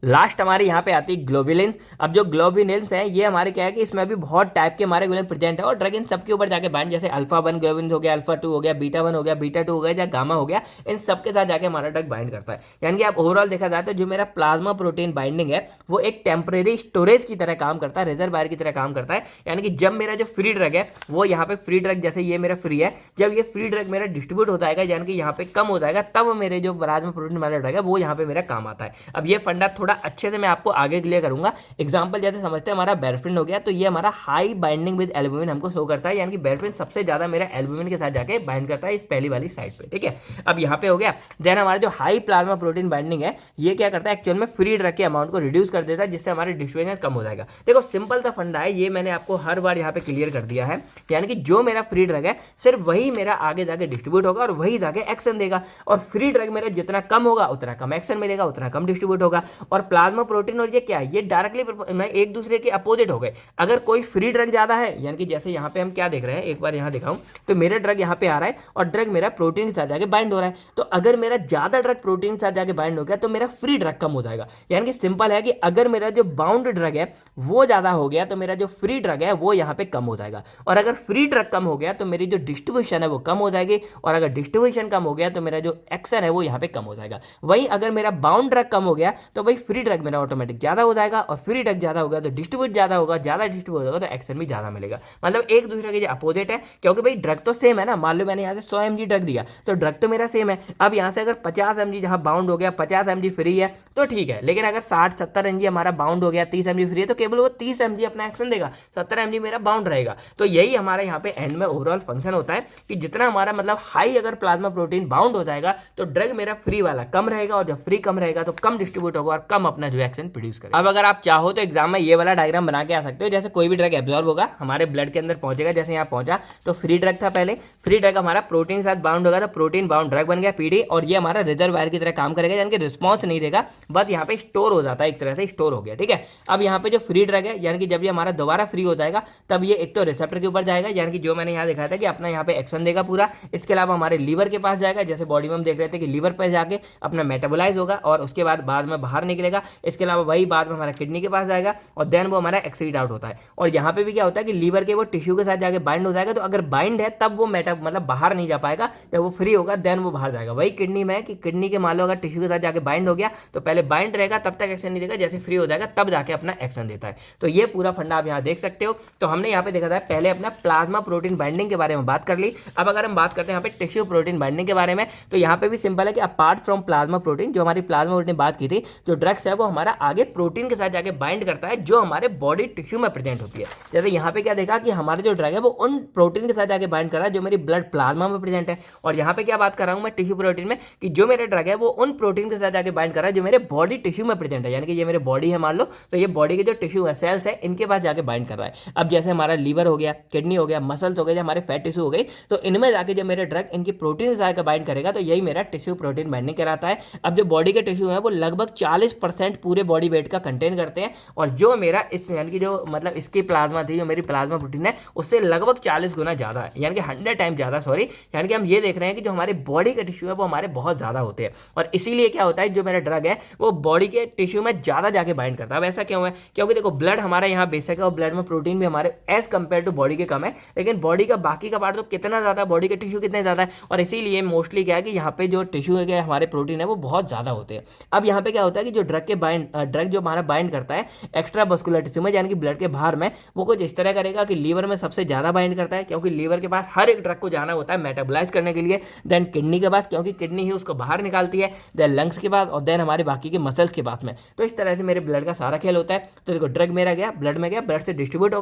लास्ट हमारे यहाँ पे आती है ग्लोबुलिन। अब जो ग्लोबुलिन्स हैं ये हमारे क्या है कि इसमें भी बहुत टाइप के हमारे ग्लोबुलिन प्रेजेंट है और ड्रग इन सबके ऊपर जाके बाइंड, जैसे अल्फा 1 ग्लोबुलिन हो गया, अल्फा 2 हो गया, बीटा 1 हो गया, बीटा 2 हो गया या गामा हो गया, इन सबके साथ जाके हमारा ड्रग बाइंड करता है। यानी कि आप ओवरऑल देखा जाए तो जो मेरा प्लाज्मा प्रोटीन बाइंडिंग है वो एक टेम्परेरी स्टोरेज की तरह काम करता है, रिजर्वायर की तरह काम करता है। यानी कि जब मेरा जो फ्री ड्रग है वो यहाँ पे फ्री ड्रग, जैसे ये मेरा फ्री है, जब ये फ्री ड्रग मेरा डिस्ट्रीब्यूट होता है यानी कि यहाँ पे कम हो जाएगा, तब मेरे जो प्लाज्मा प्रोटीन वाला ड्रग है वो यहाँ पे मेरा काम आता है। अब ये फंडा थोड़ा अच्छे से मैं आपको आगे क्लियर करूंगा। एग्जांपल जैसे समझते हैं हमारा बेरफ्रिन हो गया, तो ये हमारा हाई बाइंडिंग विद एल्ब्यूमिन हमको शो करता है, यानी कि बेरफ्रिन सबसे ज्यादा मेरा एल्ब्यूमिन के साथ जाके बाइंड करता है इस पहली वाली साइड पे। ठीक है, अब यहाँ पे हो गया। देन हमारा जो हाई प्लाज्मा प्रोटीन बाइंडिंग है ये क्या करता है, एक्चुअल में फ्री ड्रग के अमाउंट को रिड्यूस कर देता है जिससे हमारे डिस्ट्रीब्यूशन कम हो जाएगा। देखो सिंपल सा फंडा है, ये मैंने आपको हर बार यहाँ पे क्लियर कर दिया है। यानी कि जो मेरा फ्री ड्रग है सिर्फ वही मेरा आगे जाके डिस्ट्रीब्यूट होगा और वही जाके एक्शन देगा, और फ्री ड्रग मेरा जितना कम होगा उतना कम एक्शन मिलेगा, उतना कम डिस्ट्रीब्यूट होगा। और प्लाज्मा प्रोटीन और ये क्या है, ये डायरेक्टली एक दूसरे के अपोजिट हो गए। अगर कोई फ्री ड्रग ज्यादा है, यानी कि जैसे यहाँ पे हम क्या देख रहे हैं, एक बार यहाँ दिखाऊं तो मेरा ड्रग यहाँ पे आ रहा है और ड्रग मेरा प्रोटीन के साथ जाके बाइंड हो रहा है। तो अगर मेरा ज्यादा ड्रग प्रोटीन के साथ जाके बाइंड हो गया तो मेरा फ्री ड्रग कम हो जाएगा। यानी कि सिंपल है कि अगर मेरा जो बाउंड ड्रग है वो ज्यादा हो गया तो मेरा जो फ्री ड्रग है वो यहाँ पे कम हो जाएगा, और अगर फ्री ड्रग कम हो गया तो मेरी जो डिस्ट्रीब्यूशन है वो कम हो जाएगी, और अगर डिस्ट्रीब्यूशन कम हो गया तो मेरा जो एक्शन है वो यहाँ पे कम हो जाएगा। वही अगर मेरा बाउंड ड्रग कम हो गया तो भाई फ्री ड्रग मेरा ऑटोमेटिक ज्यादा हो जाएगा, और फ्री ड्रग ज्यादा होगा तो डिस्ट्रीब्यूट ज्यादा होगा, ज्यादा डिस्ट्रीब्यूट होगा तो एक्शन भी ज्यादा मिलेगा। मतलब एक दूसरे के जो अपोजिट है, क्योंकि भाई ड्रग तो सेम है ना। मान लो मैंने यहाँ से 100 mg ड्रग दिया तो ड्रग तो मेरा सेम है। अब यहाँ से अगर 50 mg जहाँ बाउंड हो गया 50 mg फ्री है तो ठीक है, लेकिन अगर 60-70 mg हमारा बाउंड हो गया 30 mg फ्री है तो केवल वो 30 mg अपना एक्शन देगा, 70 mg मेरा बाउंड रहेगा। तो यही हमारा यहाँ पे एंड में ओवरऑल फंक्शन होता है कि जितना हमारा मतलब हाई अगर प्लाज्मा प्रोटीन बाउंड हो जाएगा तो ड्रग मेरा फ्री वाला कम रहेगा, और जब फ्री कम रहेगा तो कम डिस्ट्रीब्यूट होगा और कम अपना जो एक्शन प्रोड्यूस करेगा। अब अगर आप चाहो तो एग्जाम में ये वाला डायग्राम बना के आ सकते हो, जैसे कोई भी ड्रग एब्जॉर्ब होगा हमारे ब्लड के अंदर पहुंचेगा, जैसे यहाँ पहुंचा तो फ्री ड्रग था पहले, फ्री ड्रग हमारा प्रोटीन के साथ बाउंड होगा तो प्रोटीन बाउंड ड्रग बन गया पीडी, और ये हमारा रिजर्वायर की तरह काम करेगा, यानी कि रिस्पॉन्स नहीं देगा, बस यहाँ पे स्टोर हो जाता है, एक तरह से स्टोर हो गया। ठीक है, अब यहाँ पे जो फ्री ड्रग है यानी कि जब ये हमारा दोबारा फ्री हो जाएगा तब ये एक तो रिसेप्टर के ऊपर जाएगा, यानी कि जो मैंने यहाँ दिखाया था कि अपना यहाँ पे एक्शन देगा पूरा। इसके अलावा हमारे लीवर के पास जाएगा, जैसे बॉडी में हम देख रहे थे कि लीवर पर जाके अपना मेटाबोलाइज होगा और उसके बाद में बाहर निकलेगा करेगा, इसके अलावा वही बाद में हमारा किडनी के पास जाएगा और देन वो हमारा एक्सक्रीट आउट होता है। और यहाँ पे भी क्या होता है कि लीवर के वो टिश्यू के साथ जाके बाइंड हो जाएगा, तो अगर बाइंड है तब वो मतलब बाहर नहीं जा पाएगा, जब वो फ्री होगा देन वो बाहर जाएगा। वही किडनी में है कि किडनी के मान लो अगर टिश्यू के साथ जाके बाइंड हो गया तो पहले बाइंड रहेगा, तब तक एक्शन नहीं देगा, जैसे फ्री हो जाएगा तब जाके अपना एक्शन देता है। तो ये पूरा फंडा आप यहाँ देख सकते हो। तो हमने यहाँ पे देखा था पहले अपना प्लाज्मा प्रोटीन बाइंडिंग के बारे में बात कर ली। अब अगर हम बात करते हैं यहाँ पे टिश्यू प्रोटीन बाइंडिंग के बारे में, तो यहाँ पे भी सिंपल है कि अपार्ट फ्रॉम प्लाज्मा प्रोटीन, जो हमारी प्लाज्मा प्रोटीन बात की थी, जो ड्रग्स है वो हमारा आगे प्रोटीन के साथ जाके बाइंड करता है जो हमारे बॉडी टिश्यू में प्रेजेंट होती है। जैसे यहाँ पे क्या देखा कि हमारे जो ड्रग है वो उन प्रोटीन के साथ जाके बाइंड कर रहा है जो मेरी ब्लड प्लाज्मा में प्रेजेंट है। और यहाँ पे क्या बात कर रहा हूँ मैं टिश्यू प्रोटीन में, कि जो मेरा ड्रग है वो उन प्रोटीन के साथ जाके बाइंड कर रहा है जो मेरे बॉडी टिश्यू में प्रेजेंट है, यानी कि ये मेरे बॉडी है मान लो, तो ये बॉडी के जो टिश्यू है, सेल्स है, इनके पास जाके बाइंड कर रहा है। अब जैसे हमारा लीवर हो गया, किडनी हो गया, मसल्स हो गए, हमारे फैट टिश्यू हो गई, तो इनमें जाके जब मेरे ड्रग इनकी प्रोटीन के साथ बाइंड करेगा तो यही मेरा टिश्यू प्रोटीन बाइंडिंग कहलाता है। अब जो बॉडी के टिश्यू है वो लगभग 40% पूरे बॉडी वेट का कंटेन करते हैं, और जो मेरा इस यानी कि जो मतलब इसकी प्लाज्मा थी, जो मेरी प्लाज्मा प्रोटीन है, उससे लगभग 40 गुना ज़्यादा है, यानी कि 100 टाइम ज़्यादा, सॉरी, यानी कि हम ये देख रहे हैं कि जो हमारे बॉडी के टिश्यू है वो हमारे बहुत ज़्यादा होते हैं। और इसीलिए क्या होता है, जो मेरा ड्रग है वो बॉडी के टिश्यू में ज़्यादा जाके बाइंड करता है। अब ऐसा क्यों है? क्योंकि देखो ब्लड हमारा यहाँ बेसिक है और ब्लड में प्रोटीन भी हमारे एज कंपेयर टू बॉडी के कम है, लेकिन बॉडी का बाकी का पार्ट तो कितना ज़्यादा, बॉडी के टिश्यू कितने ज़्यादा है, और इसीलिए मोस्टली क्या है कि यहाँ पे जो टिश्यू है हमारे प्रोटीन है वो बहुत ज़्यादा होते हैं। अब यहाँ पे क्या होता है कि जो ड्रग जो हमारा बाइंड करता है एक्स्ट्रा मस्कुलर टिश्यू में, यानी कि ब्लड के बाहर में, वो कुछ इस तरह करेगा कि लीवर में सबसे ज़्यादा बाइंड करता है, क्योंकि लीवर के पास हर एक ड्रग को जाना होता है मेटाबोलाइज करने के लिए, देन किडनी के पास, क्योंकि किडनी ही उसको बाहर निकालती है, देन लंग्स के पास, और देन हमारे बाकी के मसल्स के पास में। तो इस तरह से मेरे ब्लड का सारा खेल होता है। तो देखो ड्रग मेरा गया ब्लड में गया, ब्लड से डिस्ट्रीब्यूट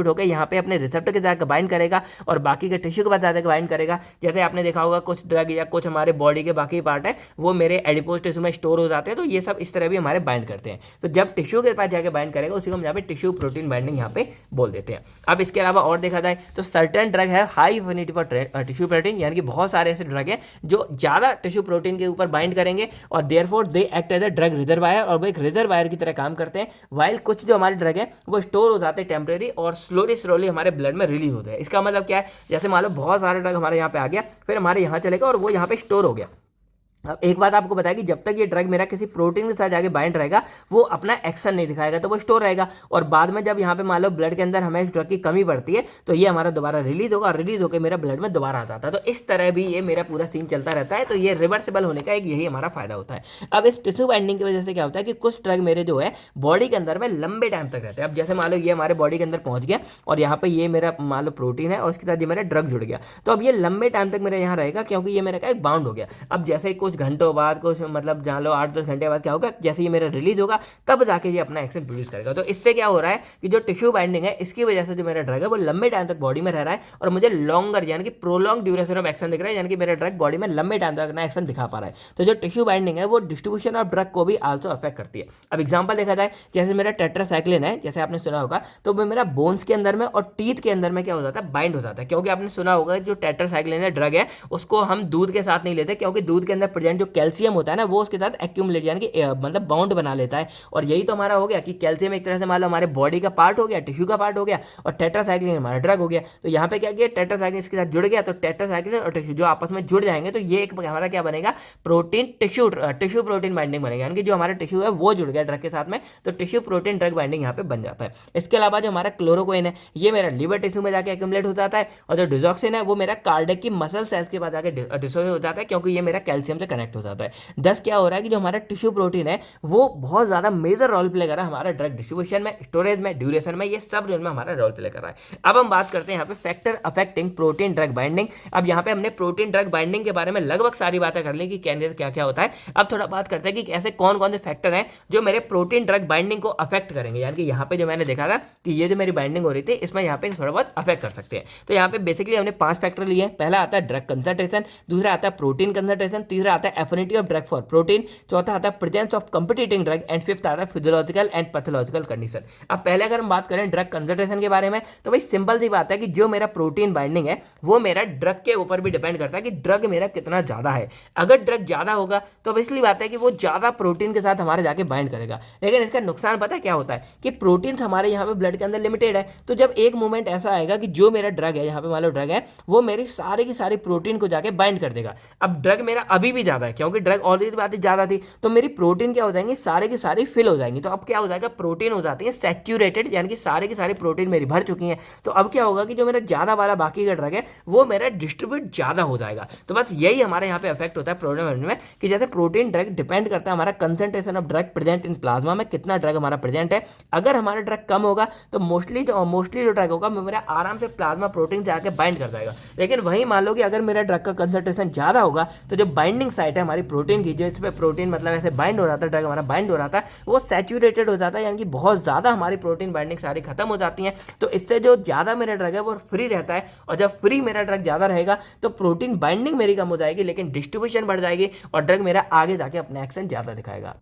होकर यहाँ पे अपने रिसेप्टर के जाकर बाइंड करेगा और बाकी के टिश्यू के पास जाकर बाइंड करेगा। जैसे आपने देखा होगा कुछ ड्रग या कुछ हमारे बॉडी के बाकी पार्ट है वो मेरे एडिपोज टिश्यू में स्टोर हो जाते हैं, तो ये सब इस तरह भी हमारे बाइंड करते हैं। तो जब टिश्यू के पास जाकर बाइंड करेगा उसी को हम यहाँ पे टिश्यू प्रोटीन बाइंडिंग यहाँ पे बोल देते हैं। अब इसके अलावा और देखा जाए तो सर्टेन ड्रग है high affinity for tissue protein, यानी कि बहुत सारे ऐसे ड्रग हैं जो ज़्यादा टिश्यू प्रोटीन के ऊपर बाइंड करेंगे और therefore they act as a drug reservoir, और वो एक रिजर्वायर की तरह काम करते हैं। वाइल कुछ जो हमारे ड्रग है वो स्टोर हो जाते हैं टेम्परेरी और स्लोली हमारे ब्लड में रिलीज होते हैं। इसका मतलब क्या है, जैसे मान लो बहुत सारे ड्रग हमारे यहाँ पे आ गया, फिर हमारे यहाँ चलेगा और वो यहाँ पे स्टोर हो गया। अब एक बात आपको बताया कि जब तक ये ड्रग मेरा किसी प्रोटीन के साथ जाके बाइंड रहेगा वो अपना एक्शन नहीं दिखाएगा, तो वो स्टोर रहेगा, और बाद में जब यहाँ पे मान लो ब्लड के अंदर हमें इस ड्रग की कमी पड़ती है तो ये हमारा दोबारा रिलीज होगा, और रिलीज होकर मेरा ब्लड में दोबारा आ जाता है। तो इस तरह भी ये मेरा पूरा सीन चलता रहता है। तो ये रिवर्सिबल होने का एक यही हमारा फायदा होता है। अब इस टिश्यू बाइंडिंग की वजह से क्या होता है कि कुछ ड्रग मेरे जो है बॉडी के अंदर में लंबे टाइम तक रहते हैं। अब जैसे मान लो ये हमारे बॉडी के अंदर पहुंच गया और यहाँ पे ये मेरा मान लो प्रोटीन है और उसके साथ ये मेरा ड्रग जुड़ गया, तो अब ये लंबे टाइम तक मेरे यहाँ रहेगा क्योंकि ये मेरा क्या एक बाउंड हो गया। अब जैसे कुछ घंटों बाद मतलब जान लो 8-10 घंटे बाद क्या होगा, जैसे ये मेरा रिलीज होगा तब जाके ये अपना एक्शन प्रोड्यूस करेगा। तो इससे क्या हो रहा है कि जो टिश्यू बाइंडिंग है इसकी वजह से जो मेरा ड्रग है वो लंबे टाइम तक बॉडी में रह रहा है और मुझे लॉन्गर यानी कि प्रोलॉन्ग ड्यूरेशन ऑफ एक्शन दिख रहा है, यानी कि मेरा ड्रग बॉडी में लंबे टाइम तक अपना एक्शन दिखा पा रहा है। तो जो टिश्यू बाइंडिंग है वो डिस्ट्रीब्यूशन ऑफ ड्रग को भी आल्सो अफेक्ट करती है। अब एग्जाम्पल देखा जाए, जैसे मेरा टेट्रासाइक्लिन है, जैसे आपने सुना होगा, तो वो मेरा बोन्स के अंदर में और टीथ के अंदर में क्या हो जाता है, बाइंड हो जाता है। क्योंकि आपने सुना होगा जो टेट्रासाइक्लिन है ड्रग है उसको हम दूध के साथ नहीं लेते, क्योंकि दूध के अंदर प्रेजेंट जो कैल्शियम होता है ना वो उसके साथ एक्यूमुलेट यानी कि मतलब बाउंड बना लेता है। और यही तो हमारा हो गया कि कैल्शियम एक तरह से मान लो हमारे बॉडी का पार्ट हो गया, टिश्यू का पार्ट हो गया, और टेट्रासाइक्लिन हमारा ड्रग हो गया। तो यहाँ पे क्या किया, टेट्रासाइक्लिन इसके साथ जुड़ गया, तो टेट्रासाइक्लिन और टिश्यू जो आपस में जुड़ जाएंगे तो ये एक हमारा क्या बनेगा, प्रोटीन टिश्यू प्रोटीन बाइंडिंग बनेगा, यानी कि जो हमारा टिश्यू है वो जुड़ गया ड्रग के साथ में, तो टिश्यू प्रोटीन ड्रग बाइंडिंग यहाँ पे बन जाता है। इसके अलावा जो हमारा क्लोरोक्विन है ये मेरा लिवर टिश्यू में जाके एक्यूमुलेट हो जाता है, और जो डिजॉक्सिन है वो मेरा कार्डियक की मसल सेल्स के पास जाके डिसोसिएट हो जाता है, क्योंकि ये मेरा कैल्शियम से कनेक्ट हो जाता है। दस क्या हो रहा है कि जो हमारा टिश्यू प्रोटीन है वो बहुत ज्यादा मेजर रोल प्ले कर रहा है हमारा ड्रग डिस्ट्रीब्यूशन में, स्टोरेज में, ड्यूरेशन में, ये सब जोन में हमारा रोल प्ले कर रहा है। अब हम बात करते हैं यहाँ पे factor affecting protein drug binding. अब यहाँ पे हमने प्रोटीन ड्रग बाइंडिंग के बारे में लगभग सारी बातें कर ली कि कैंडिडेट क्या क्या होता है। अब थोड़ा बात करते हैं कि ऐसे कौन कौन से फैक्टर हैं जो मेरे प्रोटीन ड्रग बाइंडिंग को अफेक्ट करेंगे, यानी कि यहाँ पे जो मैंने देखा था कि ये जो मेरी बाइंडिंग हो रही थी इसमें यहाँ पे थोड़ा बहुत अफेक्ट कर सकते हैं। तो यहाँ पे बेसिकली हमने 5 फैक्टर लिए। पहला आता है ड्रग कंसंट्रेशन, दूसरा आता है प्रोटीन कंसंट्रेशन, तीसरा आता है affinity of drug for protein, चौथा आता है presence of competing drug, and fifth आता है फिजियोलॉजिकल एंड पैथोलॉजिकल कंडीशन। अब पहले अगर हम बात करें ड्रग कंसंट्रेशन के बारे में तो भाई सिंपल सी बात है कि जो मेरा प्रोटीन बाइंडिंग है वो मेरा ड्रग के ऊपर भी डिपेंड करता है कि ड्रग मेरा कितना ज्यादा है। अगर ड्रग ज्यादा होगा तो इसलिए बात है कि वो ज्यादा प्रोटीन के साथ हमारे जाके बाइंड करेगा, लेकिन इसका नुकसान पता है क्या होता है कि प्रोटीन हमारे यहाँ पे ब्लड के अंदर लिमिटेड है। तो जब एक मोमेंट ऐसा आएगा कि जो मेरा ड्रग है, यहाँ पे मान लो ड्रग है, वो मेरी सारी की सारी प्रोटीन को जाके बाइंड कर देगा। अब ड्रग मेरा अभी भी ज़्यादा है, क्योंकि ड्रग ऑलरेडी बात ज़्यादा थी, तो मेरी प्रोटीन क्या हो जाएंगी, सारे की सारी फिल हो जाएंगी। तो अब क्या हो जाएगा, प्रोटीन हो जाती है सैचुरेटेड, यानी कि सारे की सारी प्रोटीन मेरी भर चुकी है। तो अब क्या होगा कि जो मेरा ज़्यादा वाला बाकी का ड्रग है वो मेरा डिस्ट्रीब्यूट ज़्यादा हो जाएगा। तो बस यही हमारे यहाँ पे इफेक्ट होता है प्रोटीन में, कि जैसे प्रोटीन ड्रग डिपेंड करता है हमारा concentration of drug present in plasma में, कितना ड्रग हमारा प्रेजेंट है। अगर हमारा ड्रग कम होगा तो मोस्टली जो ड्रग होगा मेरा आराम से प्लाज्मा प्रोटीन से आके बाइंड कर जाएगा। लेकिन वही मान लो कि अगर मेरा ड्रग का कंसंट्रेशन ज़्यादा होगा तो जो बाइंडिंग साइट है हमारी प्रोटीन की, जो इस पर प्रोटीन मतलब ऐसे बाइंड हो रहा था, ड्रग हमारा बाइंड हो रहा था, वो सैचुरेटेड हो जाता है, यानी कि बहुत ज़्यादा हमारी प्रोटीन बाइंडिंग सारी खत्म हो जाती है। तो इससे जो ज़्यादा मेरा ड्रग है वो फ्री रहता है, और जब फ्री मेरा ड्रग ज़्यादा रहेगा तो प्रोटीन बाइंडिंग मेरी कम हो जाएगी, लेकिन डिस्ट्रीब्यूशन बढ़ जाएगी और ड्रग मेरा आगे जाके अपना एक्शन ज़्यादा दिखाएगा।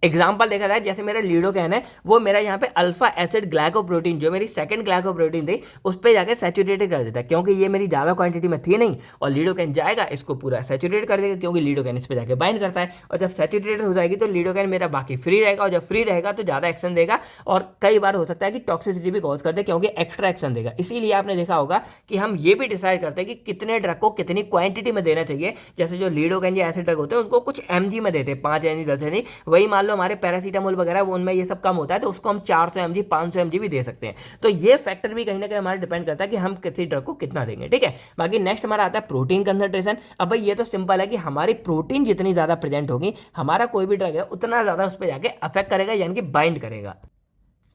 एग्जाम्पल देखा जाए, जैसे मेरा लीडोकैन है, वो मेरा यहाँ पे अल्फा एसिड ग्लाइकोप्रोटीन, जो मेरी सेकंड ग्लाइकोप्रोटीन थी, उस पर जाकर सैचुरेटेड कर देता है, क्योंकि ये मेरी ज़्यादा क्वांटिटी में थी नहीं, और लीडोकैन जाएगा इसको पूरा सैचुरेट कर देगा, क्योंकि लीडोकैन इस पर जाकर बाइंड करता है। और जब सैचुरेटेड हो जाएगी तो लीडोकैन मेरा बाकी फ्री रहेगा, और जब फ्री रहेगा तो ज़्यादा एक्शन देगा, और कई बार हो सकता है कि टॉक्सिसिटी भी कॉज कर दे, क्योंकि एक्स्ट्रा एक्शन देगा। इसीलिए आपने देखा होगा कि हम ये भी डिसाइड करते हैं कि कितने ड्रग को कितनी क्वांटिटी में देना चाहिए। जैसे जो लीडोकैन या ऐसे ड्रग होते हैं उनको कुछ mg में देते हैं, 5 mg 10 mg। वही मान लो हमारे पैरासीटामोल वगैरह वो उनमें ये सब कम होता है, तो उसको हम 400 mg 500 mg भी दे सकते हैं। तो ये फैक्टर भी कहीं ना कहीं हमारा डिपेंड करता है कि हम किसी ड्रग को कितना देंगे। ठीक है, बाकी नेक्स्ट हमारा आता है प्रोटीन कंसंट्रेशन। अब भाई ये तो सिंपल है कि हमारी प्रोटीन जितनी ज्यादा प्रेजेंट होगी, हमारा कोई भी ड्रग है उतना ज्यादा उस पर जाके अफेक्ट करेगा, यानी कि बाइंड करेगा।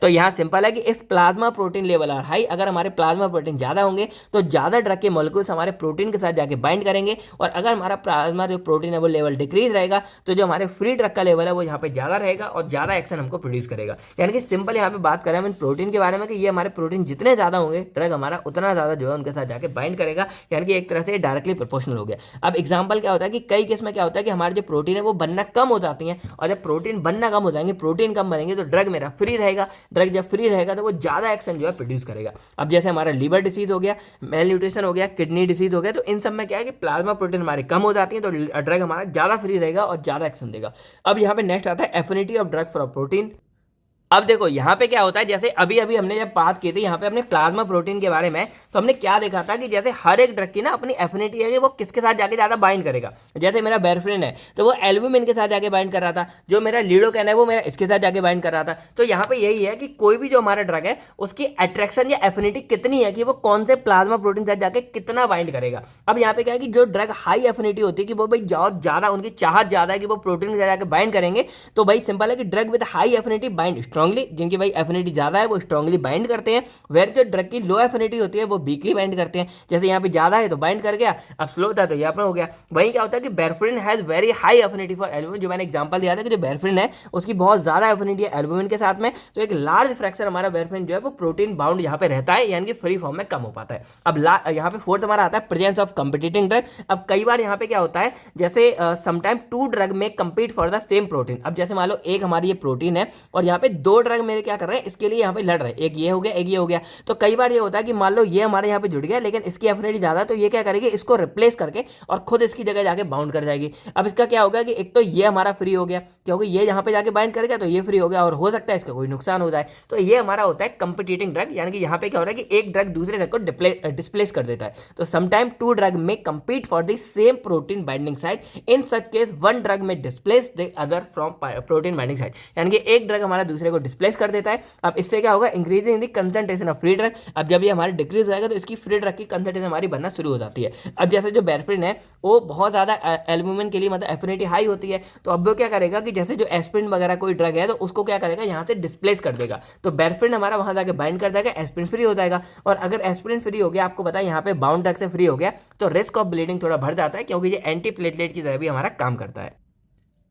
तो यहाँ सिंपल है कि if plasma protein level are high, अगर हमारे प्लाज्मा प्रोटीन ज़्यादा होंगे तो ज़्यादा ड्रग के मॉलिक्यूल्स हमारे प्रोटीन के साथ जाके बाइंड करेंगे, और अगर हमारा प्लाज्मा जो प्रोटीन है वो लेवल डिक्रीज रहेगा तो जो हमारे फ्री ड्रग का लेवल है वो यहाँ पे ज़्यादा रहेगा और ज़्यादा एक्शन हमको प्रोड्यूस करेगा। यानी कि सिंपल यहाँ पे बात करें हम प्रोटीन के बारे में कि ये हमारे प्रोटीन जितने ज़्यादा होंगे, ड्रग हमारा उतना ज़्यादा जो है उनके साथ जाके बाइंड करेगा, यानी कि एक तरह से डायरेक्टली प्रोपोर्शनल हो गया। अब एग्जाम्पल क्या होता है कि कई केस में क्या होता है कि हमारी जो प्रोटीन है वो बनना कम हो जाती है, और जब प्रोटीन बनना कम हो जाएंगे, प्रोटीन कम बनेंगे, तो ड्रग मेरा फ्री रहेगा। ड्रग जब फ्री रहेगा तो वो ज़्यादा एक्शन जो है प्रोड्यूस करेगा। अब जैसे हमारा लीवर डिसीज हो गया, मेल न्यूट्रिशन हो गया, किडनी डिसीज हो गया, तो इन सब में क्या है कि प्लाज्मा प्रोटीन हमारे कम हो जाती है, तो ड्रग हमारा ज़्यादा फ्री रहेगा और ज़्यादा एक्शन देगा। अब यहाँ पे नेक्स्ट आता है affinity of drug for protein. अब देखो यहाँ पे क्या होता है, जैसे अभी अभी हमने जब बात की थी यहाँ पे अपने प्लाज्मा प्रोटीन के बारे में, तो हमने क्या देखा था कि जैसे हर एक ड्रग की ना अपनी एफिनिटी है कि वो किसके साथ जाके ज़्यादा बाइंड करेगा। जैसे मेरा बेरफ्रिन है तो वो एल्बुमिन के साथ जाके बाइंड कर रहा था, जो मेरा लीडोकैन है वो मेरा इसके साथ जाके बाइंड कर रहा था। तो यहाँ पे यही है कि कोई भी जो हमारा ड्रग है उसकी अट्रैक्शन या एफिनिटी कितनी है कि वो कौन से प्लाज्मा प्रोटीन के साथ जाके कितना बाइंड करेगा। अब यहाँ पे क्या है कि जो ड्रग हाई एफिनिटी होती है कि वो भाई ज़्यादा उनकी चाहत ज़्यादा है कि वो प्रोटीन के साथ जाके बाइंड करेंगे, तो भाई सिंपल है कि drug with high affinity bind strongly, जिनकी भाई एफिनिटी ज्यादा है वो स्ट्रांगली बाइंड करते हैं, वेयर जो ड्रग की लो एफिनिटी होती है वो वीकली बाइंड करते हैं। जैसे यहाँ पे ज्यादा है तो बाइंड कर गया, अब स्लो था तो यहाँ पर हो गया। वहीं क्या होता है कि warfarin has very high affinity for albumin, जो मैंने एग्जांपल दिया था कि जो बेरफ्रिन है उसकी बहुत ज्यादा एफिनिटी है एल्बुमिन के साथ में, तो एक लार्ज फ्रैक्शन हमारा बेरफ्रिन जो है वो प्रोटीन बाउंड यहाँ पे रहता है, यानी कि फ्री फॉर्म में कम हो पाता है। अब यहाँ पे फोर्थ हमारा आता है प्रेजेंस ऑफ कंपीटिटिंग ड्रग। अब कई बार यहाँ पे क्या होता है, जैसे समटाइम टू ड्रग में compete for the same protein. अब जैसे मान लो एक हमारी ये प्रोटीन है और यहाँ पे दो ड्रग मेरे क्या कर रहे हैं इसके लिए यहाँ पे लड़ रहे हैं, एक ये हो गया एक ये हो गया। तो कई बार ये होता है कि मान लो ये हमारे यहाँ पे जुड़ गया लेकिन इसकी एफिनिटी ज्यादा है, तो ये क्या करेगी इसको रिप्लेस करके और खुद इसकी जगह जाके बाउंड कर जाएगी। अब इसका क्या होगा कि एक तो ये हमारा फ्री हो गया क्योंकि ये यहाँ पे जाके बाइंड कर गया, तो ये फ्री हो गया और हो सकता है इसका कोई नुकसान हो जाए। तो ये हमारा होता है कंपीटिटिंग ड्रग, यानी कि यहाँ पे क्या हो रहा है कि एक ड्रग दूसरे ड्रग को डिस्प्लेस कर देता है। तो समटाइम टू ड्रग में compete for the same protein binding site. In such case one drug may displace the other from protein binding site. यानी कि एक ड्रग हमारा दूसरे को डिस्प्लेस कर देता है। अब इससे क्या होगा, increasing the concentration of free drug. अब जब ये हमारे डिक्रीज होगा तो इसकी फ्री ड्रग की कंसंट्रेशन हमारी बनना शुरू हो जाती है। अब जैसे जो बेरफ्रिन है वो बहुत ज़्यादा एल्बुमिन के लिए मतलब एफिनिटी हाई होती है, तो अब वो क्या करेगा कि जैसे जो एस्पिरिन वगैरह कोई ड्रग है तो उसको क्या करेगा यहाँ से डिस्प्लेस कर देगा। तो बेरफ्रिन हमारा वहाँ जाके बाइंड कर देगा, एस्पिरिन फ्री हो जाएगा। और अगर एस्पिरिन फ्री हो गया, आपको पता है यहाँ पे बाउंड ड्रग से फ्री हो गया, तो रिस्क ऑफ ब्लीडिंग थोड़ा बढ़ जाता है क्योंकि ये एंटी प्लेटलेट की तरह भी हमारा काम करता है।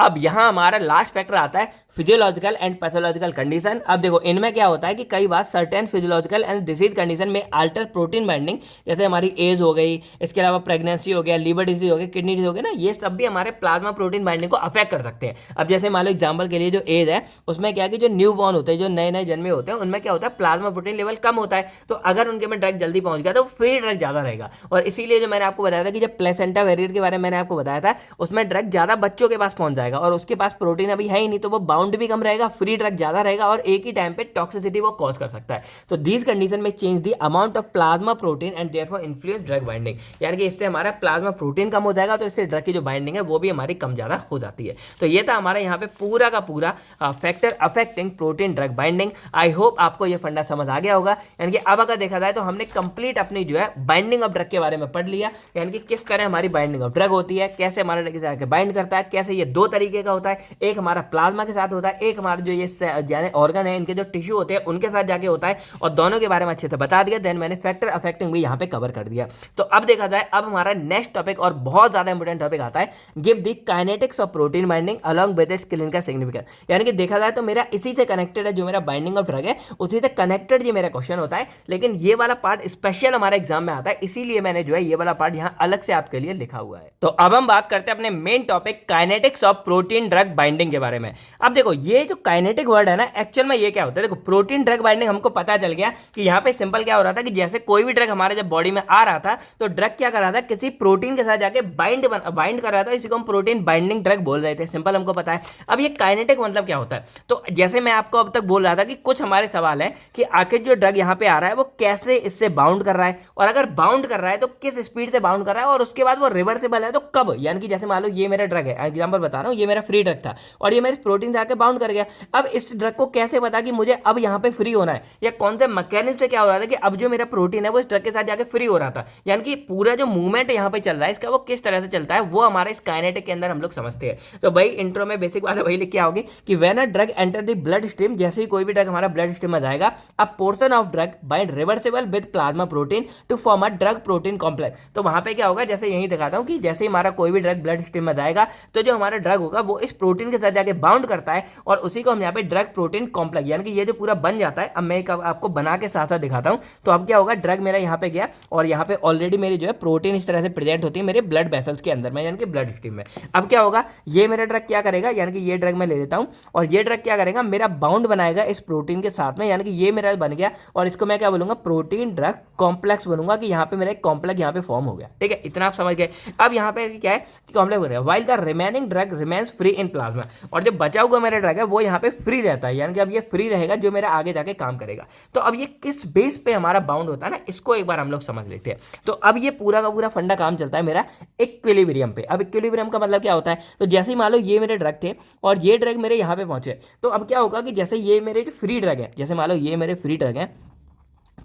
अब यहाँ हमारा लास्ट फैक्टर आता है फिजियोलॉजिकल एंड पैथोलॉजिकल कंडीशन। अब देखो इनमें क्या होता है कि कई बार certain physiological and disease condition में अल्टर प्रोटीन बाइंडिंग, जैसे हमारी एज हो गई, इसके अलावा प्रेगनेंसी हो गया, लीवर डिसीज हो गया, किडनी डिसीज हो गया ना, ये सब भी हमारे प्लाज्मा प्रोटीन बाइंडिंग को अफेक्ट कर सकते हैं। अब जैसे मान लो एग्जाम्पल के लिए जो एज है उसमें क्या है कि जो न्यू बॉर्न होते हैं, जो नए नए जन्मे होते हैं, उनमें क्या होता है प्लाज्मा प्रोटीन लेवल कम होता है। तो अगर उनके में ड्रग जल्दी पहुंच गया तो फ्री ड्रग ज्यादा रहेगा। और इसीलिए जो मैंने आपको बताया था कि जब प्लेसेंटा वेरिएंट के बारे में मैंने आपको बताया था, उसमें ड्रग ज्यादा बच्चों के पास पहुंच जाएगा। जाएगा और उसके पास प्रोटीन अभी है ही नहीं, तो वो बाउंड भी कम रहेगा, फ्री ड्रग ज्यादा रहेगा और एक ही टाइम पे टॉक्सिसिटी वो कॉज कर सकता है। तो दिस कंडीशन में change the amount of plasma protein and therefore influence drug binding, यानी कि इससे हमारा प्लाज्मा प्रोटीन कम हो जाएगा, तो इससे ड्रग की जो बाइंडिंग है वो भी हमारी कम ज्यादा हो जाती है। तो ये था हमारा यहाँ पे पूरा का पूरा factor affecting protein drug binding. I hope आपको ये फंडा समझ आ गया होगा। यानी कि अब अगर देखा जाए तो हमने कंप्लीट अपनी जो है बाइंडिंग ऑफ ड्रग के बारे में पढ़ लिया, यानी कि किस तरह हमारी बाइंडिंग ऑफ ड्रग होती है, कैसे हमारा ड्रग से आके बाइंड करता है, कैसे ये दो तरीके का होता है, एक हमारा प्लाज्मा के साथ होता है, एक हमारा जो ये ऑर्गन है इनके जो टिश्यू होते हैं उनके साथ जाके होता है, और दोनों के बारे में अच्छे से बता दिया। देन मैंने फैक्टर अफेक्टिंग भी यहाँ पे कवर कर दिया। तो अब देखा जाए, अब हमारा नेक्स्ट टॉपिक और बहुत ज्यादा इंपॉर्टेंट टॉपिक आता है, give the kinetics of protein binding along with its clinical significance. यानी कि देखा जाए तो मेरा इसी से कनेक्टेड है, जो मेरा बाइंडिंग ऑफ ड्रग है उसी से कनेक्टेड ये मेरा क्वेश्चन होता है, लेकिन ये वाला पार्ट स्पेशल हमारे एग्जाम में आता है, इसीलिए मैंने जो है ये वाला पार्ट यहाँ अलग से आपके लिए लिखा हुआ है। तो अब हम बात करते हैं अपने main topic kinetics of protein drug binding के बारे में। अब देखो, ये जो काइनेटिक वर्ड है ना, एक्चुअल में ये क्या होता है, देखो प्रोटीन ड्रग बाइंडिंग हमको पता चल गया कि यहाँ पे सिंपल क्या हो रहा था कि जैसे कोई भी ड्रग हमारे जब बॉडी में आ रहा था तो ड्रग क्या कर रहा था, किसी प्रोटीन के साथ जाके बाइंड कर रहा था, इसी को हम प्रोटीन बाइंडिंग ड्रग बोल रहे थे, सिंपल हमको पता है। अब ये काइनेटिक मतलब क्या होता है, तो जैसे मैं आपको अब तक बोल रहा था कि कुछ हमारे सवाल है कि आखिर जो ड्रग यहाँ पे आ रहा है वो कैसे इससे बाउंड कर रहा है, और अगर बाउंड कर रहा है तो किस स्पीड से बाउंड कर रहा है, और उसके बाद वो रिवर्सिबल है तो कब। यानी कि जैसे मान लो ये मेरा ड्रग है, एग्जांपल बता रहा हूँ, ये मेरा फ्री ड्रग था और ये मेरे प्रोटीन से आके बाउंड कर गया। अब इस ड्रग को कैसे पता कि मुझे अब यहाँ पे फ्री होना है, या कौन से मैकेनिज्म से क्या हो रहा था कि अब जो मेरा प्रोटीन है वो इस ड्रग के साथ जाके फ्री हो रहा था, यानी कि पूरा जो मूवमेंट यहाँ पे चल रहा है इसका वो किस तरह से चलता है, वो हमारे इस काइनेटिक के अंदर हम लोग समझते हैं। तो भाई इंट्रो में बेसिक बात वही लिख के आओगे कि when a drug enter the blood stream, जैसे ही कोई भी ड्रग हमारा ब्लड स्ट्रीम में जाएगा, a portion of drug bind reversible with plasma protein to form a drug protein complex. तो वहां पे क्या होगा, जैसे यही दिखाता हूं कि जैसे ही हमारा कोई भी ड्रग ब्लड स्ट्रीम में जाएगा तो जो हमारा ड्रग होगा वो इस प्रोटीन के साथ जाके बाउंड करता है, और उसी को हम यहाँ पे ड्रग प्रोटीन कॉम्प्लेक्स, यानी कि ये जो पूरा बन जाता है। अब मैं आपको बना के साथ साथ दिखाता हूं। तो अब क्या होगा, ड्रग मेरा यहाँ पे गया और यहाँ पे ऑलरेडी मेरी जो है प्रोटीन इस तरह से प्रेजेंट होती है मेरे ब्लड वेसल्स के अंदर में, यानी कि ब्लड स्ट्रीम में। अब क्या होगा, ये मेरा ड्रग क्या करेगा, यानी कि ये ड्रग मैं ले लेता हूं और ये ड्रग क्या करेगा, मेरा बाउंड बनाएगा इस प्रोटीन के साथ में, यानी कि ये मेरा बन गया और इसको मैं क्या बोलूंगा, प्रोटीन ड्रग कॉम्प्लेक्स बोलूंगा, कि यहाँ पे मेरा एक कॉम्प्लेक्स यहाँ पे फॉर्म हो गया। ठीक है, इतना आप समझ गए। अब यहाँ पे क्या है कि कॉम्प्लेक्स बनेगा, while the remaining drug remains free in plasma, और जो बचा हुआ मेरा ड्रग है वो यहाँ पे फ्री रहता है, यानी कि अब ये फ्री रहेगा जो मेरा आगे जाके काम करेगा। तो अब ये किस बेस पे हमारा बाउंड होता है ना, इसको एक बार हम लोग समझ लेते हैं। तो अब ये पूरा का पूरा फंडा काम चलता है मेरा इक्विलिब्रियम पे। अब इक्विलिब्रियम का मतलब क्या होता है, तो जैसे ही मान लो ये मेरे ड्रग थे और ये ड्रग मेरे यहाँ पे पहुंचे, तो अब क्या होगा कि जैसे ये मेरे जो फ्री ड्रग है, जैसे मान लो ये मेरे फ्री ड्रग है,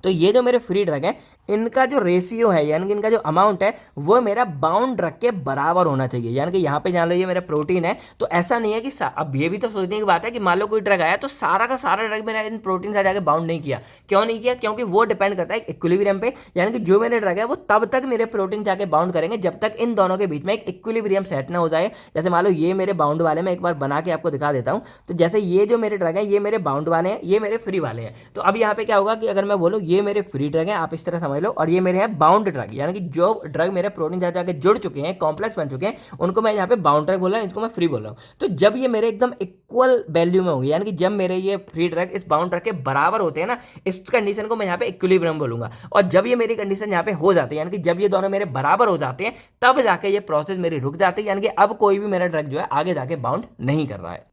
तो ये जो मेरे फ्री ड्रग है इनका जो रेशियो है, यानी कि इनका जो अमाउंट है वो मेरा बाउंड ड्रग के बराबर होना चाहिए। यानी कि यहाँ पे जान लो ये मेरा प्रोटीन है, तो ऐसा नहीं है कि अब ये भी तो सोचने की बात है कि मान लो कोई ड्रग आया तो सारा का सारा ड्रग मेरा इन प्रोटीन से जाके बाउंड नहीं किया। क्यों नहीं किया, क्योंकि वो डिपेंड करता है इक्विलिब्रियम पे, यानी कि जो मेरे ड्रग है वो तब तक मेरे प्रोटीन जाके बाउंड करेंगे जब तक इन दोनों के बीच में एक इक्विलिब्रियम सेट ना हो जाए। जैसे मान लो ये मेरे बाउंड वाले, मैं एक बार बना के आपको दिखा देता हूँ। तो जैसे ये जो मेरे ड्रग है ये मेरे बाउंड वाले हैं, ये मेरे फ्री वाले हैं। तो अब यहाँ पे क्या होगा कि अगर मैं बोलूँ ये मेरे फ्री ड्रग है, आप इस तरह समझ लो, और ये मेरे हैं बाउंड ड्रग, यानी कि जो ड्रग मेरे प्रोटीन से जाके जुड़ चुके हैं, कॉम्प्लेक्स बन चुके हैं, उनको मैं यहाँ पे बाउंड ड्रग बोल रहा हूँ, इसको मैं फ्री बोल रहा हूँ। तो जब ये मेरे एकदम इक्वल वैल्यू में होंगे, यानी कि जब मेरे ये फ्री ड्रग इस बाउंड ड्रग के बराबर होते हैं ना, इस कंडीशन को मैं यहाँ पे इक्विलिब्रियम बोलूंगा। और जब ये मेरी कंडीशन यहाँ पे हो जाती है, यानी कि जब ये दोनों मेरे बराबर हो जाते हैं, तब जाके ये प्रोसेस मेरी रुक जाती है, यानी कि अब कोई भी मेरा ड्रग जो है आगे जाके बाउंड नहीं कर रहा है।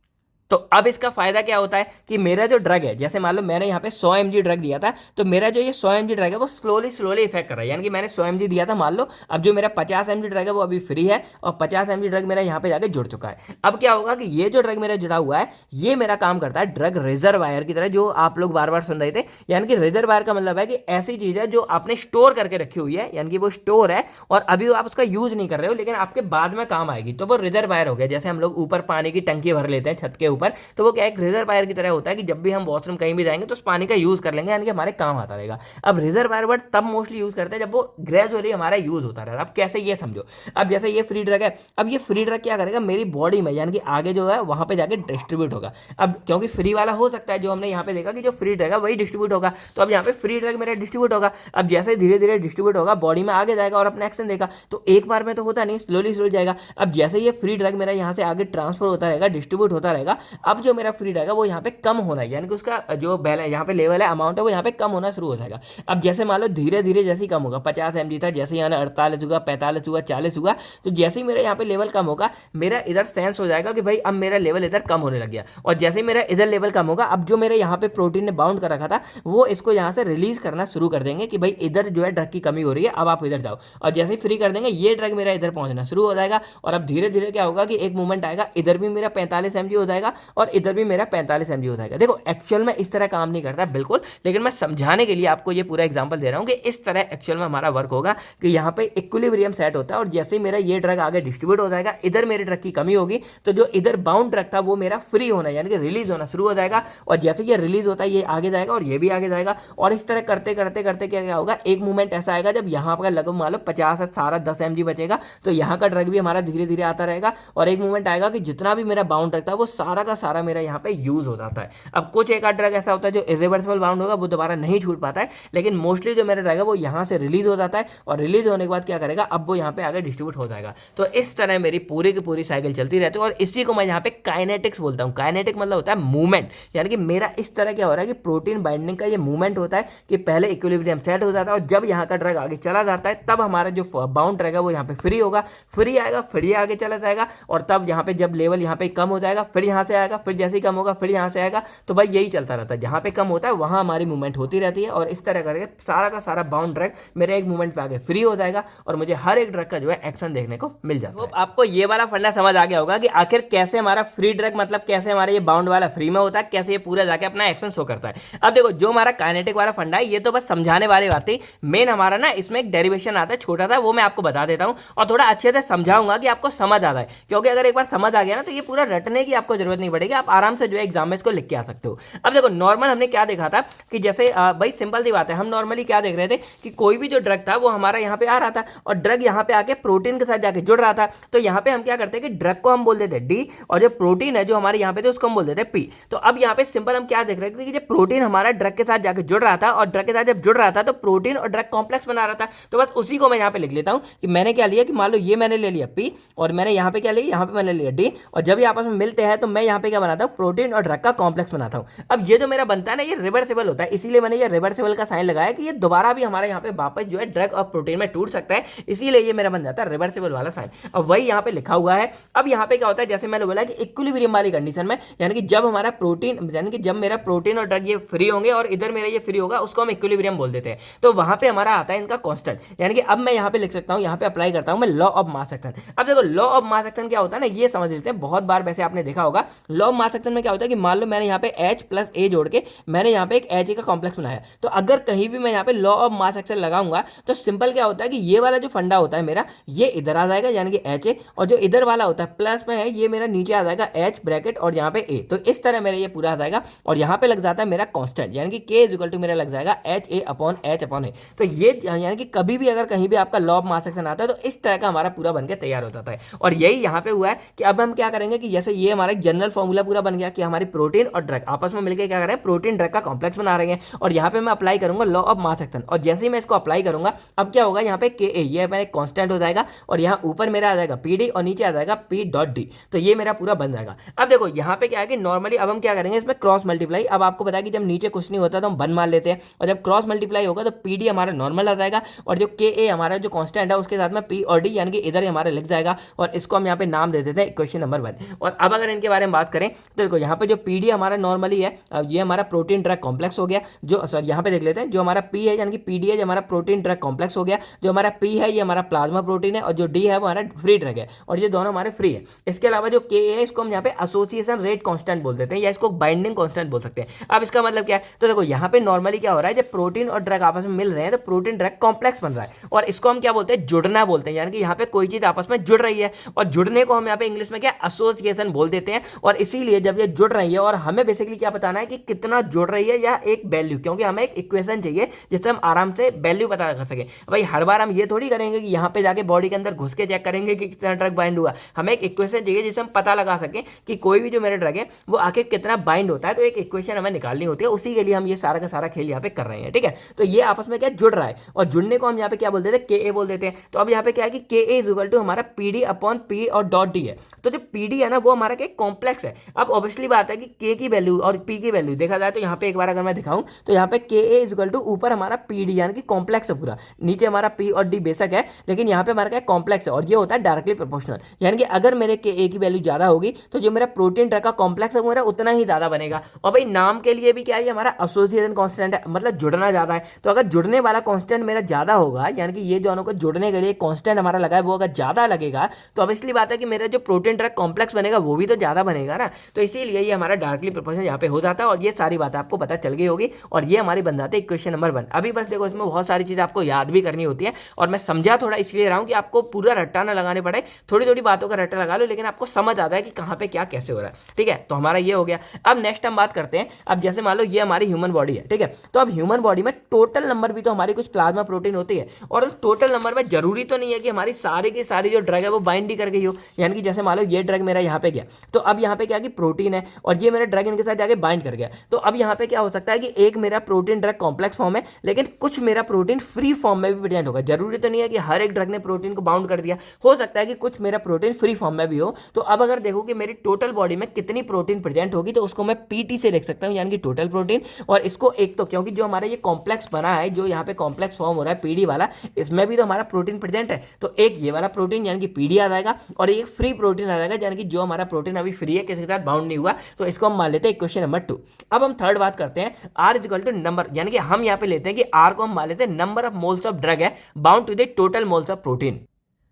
तो अब इसका फायदा क्या होता है कि मेरा जो ड्रग है, जैसे मान लो मैंने यहाँ पे 100 mg ड्रग दिया था, तो मेरा जो ये 100 mg ड्रग है वो स्लोली इफेक्ट कर रहा है। यानी कि मैंने 100 mg दिया था, मान लो अब जो मेरा 50 mg ड्रग है वो अभी फ्री है और 50 mg ड्रग मेरा यहाँ पे जाके जुड़ चुका है। अब क्या होगा कि ये जो ड्रग मेरा जुड़ा हुआ है ये मेरा काम करता है ड्रग रिजर्वायर की तरह, जो आप लोग बार बार सुन रहे थे। यानी कि रिजर्वायर का मतलब है कि ऐसी चीज है जो आपने स्टोर करके रखी हुई है, यानी कि वो स्टोर है और अभी आप उसका यूज नहीं कर रहे हो, लेकिन आपके बाद में काम आएगी, तो वो रिजर्वायर हो गया। जैसे हम लोग ऊपर पानी की टंकी भर लेते हैं छत के ऊपर, तो वो क्या एक रिजर्वायर की तरह होता है कि जब भी हम वॉशरूम कहीं भी जाएंगे तो उस पानी का यूज कर लेंगे, यानी कि हमारे काम आता रहेगा। अब रिजर्वायर वर्ड तब मोस्टली यूज करते हैं जब वो ग्रेजुअली हमारा यूज होता रहेगा। अब कैसे ये समझो, अब जैसे ये फ्री ड्रग है, अब ये फ्री ड्रग क्या करेगा मेरी बॉडी में, यानी कि आगे जो है वहां पे जाके डिस्ट्रीब्यूट होगा। अब क्योंकि फ्री वाला हो सकता है, जो हमने यहाँ पे देखा कि जो फ्री ड्रग है वही डिस्ट्रीब्यूट होगा, तो अब यहाँ पे फ्री ड्रग मेरा डिस्ट्रीब्यूट होगा। अब जैसे धीरे धीरे डिस्ट्रीब्यूट होगा, बॉडी में आगे जाएगा और अपना एक्शन देगा, तो एक बार में तो होता नहीं, स्लोली जाएगा। अब जैसे ये फ्री ड्रग मेरा यहाँ से आगे ट्रांसफर होता रहेगा, डिस्ट्रीब्यूट होता रहेगा, अब जो मेरा फ्री रहेगा वो यहाँ पे कम होना है, यानी कि उसका जो बैलेंस यहाँ पे लेवल है, अमाउंट है, वो यहाँ पे कम होना शुरू हो जाएगा। अब जैसे मान लो धीरे धीरे जैसे ही कम होगा, 50 mg था, जैसे यहाँ 48 हुआ, 45 हुआ, 40 हुआ, तो जैसे ही मेरा यहाँ पे लेवल कम होगा, मेरा इधर सेंस हो जाएगा कि भाई अब मेरा लेवल इधर कम होने लग गया। और जैसे ही मेरा इधर लेवल कम होगा, अब जो मेरे यहाँ पे प्रोटीन ने बाउंड कर रखा था वो इसको यहाँ से रिलीज करना शुरू कर देंगे कि भाई इधर जो है ड्रग की कमी हो रही है, अब आप इधर जाओ। और जैसे ही फ्री कर देंगे, ये ड्रग मेरा इधर पहुंचना शुरू हो जाएगा। और अब धीरे धीरे क्या होगा कि एक मूवमेंट आएगा, इधर भी मेरा 45 mg हो जाएगा और इधर भी मेरा 45 mg हो जाएगा। देखो एक्चुअल में इस तरह काम नहीं करता बिल्कुल, लेकिन मैं समझाने के लिए आपको ये पूरा एग्जांपल दे रहा हूँ कि इस तरह एक्चुअल में हमारा वर्क होगा कि यहाँ पे इक्विलिब्रियम सेट होता है। और जैसे ही मेरा ये ड्रग आगे डिस्ट्रीब्यूट हो जाएगा, इधर मेरे ड्रग की कमी होगी, तो जो इधर बाउंड ड्रग था वो मेरा फ्री होना यानी कि रिलीज होना शुरू हो जाएगा। और जैसे ये रिलीज होता है, ये आगे जाएगा और ये भी आगे जाएगा। और इस तरह करते करते करते क्या होगा, एक मूवमेंट ऐसा आएगा जब यहाँ पर लगभग मान लो 50 है, सारा 10 mg बचेगा, तो यहाँ का ड्रग भी हमारा धीरे धीरे आता रहेगा। और एक मूवमेंट आएगा कि जितना भी मेरा बाउंड ड्रग था वो सारा का सारा मेरा यहाँ पे यूज हो जाता है। अब कुछ एक आध ड्रग ऐसा होता है जो इरिवर्सिबल बाउंड होगा, वो दोबारा नहीं छूट पाता है, लेकिन मोस्टली जो मेरा ड्रग है वो यहाँ से रिलीज हो जाता है। और रिलीज होने के बाद क्या करेगा, अब वो यहाँ पे आगे डिस्ट्रीब्यूट हो जाएगा। तो इस तरह मेरी पूरी की पूरी साइकिल चलती रहती है। और इसी को मैं यहाँ पे काइनेटिक्स बोलता हूँ। काइनेटिक मतलब होता है मूवमेंट, यानी कि मेरा इस तरह क्या हो रहा है कि प्रोटीन बाइंडिंग का ये मूवमेंट होता है कि पहले इक्विलिब्रियम सेट हो जाता है और जब यहाँ का ड्रग आगे चला जाता है, तब हमारा जो बाउंड ड्रग है वो यहाँ पे फ्री होगा, फ्री आएगा, फिर ये आगे चला जाएगा। और तब यहाँ पे जब लेवल यहाँ पे कम हो जाएगा, फिर यहाँ से आएगा, फिर जैसे ही कम होगा फिर यहाँ से आएगा। तो भाई यही चलता रहता है, जहाँ पे कम होता है वहाँ हमारी मूवमेंट होती रहती है। और इस तरह करके सारा का सारा बाउंड ड्रग मेरे एक मूवमेंट पे आगे फ्री हो जाएगा और मुझे हर एक ड्रग का जो है एक्शन देखने को मिल जाता है। तो आपको ये वाला फंडा समझ आ गया होगा कि आखिर कैसे हमारा फ्री ड्रग मतलब कैसे हमारा ये बाउंड वाला फ्री में होता है, कैसे ये पूरा जाके अपना एक्शन शो करता है। अब देखो जो हमारा काइनेटिक वाला फंडा है, ये तो बस समझाने वाली बात थी। मेन हमारा ना इसमें एक डेरिवेशन आता है छोटा सा, वो मैं आपको बता देता हूँ और थोड़ा अच्छे से समझाऊंगा कि आपको समझ आ जाए। क्योंकि अगर एक बार समझ आ गया ना, तो ये पूरा रटने की आपको जरूरत नहीं पड़ेगी, आप आराम से जो है एग्जाम में इसको लिख के आ सकते हो। अब देखो नॉर्मल हमने क्या देखा था कि जैसे भाई सिंपल सी बात है, हम नॉर्मली क्या देख रहे थे कि कोई भी जो ड्रग था वो हमारा यहाँ पे आ रहा था और ड्रग यहाँ पे आके प्रोटीन के साथ जाके जुड़ रहा था। तो यहाँ पे हम क्या करते हैं कि ड्रग को हम बोल देते हैं डी और जो प्रोटीन है जो हमारे यहाँ पे थे उसको हम बोल देते हैं पी। तो अब यहाँ पे सिंपल हम क्या देख रहे थे कि जब प्रोटीन हमारा ड्रग के साथ जाके जुड़ रहा था और ड्रग के साथ जब जुड़ रहा था तो प्रोटीन और ड्रग कॉम्प्लेक्स बना रहा था। तो बस उसी को मैं यहाँ पे लिख लेता हूँ कि मैंने क्या लिया कि मान लो ये मैंने ले लिया पी और मैंने यहाँ पे क्या लिया, यहाँ पे मैंने लिया डी। और जब ये आपस में मिलते हैं तो मैं यहाँ पे क्या बनाता हूँ, प्रोटीन और ड्रग का कॉम्प्लेक्स बनाता हूँ। अब ये जो मेरा बनता है ना, ये रिवर्सिबल होता है, इसीलिए मैंने ये रिवर्सिबल का साइन लगाया कि ये दोबारा भी हमारे यहाँ पे वापस जो है ड्रग और प्रोटीन में टूट सकता है, इसीलिए ये मेरा बन जाता है रिवर्सिबल वाला साइन। और वही यहाँ पे लिखा हुआ है। अब यहाँ पे क्या होता है, जैसे मैंने बोला कि इक्विलिब्रियम वाली कंडीशन में, यानी कि जब हमारा प्रोटीन यानी कि जब मेरा प्रोटीन और ड्रग ये फ्री होंगे और इधर मेरा ये फ्री होगा, उसको हम इक्विलिब्रियम बोल देते हैं। तो वहां पे हमारा आता है इनका कांस्टेंट, यानी कि अब मैं यहाँ पे लिख सकता हूँ, यहाँ पे अप्लाई करता हूँ मैं लॉ ऑफ मास एक्शन। अब देखो लॉ ऑफ मास एक्शन क्या होता है ना, ये समझ लेते हैं। बहुत बार वैसे आपने देखा होगा लॉ ऑफ मास एक्शन में क्या होता है कि मान लो मैंने यहाँ पे H प्लस ए जोड़ के मैंने यहाँ पे एक H का कॉम्प्लेक्स बनाया, तो अगर कहीं भी मैं यहाँ पे लॉ ऑफ मास एक्शन लगाऊंगा तो सिंपल क्या होता है कि ये वाला जो फंडा होता है मेरा, ये इधर आ जाएगा यानी कि HA, और जो इधर वाला होता है प्लस में है ये मेरा नीचे आ जाएगा H ब्रैकेट और यहाँ पे A। तो इस तरह मेरा ये पूरा आ जाएगा और यहाँ पे लग जाता है मेरा कांस्टेंट, यानी कि K इज इक्वल टू मेरा लग जाएगा HA upon H upon A। तो ये यानी कि कभी भी अगर कहीं भी आपका लॉ ऑफ मास एक्शन आता है तो इस तरह का हमारा पूरा बनके तैयार हो जाता है। और यही यहाँ पे हुआ है कि अब हम क्या करेंगे कि जैसे ये हमारा जनरल फॉर्मूला पूरा बन गया कि हमारी प्रोटीन और ड्रग आपस में मिलकर क्या कर रहे हैं, प्रोटीन ड्रग का कॉम्प्लेक्स बना रहे हैं। और यहाँ पे मैं अप्लाई करूंगा लॉ ऑफ मास एक्शन, और जैसे ही मैं इसको अप्लाई करूंगा अब क्या होगा, यहाँ पे Ka ये मेरा कांस्टेंट हो जाएगा और यहाँ ऊपर मेरा आ जाएगा Pd और नीचे आ जाएगा P डॉट डी। तो ये मेरा पूरा बन जाएगा। अब देखो यहाँ पे क्या है कि नॉर्मली अब हम क्या करेंगे, इसमें क्रॉस मल्टीप्लाई। अब आपको पता है कि जब नीचे कुछ नहीं होता तो हम 1 मान लेते हैं, और जब क्रॉस मल्टीप्लाई होगा तो Pd हमारा नॉर्मल आ जाएगा और जो Ka हमारा जो कांस्टेंट है उसके साथ में P और D यानी कि इधर ही हमारा लिख जाएगा और इसको हम यहाँ पे नाम दे देते हैं इक्वेशन नंबर 1। और अब अगर इनके बारे में बात करें तो देखो यहाँ पे जो Pd हमारा नॉर्मली है, ये हमारा प्रोटीन ड्रग कॉम्प्लेक्स हो गया। जो सॉरी यहाँ पे देख लेते हैं, जो हमारा P है यानी कि Pd है, जो हमारा प्रोटीन ड्रग कॉम्प्लेक्स हो गया। जो हमारा P है ये हमारा प्लाज्मा प्रोटीन है और जो D है वो हमारा फ्री ड्रग है, और ये दोनों हमारे फ्री है। इसके अलावा जो Ka है इसको हम यहाँ पे एसोसिएशन रेट कांस्टेंट बोल देते हैं या इसको बाइंडिंग कांस्टेंट बोल सकते हैं। अब इसका मतलब क्या है, तो देखो यहाँ पे नॉर्मली क्या हो रहा है, जब प्रोटीन और ड्रग आपस में मिल रहे हैं तो प्रोटीन ड्रग कॉम्प्लेक्स बन रहा है और इसको हम क्या बोलते हैं, जुड़ना बोलते हैं। यानी कि यहाँ पे कोई चीज आपस में जुड़ रही है और जुड़ने को हम यहाँ पे इंग्लिश में क्या एसोसिएशन बोल देते हैं। और इसीलिए जब ये जुड़ रही है, और हमें बेसिकली क्या बताना है कि कितना जुड़ रही है या एक वैल्यू, क्योंकि हमें एक इक्वेशन चाहिए जिससे हम आराम से वैल्यू पता कर सके। भाई हर बार हम ये थोड़ी करेंगे कि यहाँ पे जाके बॉडी के अंदर घुस के चेक करेंगे कि कितना ड्रग बाइंड हुआ। हमें एक इक्वेशन चाहिए जिससे हम पता लगा सके कि कोई भी जो मेरा ड्रग है वो आके कितना बाइंड होता है। तो एक इक्वेशन हमें निकालनी होती है, उसी के लिए हम ये सारा का सारा खेल यहाँ पे कर रहे हैं। ठीक है, तो ये आपस में क्या जुड़ रहा है और जुड़ने को हम यहाँ पे क्या बोल देते हैं, Ka बोल देते हैं। तो अब यहाँ पे क्या है कि Ka इज इक्वल टू हमारा Pd अपॉन P और डॉट डी है। तो जो Pd है ना वो हमारा क्या कॉम्प्लेक्स कॉम्प्लेक्स है। अब ऑब्वियसली बात है कि के की वैल्यू और पी की वैल्यू देखा जाए तो यहाँ पे एक बार अगर मैं दिखाऊं तो यहाँ पे के ए इजल टू ऊपर हमारा पी डी यानी कि कॉम्प्लेक्स है पूरा, नीचे हमारा पी और डी बेशक है लेकिन यहाँ पे हमारा क्या कॉम्प्लेक्स है और ये होता है डायरेक्टली प्रोपोर्शनल, यानी कि अगर मेरे के ए की वैल्यू ज्यादा होगी तो जो मेरा प्रोटीन ड्रग का कॉम्प्लेक्स है वो मेरा उतना ही ज्यादा बनेगा। और भाई नाम के लिए भी क्या है, हमारा एसोसिएशन कांस्टेंट है, मतलब जुड़ना ज्यादा है। तो अगर जुड़ने वाला कांस्टेंट मेरा ज्यादा होगा यानी कि ये दोनों को जुड़ने के लिए कांस्टेंट हमारा लगा है वो अगर ज्यादा लगेगा तो ऑब्वियसली बात है कि मेरा जो प्रोटीन ड्रग कॉम्प्लेक्स बनेगा वो भी तो ज्यादा बनेगा ना। तो इसीलिए ये हमारा डायरेक्टली प्रोपोर्शनल यहाँ पे हो जाता है और ये सारी बातें आपको पता चल गई होगी और ये हमारी बन जाती है इक्वेशन नंबर 1। अभी बस देखो इसमें बहुत सारी चीजें आपको याद भी करनी होती है और मैं समझा थोड़ा इसलिए रहा हूं कि आपको पूरा रट्टा ना लगाने पड़े, थोड़ी थोड़ी बातों का रट्टा लगा लो लेकिन आपको समझ आता है कि कहां पे क्या कैसे हो रहा है। ठीक है, तो हमारा ये हो गया। अब नेक्स्ट हम बात करते हैं, अब जैसे मान लो ये हमारी ह्यूमन बॉडी है, ठीक है, तो अब ह्यूमन बॉडी में टोटल नंबर भी तो हमारी कुछ प्लाज्मा प्रोटीन होती है और उस टोटल नंबर में जरूरी तो नहीं है कि हमारी सारी की सारी जो ड्रग है वो बाइंड ही कर गई हो। यानी कि जैसे मान लो ये ड्रग मेरा यहाँ पे गया तो अब यहाँ पे क्या कि प्रोटीन है और ये मेरा ड्रग इनके साथ जाके बाइंड कर गया, तो अब यहाँ पे क्या हो सकता है कि एक मेरा प्रोटीन ड्रग कॉम्प्लेक्स फॉर्म है लेकिन कुछ मेरा प्रोटीन फ्री फॉर्म में भी प्रेजेंट होगा। जरूरी तो नहीं है कि हर एक ड्रग ने प्रोटीन को बाउंड कर दिया, हो सकता है कि कुछ मेरा प्रोटीन फ्री फॉर्म में भी हो। तो अब अगर देखो कि मेरी टोटल बॉडी में कितनी प्रोटीन प्रेजेंट होगी तो उसको मैं पीटी से लिख सकता हूं यानी कि टोटल प्रोटीन। और इसको एक तो क्योंकि जो हमारा ये कॉम्प्लेक्स बना है, जो यहाँ पे कॉम्प्लेक्स फॉर्म हो रहा है पीडी वाला, इसमें भी तो हमारा प्रोटीन प्रेजेंट है, तो एक ये वाला प्रोटीन यानी कि पीडी आ जाएगा और एक फ्री प्रोटीन आ जाएगा यानी कि जो हमारा प्रोटीन अभी फ्री है, किसी के साथ बाउंड नहीं हुआ, तो इसको हम मान लेते हैं इक्वेशन नंबर 2। अब हम थर्ड बात करते हैं, R is equal to number, यानी कि हम यहाँ पे लेते हैं कि आर को हम मान लेते हैं number of moles of drug है bound to the total moles of protein.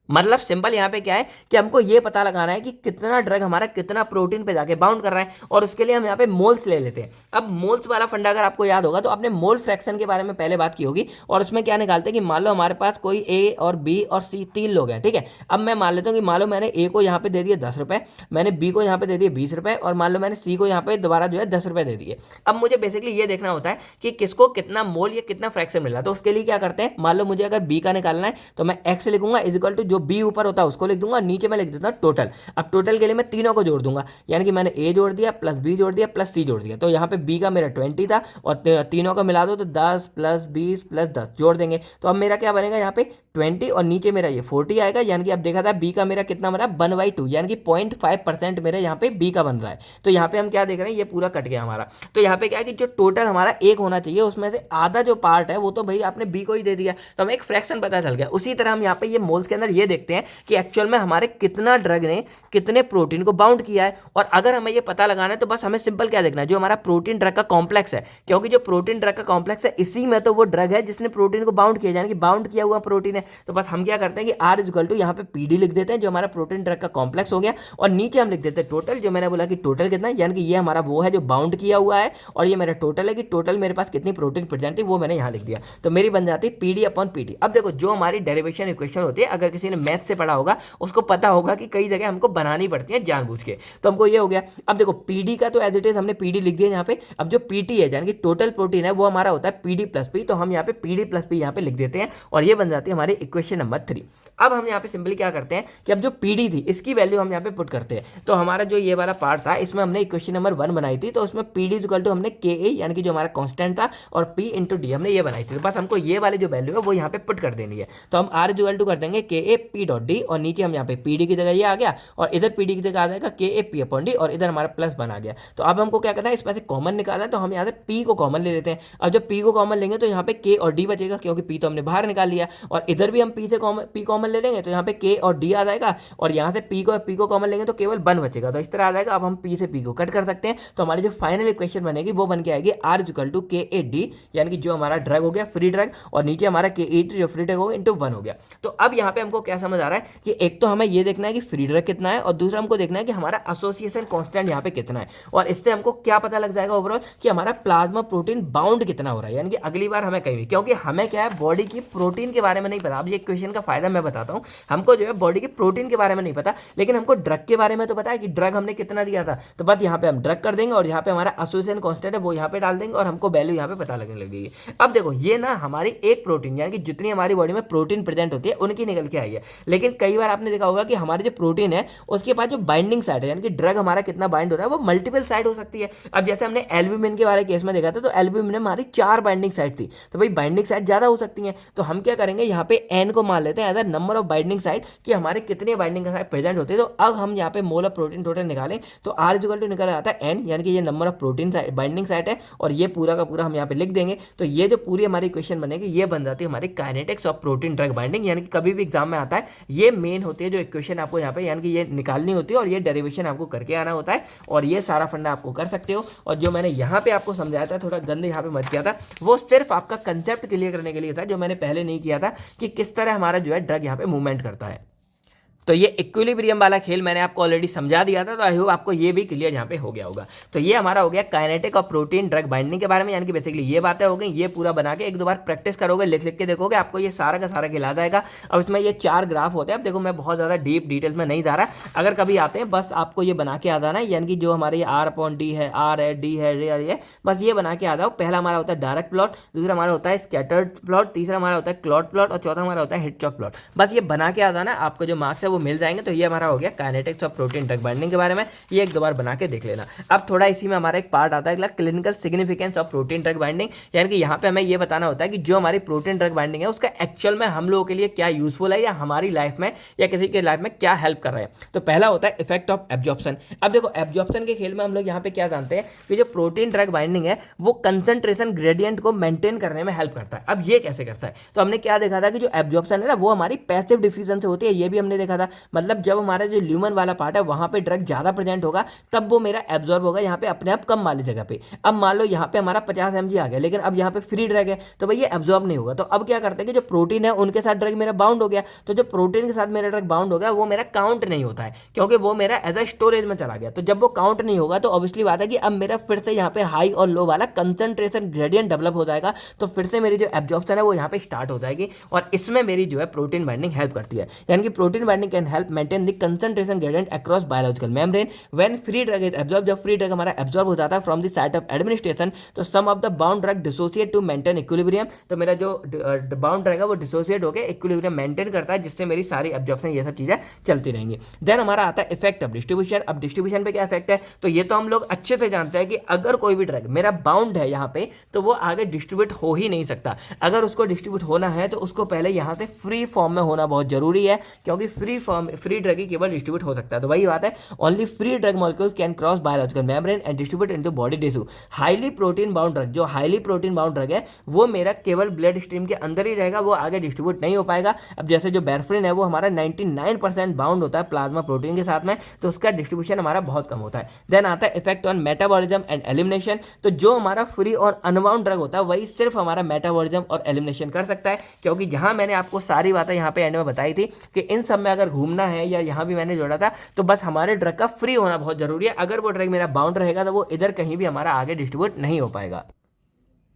मतलब सिंपल यहाँ पे क्या है कि हमको ये पता लगाना है कि कितना ड्रग हमारा कितना प्रोटीन पे जाके बाउंड कर रहा है और उसके लिए हम यहाँ पे मोल्स ले लेते हैं। अब मोल्स वाला फंडा अगर आपको याद होगा तो आपने मोल फ्रैक्शन के बारे में पहले बात की होगी और उसमें क्या निकालते हैं कि मान लो हमारे पास कोई ए और बी और सी 3 लोग हैं, ठीक है। अब मैं मान लेता हूँ कि मान लो मैंने ए को यहाँ पे दे दिए 10 रुपए, मैंने बी को यहाँ पे दे दिए 20 रुपए और मान लो मैंने सी को यहाँ पे दोबारा जो है 10 रुपए दे दिए। अब मुझे बेसिकली ये देखना होता है कि किसको कितना मोल या कितना फ्रैक्शन मिला, तो उसके लिए क्या करते हैं, मान लो मुझे अगर बी का निकालना है तो मैं एक्स लिखूंगा इज इक्वल टू जो बी ऊपर होता है उसको लिख दूंगा, नीचे मैं लिख देता हूं टोटल। अब टोटल के लिए मैं तीनों को जोड़ दूंगा यानी कि मैंने ए जोड़ दिया प्लस बी जोड़ दिया प्लस सी जोड़ दिया, तो यहाँ पे बी का मेरा 20 था और तीनों को मिला दो तो 10 प्लस 20 प्लस 10 जोड़ देंगे तो अब मेरा क्या बनेगा यहाँ पे 20 और नीचे मेरा ये 40 आएगा। यानी कि अब देखा था बी का मेरा कितना बना 1/2 यानी कि 0.5% मेरे यहाँ पे बी का बन रहा है। तो यहाँ पे हम क्या देख रहे हैं, ये पूरा कट गया हमारा। तो यहाँ पे क्या है कि जो टोटल हमारा एक होना चाहिए उसमें से आधा जो पार्ट है वो तो भाई आपने बी को ही दे दिया, तो हमें एक फ्रैक्शन पता चल गया। उसी तरह हम यहाँ पे ये मोल्स के अंदर ये देखते हैं कि एक्चुअल में हमारे कितना ड्रग ने कितने प्रोटीन को बाउंड किया है। और अगर हमें ये पता लगाना है तो बस हमें सिंपल क्या देखना है, जो हमारा प्रोटीन ड्रग का कॉम्प्लेक्स है, क्योंकि जो प्रोटीन ड्रग का कॉम्प्लेक्स है इसी में तो वो ड्रग है जिसने प्रोटीन को बाउंड किया, यानी कि बाउंड किया हुआ प्रोटीन है। तो बस हम क्या करते हैं कि आर इज इक्वल टू यहाँ पे पीडी लिख देते हैं जो हमारा प्रोटीन ड्रग का कॉम्प्लेक्स हो गया और नीचे हम लिख देते हैं टोटल, जो मैंने बोला कि टोटल कितना है, यानी कि ये हमारा वो है जो बाउंड किया हुआ है और ये मेरा टोटल है कि टोटल मेरे पास कितनी प्रोटीन प्रेजेंट है वो मैंने यहाँ लिख दिया। तो मेरी बन जाती है पीडी अपॉन पीटी। अब देखो जो हमारी डेरिवेशन इक्वेशन होती है, अगर किसी ने मैथ से पढ़ा होगा उसको पता होगा कि कई जगह हमको बनानी पड़ती है जानबूझ के। तो हमको ये हो गया। अब देखो पीडी का तो एज इट इज हमने पीडी लिख दिया यहाँ पे। अब जो पीटी है यानी कि टोटल प्रोटीन है वो हमारा होता है पीडी प्लस पी, तो हम यहाँ पे पीडी प्लस पी यहाँ पे लिख देते हैं और ये बन जाती है हमारी इक्वेशन नंबर 3। अब हम यहाँ पे सिंपली क्या करते हैं कि अब जो पीडी थी इसकी वैल्यू हम यहाँ पे पुट करते हैं। तो हमारा जो ये वाला पार्ट था इसमें हमने इक्वेशन नंबर 1 बनाई थी, तो उसमें पीडी इज इक्वल टू हमने के ए यानी कि जो हमारा कांस्टेंट था और पी इंटू डी हमने ये बनाई थी। तो बस हमको ये वाली जो वैल्यू है वो यहाँ पे पुट कर देनी है। तो हम आर इज इक्वल टू कर देंगे के ए पी डॉट डी और नीचे हम यहाँ पे पीडी की जगह ये आ गया और इधर पीडी की जगह आ जाएगा के ए पी अपॉन डी और इधर हमारा प्लस बना गया। तो अब हमको क्या करना है, इसमें से कॉमन निकालना है, तो हम यहाँ से पी को कॉमन ले लेते हैं। अब जब पी को कॉमन लेंगे तो यहाँ पे के और डी बचेगा क्योंकि पी तो हमने बाहर निकाल लिया और इधर भी हम पी से पी कॉमन ले लेंगे तो यहाँ पे के और डी आ जाएगा और यहाँ से पी को कॉमन लेंगे तो केवल 1 बचेगा। तो इस तरह आ जाएगा। अब हम पी से पी को कट कर सकते हैं तो हमारी जो फाइनल इक्वेशन बनेगी वो बन के आएगी आर इज इक्वल टू के ए डी यानी कि जो हमारा ड्रग हो गया फ्री ड्रग और नीचे हमारा के ए टी जो फ्री ड्रग होगा इंटू 1 हो गया। तो अब यहाँ पे हमको क्या समझ आ रहा है कि एक तो हमें ये देखना है कि फ्री ड्रग कितना है और दूसरा हमको देखना है कि हमारा एसोसिएशन कांस्टेंट यहाँ पे कितना है और इससे हमको क्या पता लग जाएगा ओवरऑल कि हमारा प्लाज्मा प्रोटीन बाउंड कितना हो रहा है। यानी कि अगली बार हमें कहीं, क्योंकि हमें क्या है बॉडी की प्रोटीन के बारे में नहीं पता। अब ये क्वेश्चन का फायदा मैं बताता हूँ, हमको जो है बॉडी की प्रोटीन के बारे में नहीं पता लेकिन हमको ड्रग के बारे में तो पता है कि ड्रग हमने कितना दिया था। तो बस यहाँ पे हम ड्रग कर देंगे और यहाँ पे हमारा एसोसिएशन कांस्टेंट है वो यहाँ पे डाल देंगे और हमको वैल्यू यहाँ पे पता लगने लगेगी। अब देखो ये ना हमारी एक प्रोटीन यानी कि जितनी हमारी बॉडी में प्रोटीन प्रेजेंट होती है उनकी निकल के आई है लेकिन कई बार आपने देखा होगा कि हमारे जो प्रोटीन है उसके पास जो बाइंडिंग साइड है, यानी कि ड्रग हमारा कितना बाइंड हो रहा है, वो मल्टीपल साइड हो सकती है। अब जैसे हमने एल्ब्यूमिन के वाले केस में देखा था, तो एल्ब्यूमिन में हमारी 4 बाइंडिंग साइड थी, तो भाई बाइंडिंग साइड ज्यादा हो सकती है। तो हम क्या करेंगे, यहाँ पे एन को मान लेते हैं as a number of binding site, कि हमारे कितने बाइंडिंग साइड प्रेजेंट होते हैं। तो अब हम यहाँ पे मोल ऑफ प्रोटीन टोटल निकालें तो आर इक्वल टू निकल आता है एन, यानी कि ये number of protein binding side है, और ये पूरा का पूरा हम यहाँ पे लिख देंगे। तो ये जो पूरी हमारी इक्वेशन बनेगी, ये बन जाती है हमारी kinetics of protein drug binding. यानी कि कभी भी एग्जाम में आता है, ये मेन होती है जो इक्वेशन आपको यहाँ पे, यानी कि ये निकालनी होती है और ये डेरिवेशन आपको करके आना होता है, और ये सारा फंडा आपको कर सकते हो। और जो मैंने यहाँ पे आपको समझाया था, थोड़ा गंदे यहाँ पे मत किया था, वो सिर्फ आपका कंसेप्ट क्लियर करने के लिए था, जो मैंने पहले नहीं किया था कि किस तरह हमारा जो है ड्रग यहाँ पे मूवमेंट करता है। तो ये इक्विलिब्रियम वाला खेल मैंने आपको ऑलरेडी समझा दिया था, तो आई होप आपको ये भी क्लियर यहाँ पे हो गया होगा। तो ये हमारा हो गया काइनेटिक और प्रोटीन ड्रग बाइंडिंग के बारे में, यानी कि बेसिकली ये बातें हो गई। ये पूरा बना के एक दो बार प्रैक्टिस करोगे, लिख लिख के देखोगे, आपको ये सारा का सारा खेल आ जाएगा। अब इसमें ये 4 ग्राफ होते हैं। अब देखो मैं बहुत ज़्यादा डीप डिटेल्स में नहीं जा रहा, अगर कभी आते हैं बस आपको ये बना के आ जाना है, यानी कि जो हमारे R/D है, R है, D है, ये बस ये बना के आ जाओ। पहला हमारा होता है डायरेक्ट प्लॉट, दूसरा हमारा होता है स्कैटर्ड प्लॉट, तीसरा हमारा होता है क्लॉट प्लॉट, और चौथा हमारा होता है हिटचॉक प्लॉट। बस ये बना के आ जाना, आपको जो मार्क्स है वो मिल जाएंगे। तो ये हमारा हो गया kinetics of protein drug binding के बारे में, ये एक दो बार बना के देख लेना। अब थोड़ा इसी में हमारा एक पार्ट आता है clinical significance of protein drug binding, यानी कि यहाँ पे हमें ये बताना होता है कि जो हमारी प्रोटीन ड्रग बाइंडिंग है उसका एक्चुअल में हम लोगों के लिए क्या यूजफुल है, या हमारी लाइफ में या किसी के लाइफ में क्या हेल्प कर रहा है। तो पहला होता है इफेक्ट ऑफ एब्जॉर्प्शन। अब देखो एब्जॉर्प्शन के खेल में हम लोग यहाँ पे क्या जानते हैं कि जो प्रोटीन ड्रग बाइंडिंग है वो कंसंट्रेशन ग्रेडियंट को मेंटेन करने में हेल्प करता है। अब ये कैसे करता है, तो हमने क्या देखा था कि जो एब्जॉर्प्शन है ना वो हमारी पैसिव डिफ्यूजन से होती है, ये भी हमने देखा था। मतलब जब हमारा जो ल्यूमन वाला पार्ट है वहां पे ड्रग ज्यादा प्रेजेंट होगा, तब वो मेरा एब्जॉर्ब होगा यहाँ पे अपने आप कम वाली जगह पे। अब मान लो यहाँ पे हमारा 50 mg आ गया, लेकिन अब यहाँ पे फ्री ड्रग है, तो भाई ये एब्जॉर्ब नहीं होगा। तो अब क्या करते हैं कि जो प्रोटीन है उनके साथ ड्रग मेरा बाउंड हो गया, तो जो प्रोटीन के साथ मेरा ड्रग बाउंड हो गया वो मेरा काउंट नहीं होता है, क्योंकि वो मेरा एज अ स्टोरेज में चला गया। तो जब वो काउंट नहीं होगा तो ऑब्वियसली बात है कि अब मेरा फिर से यहाँ पे हाई और लो वाला कंसंट्रेशन ग्रेडियंट डेवलप हो जाएगा, तो फिर से मेरी जो एब्जॉर्प्शन है वो यहाँ पे स्टार्ट हो जाएगी, और इसमें मेरी जो है प्रोटीन बाइंडिंग हेल्प करती है। यानी कि protein binding can help maintain the concentration gradient across biological membrane when free drug is absorb. जब फ्री ड्रग हमारा एब्जॉर्ब हो जाता है from the site of administration, तो some of the bound drug dissociate to maintain equilibrium. तो मेरा जो बाउंड ड्रग है वो डिसोसिएट होकर इक्विलिब्रियम मेंटेन करता है, जिससे मेरी सारी एब्जॉर्प्शन ये सब चीजें चलती रहेंगी। देन हमारा आता है इफेक्ट ऑफ डिस्ट्रीब्यूशन। अब डिस्ट्रीब्यूशन पे क्या इफेक्ट है, तो ये तो हम लोग अच्छे से जानते हैं कि अगर कोई भी ड्रग मेरा बाउंड है यहाँ पे, तो वो आगे डिस्ट्रीब्यूट हो ही नहीं सकता। अगर उसको डिस्ट्रीब्यूट होना है तो उसको पहले यहाँ से फ्री फॉर्म में होना बहुत जरूरी है, क्योंकि फ्री ड्रग ही केवल डिस्ट्रीब्यूट हो सकता है। तो वही बात है, only free drug molecules can cross biological membrane and distribute into body tissue. Highly protein bound drug, जो हाईली प्रोटीन बाउंड ड्रग है वो मेरा केवल ब्लड स्ट्रीम के अंदर ही रहेगा, वो आगे डिस्ट्रीब्यूट नहीं हो पाएगा। अब जैसे जो बेरफ्रिन है वो हमारा 99% बाउंड होता है प्लाज्मा प्रोटीन के साथ में, तो उसका डिस्ट्रीब्यूशन हमारा बहुत कम होता है। देन आता है effect on metabolism and elimination. तो जो हमारा फ्री और अनबाउंड ड्रग होता है वही सिर्फ हमारा मेटाबॉलिज्म और एलिमिनेशन कर सकता है, क्योंकि जहां मैंने आपको सारी बातें यहाँ पे एंड में बताई थी कि इन सब में अगर घूमना है, या यहाँ भी मैंने जोड़ा था, तो बस हमारे ड्रग का फ्री होना बहुत जरूरी है। अगर वो ड्रग मेरा बाउंड रहेगा तो वो इधर कहीं भी हमारा आगे डिस्ट्रीब्यूट नहीं हो पाएगा।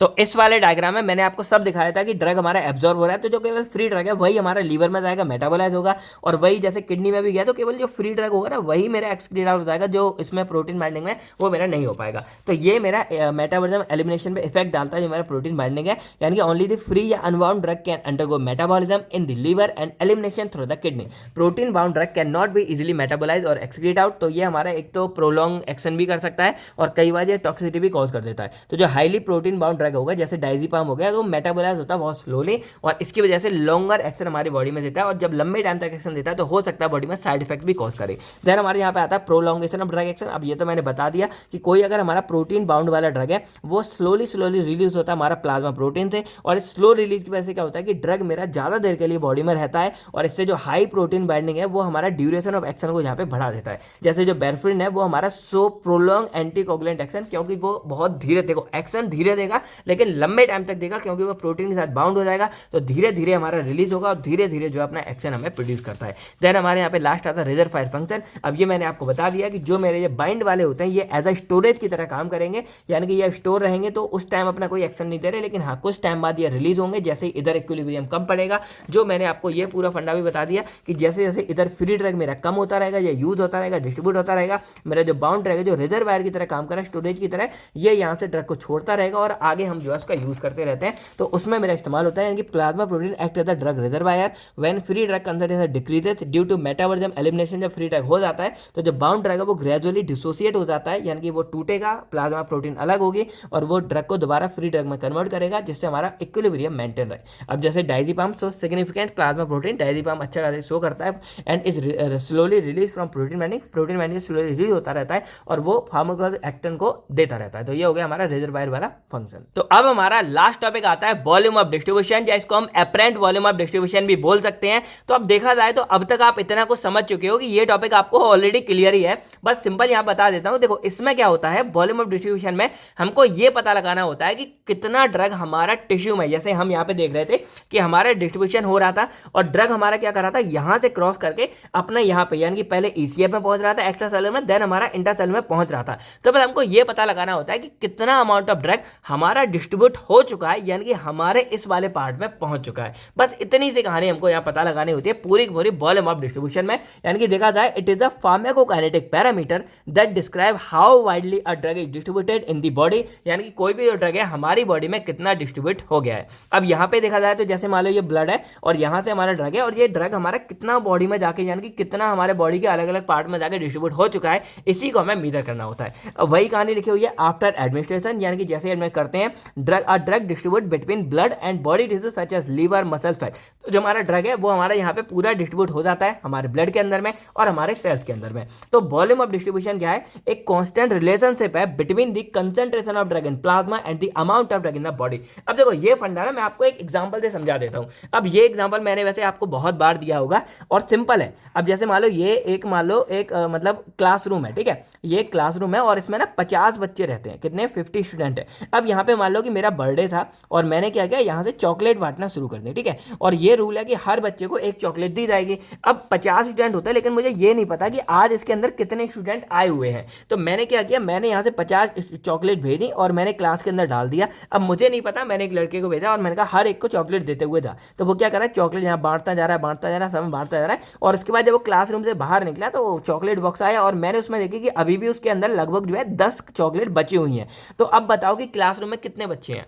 तो इस वाले डायग्राम में मैंने आपको सब दिखाया था कि ड्रग हमारा एब्जॉर्ब हो रहा है, तो जो केवल फ्री ड्रग है वही हमारा लीवर में जाएगा, मेटाबोलाइज होगा, और वही जैसे किडनी में भी गया तो केवल जो फ्री ड्रग होगा ना वही मेरा एक्सक्रीट आउट हो जाएगा, जो इसमें प्रोटीन बाइंडिंग में वो मेरा नहीं हो पाएगा। तो ये मेरा मेटाबॉलिज्म एलिमिनेशन पे इफेक्ट डालता है जो मेरा प्रोटीन बाइंडिंग है, यानी कि ओनली द फ्री या unbound drug can undergo metabolism in the liver and elimination through the kidney. Protein bound drug can not be easily metabolise और एक्सक्रीट आउट। तो ये हमारा एक तो प्रोलॉन्ग एक्शन भी कर सकता है, और कई बार ये टॉक्सिसिटी भी कॉज कर देता है। तो जो हाईली प्रोटीन बाउंड ड्रग होगा जैसे डायज़ेपाम हो गया, तो मेटाबोलाइज होता है बहुत स्लोली, और इसकी वजह से लॉन्गर एक्शन हमारी बॉडी में देता है, और जब लंबे टाइम तक एक्शन देता है तो हो सकता है बॉडी में साइड इफेक्ट भी कॉज करे। देन हमारे यहाँ पे आता है प्रोलॉन्गेशन ऑफ ड्रग एक्शन। अब ये तो मैंने बता दिया कि कोई अगर हमारा प्रोटीन बाउंड वाला ड्रग है वो स्लोली रिलीज होता है हमारा प्लाज्मा प्रोटीन से, और इस स्लो रिलीज की वजह से क्या होता है कि ड्रग मेरा ज़्यादा देर के लिए बॉडी में रहता है, और इससे जो हाई प्रोटीन बाइंडिंग है वो हमारा ड्यूरेशन ऑफ एक्शन को यहाँ पे बढ़ा देता है। जैसे जो बेरफ्रिन है वो हमारा सो प्रोलॉन्ग एंटीकोगुलेंट एक्शन, क्योंकि वो बहुत धीरे, देखो एक्शन धीरे देगा लेकिन लंबे टाइम तक देगा, क्योंकि वो प्रोटीन के साथ बाउंड हो जाएगा, तो धीरे धीरे हमारा रिलीज होगा, और धीरे धीरे जो अपना एक्शन हमें प्रोड्यूस करता है। देन हमारे यहाँ पे लास्ट आता है रिजर्वायर फंक्शन। अब ये मैंने आपको बता दिया कि जो मेरे ये बाइंड वाले होते हैं ये एज अ स्टोरेज की तरह काम करेंगे, यानी कि ये स्टोर रहेंगे तो उस टाइम अपना कोई एक्शन नहीं दे रहे, लेकिन हाँ कुछ टाइम बाद ये रिलीज होंगे जैसे इधर इक्विलिब्रियम कम पड़ेगा। जो मैंने आपको ये पूरा फंडा भी बता दिया कि जैसे जैसे इधर फ्री ड्रग मेरा कम होता रहेगा, या यूज होता रहेगा, डिस्ट्रीब्यूट होता रहेगा, मेरा जो बाउंड रहेगा जो रिजर्वायर की तरह काम कर रहा है, स्टोरेज की तरह, ये यहाँ से ड्रग को छोड़ता रहेगा और आगे हम जो है उसका यूज़ करते रहते हैं, तो उसमें मेरा इस्तेमाल होता है। यानी कि plasma protein act as the drug reservoir when free drug concentration decreases due to metabolism elimination. जब फ्री ड्रग हो जाता है तो जो बाउंड ड्रग है वो ग्रेजुअली डिसोसिएट हो जाता है, यानी कि वो टूटेगा, प्लाज्मा प्रोटीन अलग होगी और वो ड्रग को दोबारा फ्री ड्रग में कन्वर्ट करेगा, जिससे हमारा इक्विलिब्रियम मेंटेन रहे। अब जैसे डायजेपाम सो सिग्निफिकेंट प्लाज्मा प्रोटीन, डायजेपाम अच्छा खासा शो करता है and is slowly release from protein Manning, protein Manning slowly release होता रहता है और वो फार्माकोल एक्टिन को देता रहता है। तो ये हो गया हमारा रिजर्वायर वाला फंक्शन। तो अब हमारा लास्ट टॉपिक आता है वॉल्यूम ऑफ डिस्ट्रीब्यूशन, या इसको हम एपरेंट वॉल्यूम ऑफ डिस्ट्रीब्यूशन भी बोल सकते हैं। तो अब देखा जाए तो अब तक आप इतना कुछ समझ चुके हो कि ये टॉपिक आपको ऑलरेडी क्लियर ही है, बस सिंपल यहां बता देता हूं। देखो इसमें क्या होता है, वॉल्यूम ऑफ डिस्ट्रीब्यूशन में हमको ये पता लगाना होता है कि कितना ड्रग हमारा टिश्यू में, जैसे हम यहां पे देख रहे थे कि हमारा डिस्ट्रीब्यूशन हो रहा था और ड्रग हमारा क्या कर रहा था, यहां से क्रॉस करके अपना यहां पे, यानी कि पहले ईसीएफ में पहुंच रहा था एक्स्ट्रा सेलुलर में, देन हमारा इंट्रासेलुलर में पहुंच रहा था। तो बस हमको ये पता लगाना होता है कि कितना अमाउंट ऑफ ड्रग हमारा डिस्ट्रीब्यूट हो चुका है, यानी कि हमारे इस वाले पार्ट में पहुंच चुका है। बस इतनी सी कहानी हमको यहां पता लगानी होती है पूरी की पूरी वॉल्यूम ऑफ डिस्ट्रीब्यूशन में। यानी कि देखा जाए it is a pharmacokinetic parameter that describe how widely a drug is distributed in the body, यानी कि कोई भी ड्रग है हमारी बॉडी में कितना डिस्ट्रीब्यूट हो गया है। अब यहां पे देखा जाए तो जैसे मान लो ये ब्लड है और यहां से हमारा ड्रग है और ये ड्रग हमारा कितना बॉडी में जाके, यानी कि कितना हमारे बॉडी के अलग अलग पार्ट में जाके डिस्ट्रीब्यूट हो चुका है, इसी को हमें मेजर करना होता है। अब वही कहानी लिखी हुई है आफ्टर एडमिनिस्ट्रेशन, यानी कि जैसे एडमिट करते हैं drug distribute between blood and body tissue such as liver muscle fat. तो जो हमारा ड्रग है वो हमारा यहाँ पे पूरा डिस्ट्रीब्यूट हो जाता है हमारे ब्लड के अंदर में और हमारे सेल्स के अंदर में। तो वॉल्यूम ऑफ डिस्ट्रीब्यूशन क्या है, एक कांस्टेंट रिलेशनशिप है between the concentration of drug in plasma and the amount of drug in the body. अब देखो ये फंडा है, मैं आपको एक एग्जांपल से समझा देता हूँ। अब ये एग्जांपल मैंने वैसे आपको बहुत बार दिया होगा और सिंपल है। अब जैसे मान लो ये एक मतलब क्लासरूम है, ठीक है, ये क्लासरूम है और इसमें ना 50 बच्चे रहते हैं, कितने 50 स्टूडेंट है। अब यहाँ पे मान लो कि मेरा बर्थडे था और मैंने क्या किया, यहाँ से चॉकलेट बांटना शुरू कर दी, ठीक है, और ये रूल है कि हर बच्चे को एक चॉकलेट दी जाएगी। अब 50 स्टूडेंट होते हैं लेकिन मुझे ये नहीं पता कि आज इसके अंदर कितने स्टूडेंट आए हुए हैं। तो मैंने क्या किया, मैंने यहाँ से 50 चॉकलेट भेजी और मैंने क्लास के अंदर डाल दिया। अब मुझे नहीं पता, मैंने एक लड़के को भेजा और मैंने कहा हर एक को चॉकलेट देते हुए था। तो वो क्या कर रहा है, चॉकलेट यहाँ बांटता जा रहा है, बांटता जा रहा है, सब बांटता जा रहा है। और उसके बाद जब वो क्लासरूम से बाहर निकला तो चॉकलेट बॉक्स आया और मैंने उसमें देखी कि अभी भी उसके अंदर लगभग जो है 10 चॉकलेट बची हुई हैं। तो अब बताओ कि क्लासरूम में कितने बच्चे हैं।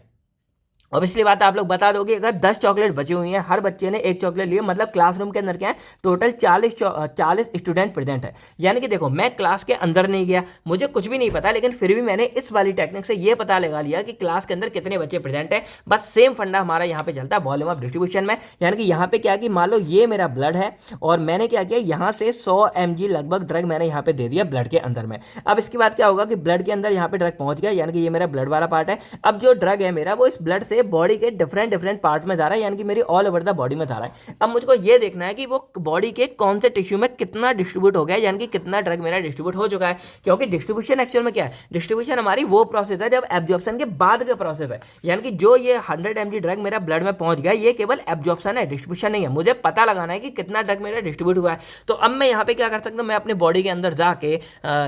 ऑब्वियसली बात आप लोग बता दोगे, अगर 10 चॉकलेट बची हुई हैं, हर बच्चे ने एक चॉकलेट लिए, मतलब क्लासरूम के अंदर क्या है, टोटल 40 स्टूडेंट प्रेजेंट है। यानी कि देखो मैं क्लास के अंदर नहीं गया, मुझे कुछ भी नहीं पता, लेकिन फिर भी मैंने इस वाली टेक्निक से ये पता लगा लिया कि क्लास के अंदर कितने बच्चे प्रेजेंट है। बस सेम फंडा हमारा यहाँ पे चलता है वॉल्यूम ऑफ डिस्ट्रीब्यूशन में। यानी कि यहाँ पे क्या कि मान लो ये मेरा ब्लड है और मैंने क्या किया, यहाँ से 100 mg लगभग ड्रग मैंने यहाँ पे दे दिया ब्लड के अंदर में। अब इसके बाद क्या होगा कि ब्लड के अंदर यहाँ पे ड्रग पहुंच गया, यानी कि ये मेरा ब्लड वाला पार्ट है। अब जो ड्रग है मेरा वो इस ब्लड से बॉडी के डिफरेंट पार्ट में जा रहा है, यानी कि मेरी ऑल ओवर द बॉडी में जा रहा है। अब मुझको ये देखना है कि वो बॉडी के कौन से टिश्यू में कितना डिस्ट्रीब्यूट हो गया, यानी कि कितना ड्रग मेरा डिस्ट्रीब्यूट हो चुका है। क्योंकि डिस्ट्रीब्यूशन एक्चुअल में क्या है, डिस्ट्रीब्यूशन हमारी वो प्रोसेस है जब एब्जॉर्प्शन के बाद का प्रोसेस है। यानी कि जो ये 100 mg ड्रग मेरा ब्लड में पहुंच गया, ये केवल एब्जॉर्प्शन है, डिस्ट्रीब्यूशन नहीं है। मुझे पता लगाना है कि कितना ड्रग मेरा डिस्ट्रीब्यूट हुआ है। तो अब मैं यहाँ पे क्या कर सकता हूँ, मैं अपने बॉडी के अंदर जाके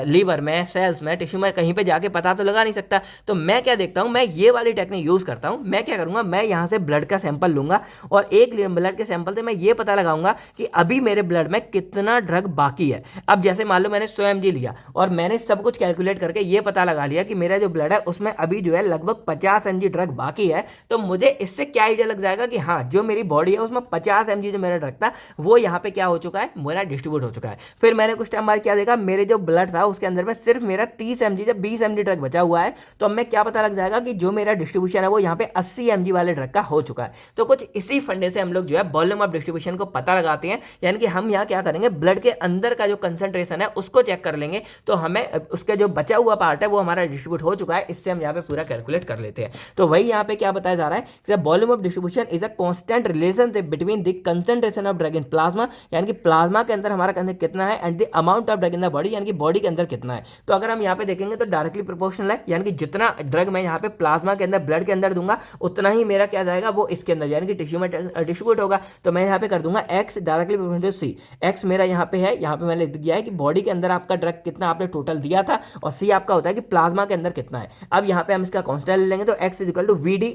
लीवर में, सेल्स में, टिश्यू में कहीं पे जाके पता तो लगा नहीं सकता। तो मैं क्या देखता हूँ, मैं ये वाली टेक्निक यूज करता हूँ। मैं क्या करूंगा, मैं यहाँ से ब्लड का सैंपल लूंगा और एक ब्लड के सैंपल से मैं ये पता लगाऊंगा कि अभी मेरे ब्लड में कितना ड्रग बाकी है। अब जैसे मान लो मैंने 100 mg लिया और मैंने सब कुछ कैलकुलेट करके ये पता लगा लिया कि मेरा जो ब्लड है उसमें अभी जो है लगभग 50 mg ड्रग बाकी है। तो मुझे इससे क्या आइडिया लग जाएगा कि हाँ, जो मेरी बॉडी है उसमें 50 mg जो मेरा ड्रग था वो यहाँ पे क्या हो चुका है, मेरा डिस्ट्रीब्यूट हो चुका है। फिर मैंने कुछ टाइम बाद क्या देखा, मेरे जो ब्लड था उसके अंदर में सिर्फ मेरा 30 mg जब 20 mg ड्रग बचा हुआ है, तो अब मैं क्या पता लग जाएगा कि जो मेरा डिस्ट्रीब्यूशन है वो यहाँ पे 80 mg वाले ड्रग का हो चुका है। तो कुछ इसी फंडे से हम लोग जो है वॉल्यूम ऑफ डिस्ट्रीब्यूशन को पता लगाते हैं। यानी कि हम यहाँ क्या करेंगे, ब्लड के अंदर का जो कंसंट्रेशन है उसको चेक कर लेंगे, तो हमें उसका जो बचा हुआ पार्ट है वो हमारा डिस्ट्रीब्यूट हो चुका है, इससे हम यहाँ पे पूरा कैलकुलेट कर लेते हैं। तो वही यहाँ पे क्या बताया जा रहा है कि volume of distribution is a constant relationship between the concentration of drug in plasma, यानी कि प्लाज्मा के अंदर हमारा कंसेंट कितना है, and the amount of drug in the body, यानी कि बॉडी के अंदर कितना है। तो अगर हम यहाँ पे देखेंगे तो डायरेक्टली प्रोपोर्शनल है, यानी कि जितना ड्रग मैं यहाँ पे प्लाज्मा के अंदर, ब्लड के अंदर दूंगा उतना ही मेरा क्या जाएगा, वो इसके अंदर यानी कि टिश्यू में डिस्ट्रीब्यूट होगा। तो मैं यहाँ पे कर दूंगा एक्स डायरेक्टली प्रोपोर्शनल सी। एक्स मेरा यहाँ पे है, यहाँ पे मैंने लिख दिया है कि बॉडी के अंदर आपका ड्रग कितना आपने टोटल दिया था, और सी आपका होता है कि प्लाज्मा के अंदर कितना है। अब यहाँ पे हम इसका कांस्टेंट ले लेंगे, तो X equal to V D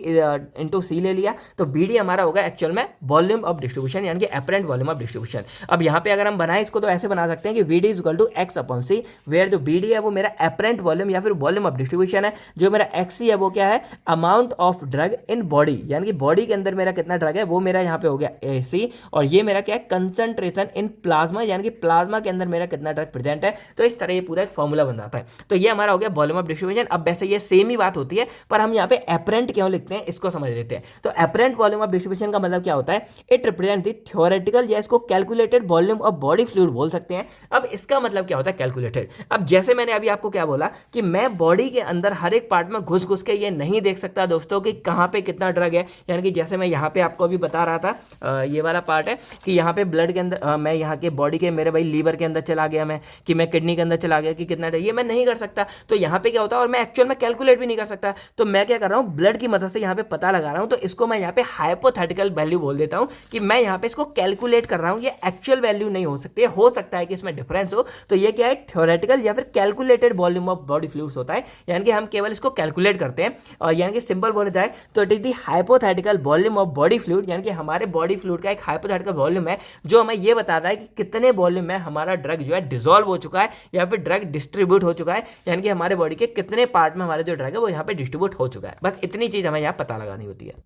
into C ले लिया, तो बी डी हमारा होगा एक्चुअल में वॉल्यूम ऑफ डिस्ट्रीब्यूशन यानी कि एपरेंट वॉल्यूम ऑफ डिस्ट्रीब्यूशन। अब यहाँ पे अगर हम बनाए इसको तो ऐसे बना सकते हैं कि V D equal to X upon C, where जो बी डी है वो मेरा एपरेंट वॉल्यूम या फिर वॉल्यूम ऑफ डिस्ट्रीब्यूशन है, जो मेरा एक्स सी है वो क्या है, amount of drug in body, यानी कि बॉडी के अंदर मेरा कितना ड्रग है वो मेरा यहाँ पे हो गया ए सी, और ये मेरा क्या है, कंसंट्रेशन इन प्लाज्मा, यानी कि प्लाज्मा के अंदर मेरा कितना ड्रग प्रेजेंट है। तो इस तरह ये पूरा एक फॉर्मूला बन जाता है। तो ये हमारा हो गया वॉल्यूम ऑफ डिस्ट्रीब्यूशन। अब वैसे ये सेम ही बात होती है, पर हम यहाँ पे एपरेंट क्यों लिखते हैं इसको समझ लेते हैं। तो एपरेंट वॉल्यूम ऑफ डिस्ट्रीब्यूशन का मतलब क्या होता है, इट रिप्रेजेंट द थ्योरेटिकल या इसको calculated volume of body fluid बोल सकते हैं। अब इसका मतलब क्या होता है कैलकुलेटेड। अब जैसे मैंने अभी आपको क्या बोला कि मैं बॉडी के अंदर हर एक पार्ट में घुस घुस के ये नहीं देख सकता दोस्तों कि कहाँ पे कितना ड्रग है, यानी कि जैसे मैं यहाँ पे आपको अभी बता रहा था, ये वाला पार्ट है कि यहाँ पे ब्लड के अंदर मैं यहाँ के बॉडी के मेरे भाई लीवर के अंदर चला गया, मैं कि मैं किडनी के अंदर चला गया कि कितना ड्रग, ये मैं नहीं कर सकता। तो यहाँ पे क्या होता है, और मैं एक्चुअल में कैलकुलेट भी नहीं कर सकता, तो मैं क्या कर रहा हूँ, ब्लड की मदद से यहाँ पे पता लगा रहा हूँ। तो इसको मैं यहाँ पे हाइपोथेटिकल वैल्यू बोल देता हूँ कि मैं यहाँ पे इसको कैलकुलेट कर रहा हूँ, ये एक्चुअल वैल्यू नहीं हो सकती है, हो सकता है कि इसमें डिफरेंस हो। तो ये क्या है, थ्योरेटिकल या फिर calculated volume of body fluids होता है, यानी कि हम केवल इसको कैलकुलेट करते हैं। और यानी कि सिंपल बोला जाए तो it is the hypothetical volume of body fluid, यानी कि हमारे बॉडी फ्लूइड का एक हाइपोथेटिकल वॉल्यूम है जो हमें ये बताता है कि कितने वॉल्यूम में हमारा ड्रग जो है डिसॉल्व हो चुका है या फिर ड्रग डिस्ट्रीब्यूट हो चुका है, यानी कि हमारे बॉडी के कितने पार्ट में हमारे जो ड्रग है वो यहाँ पे डिस्ट्रीब्यूट हो चुका है। बस इतनी चीज हमें यहाँ पता लगानी होती है।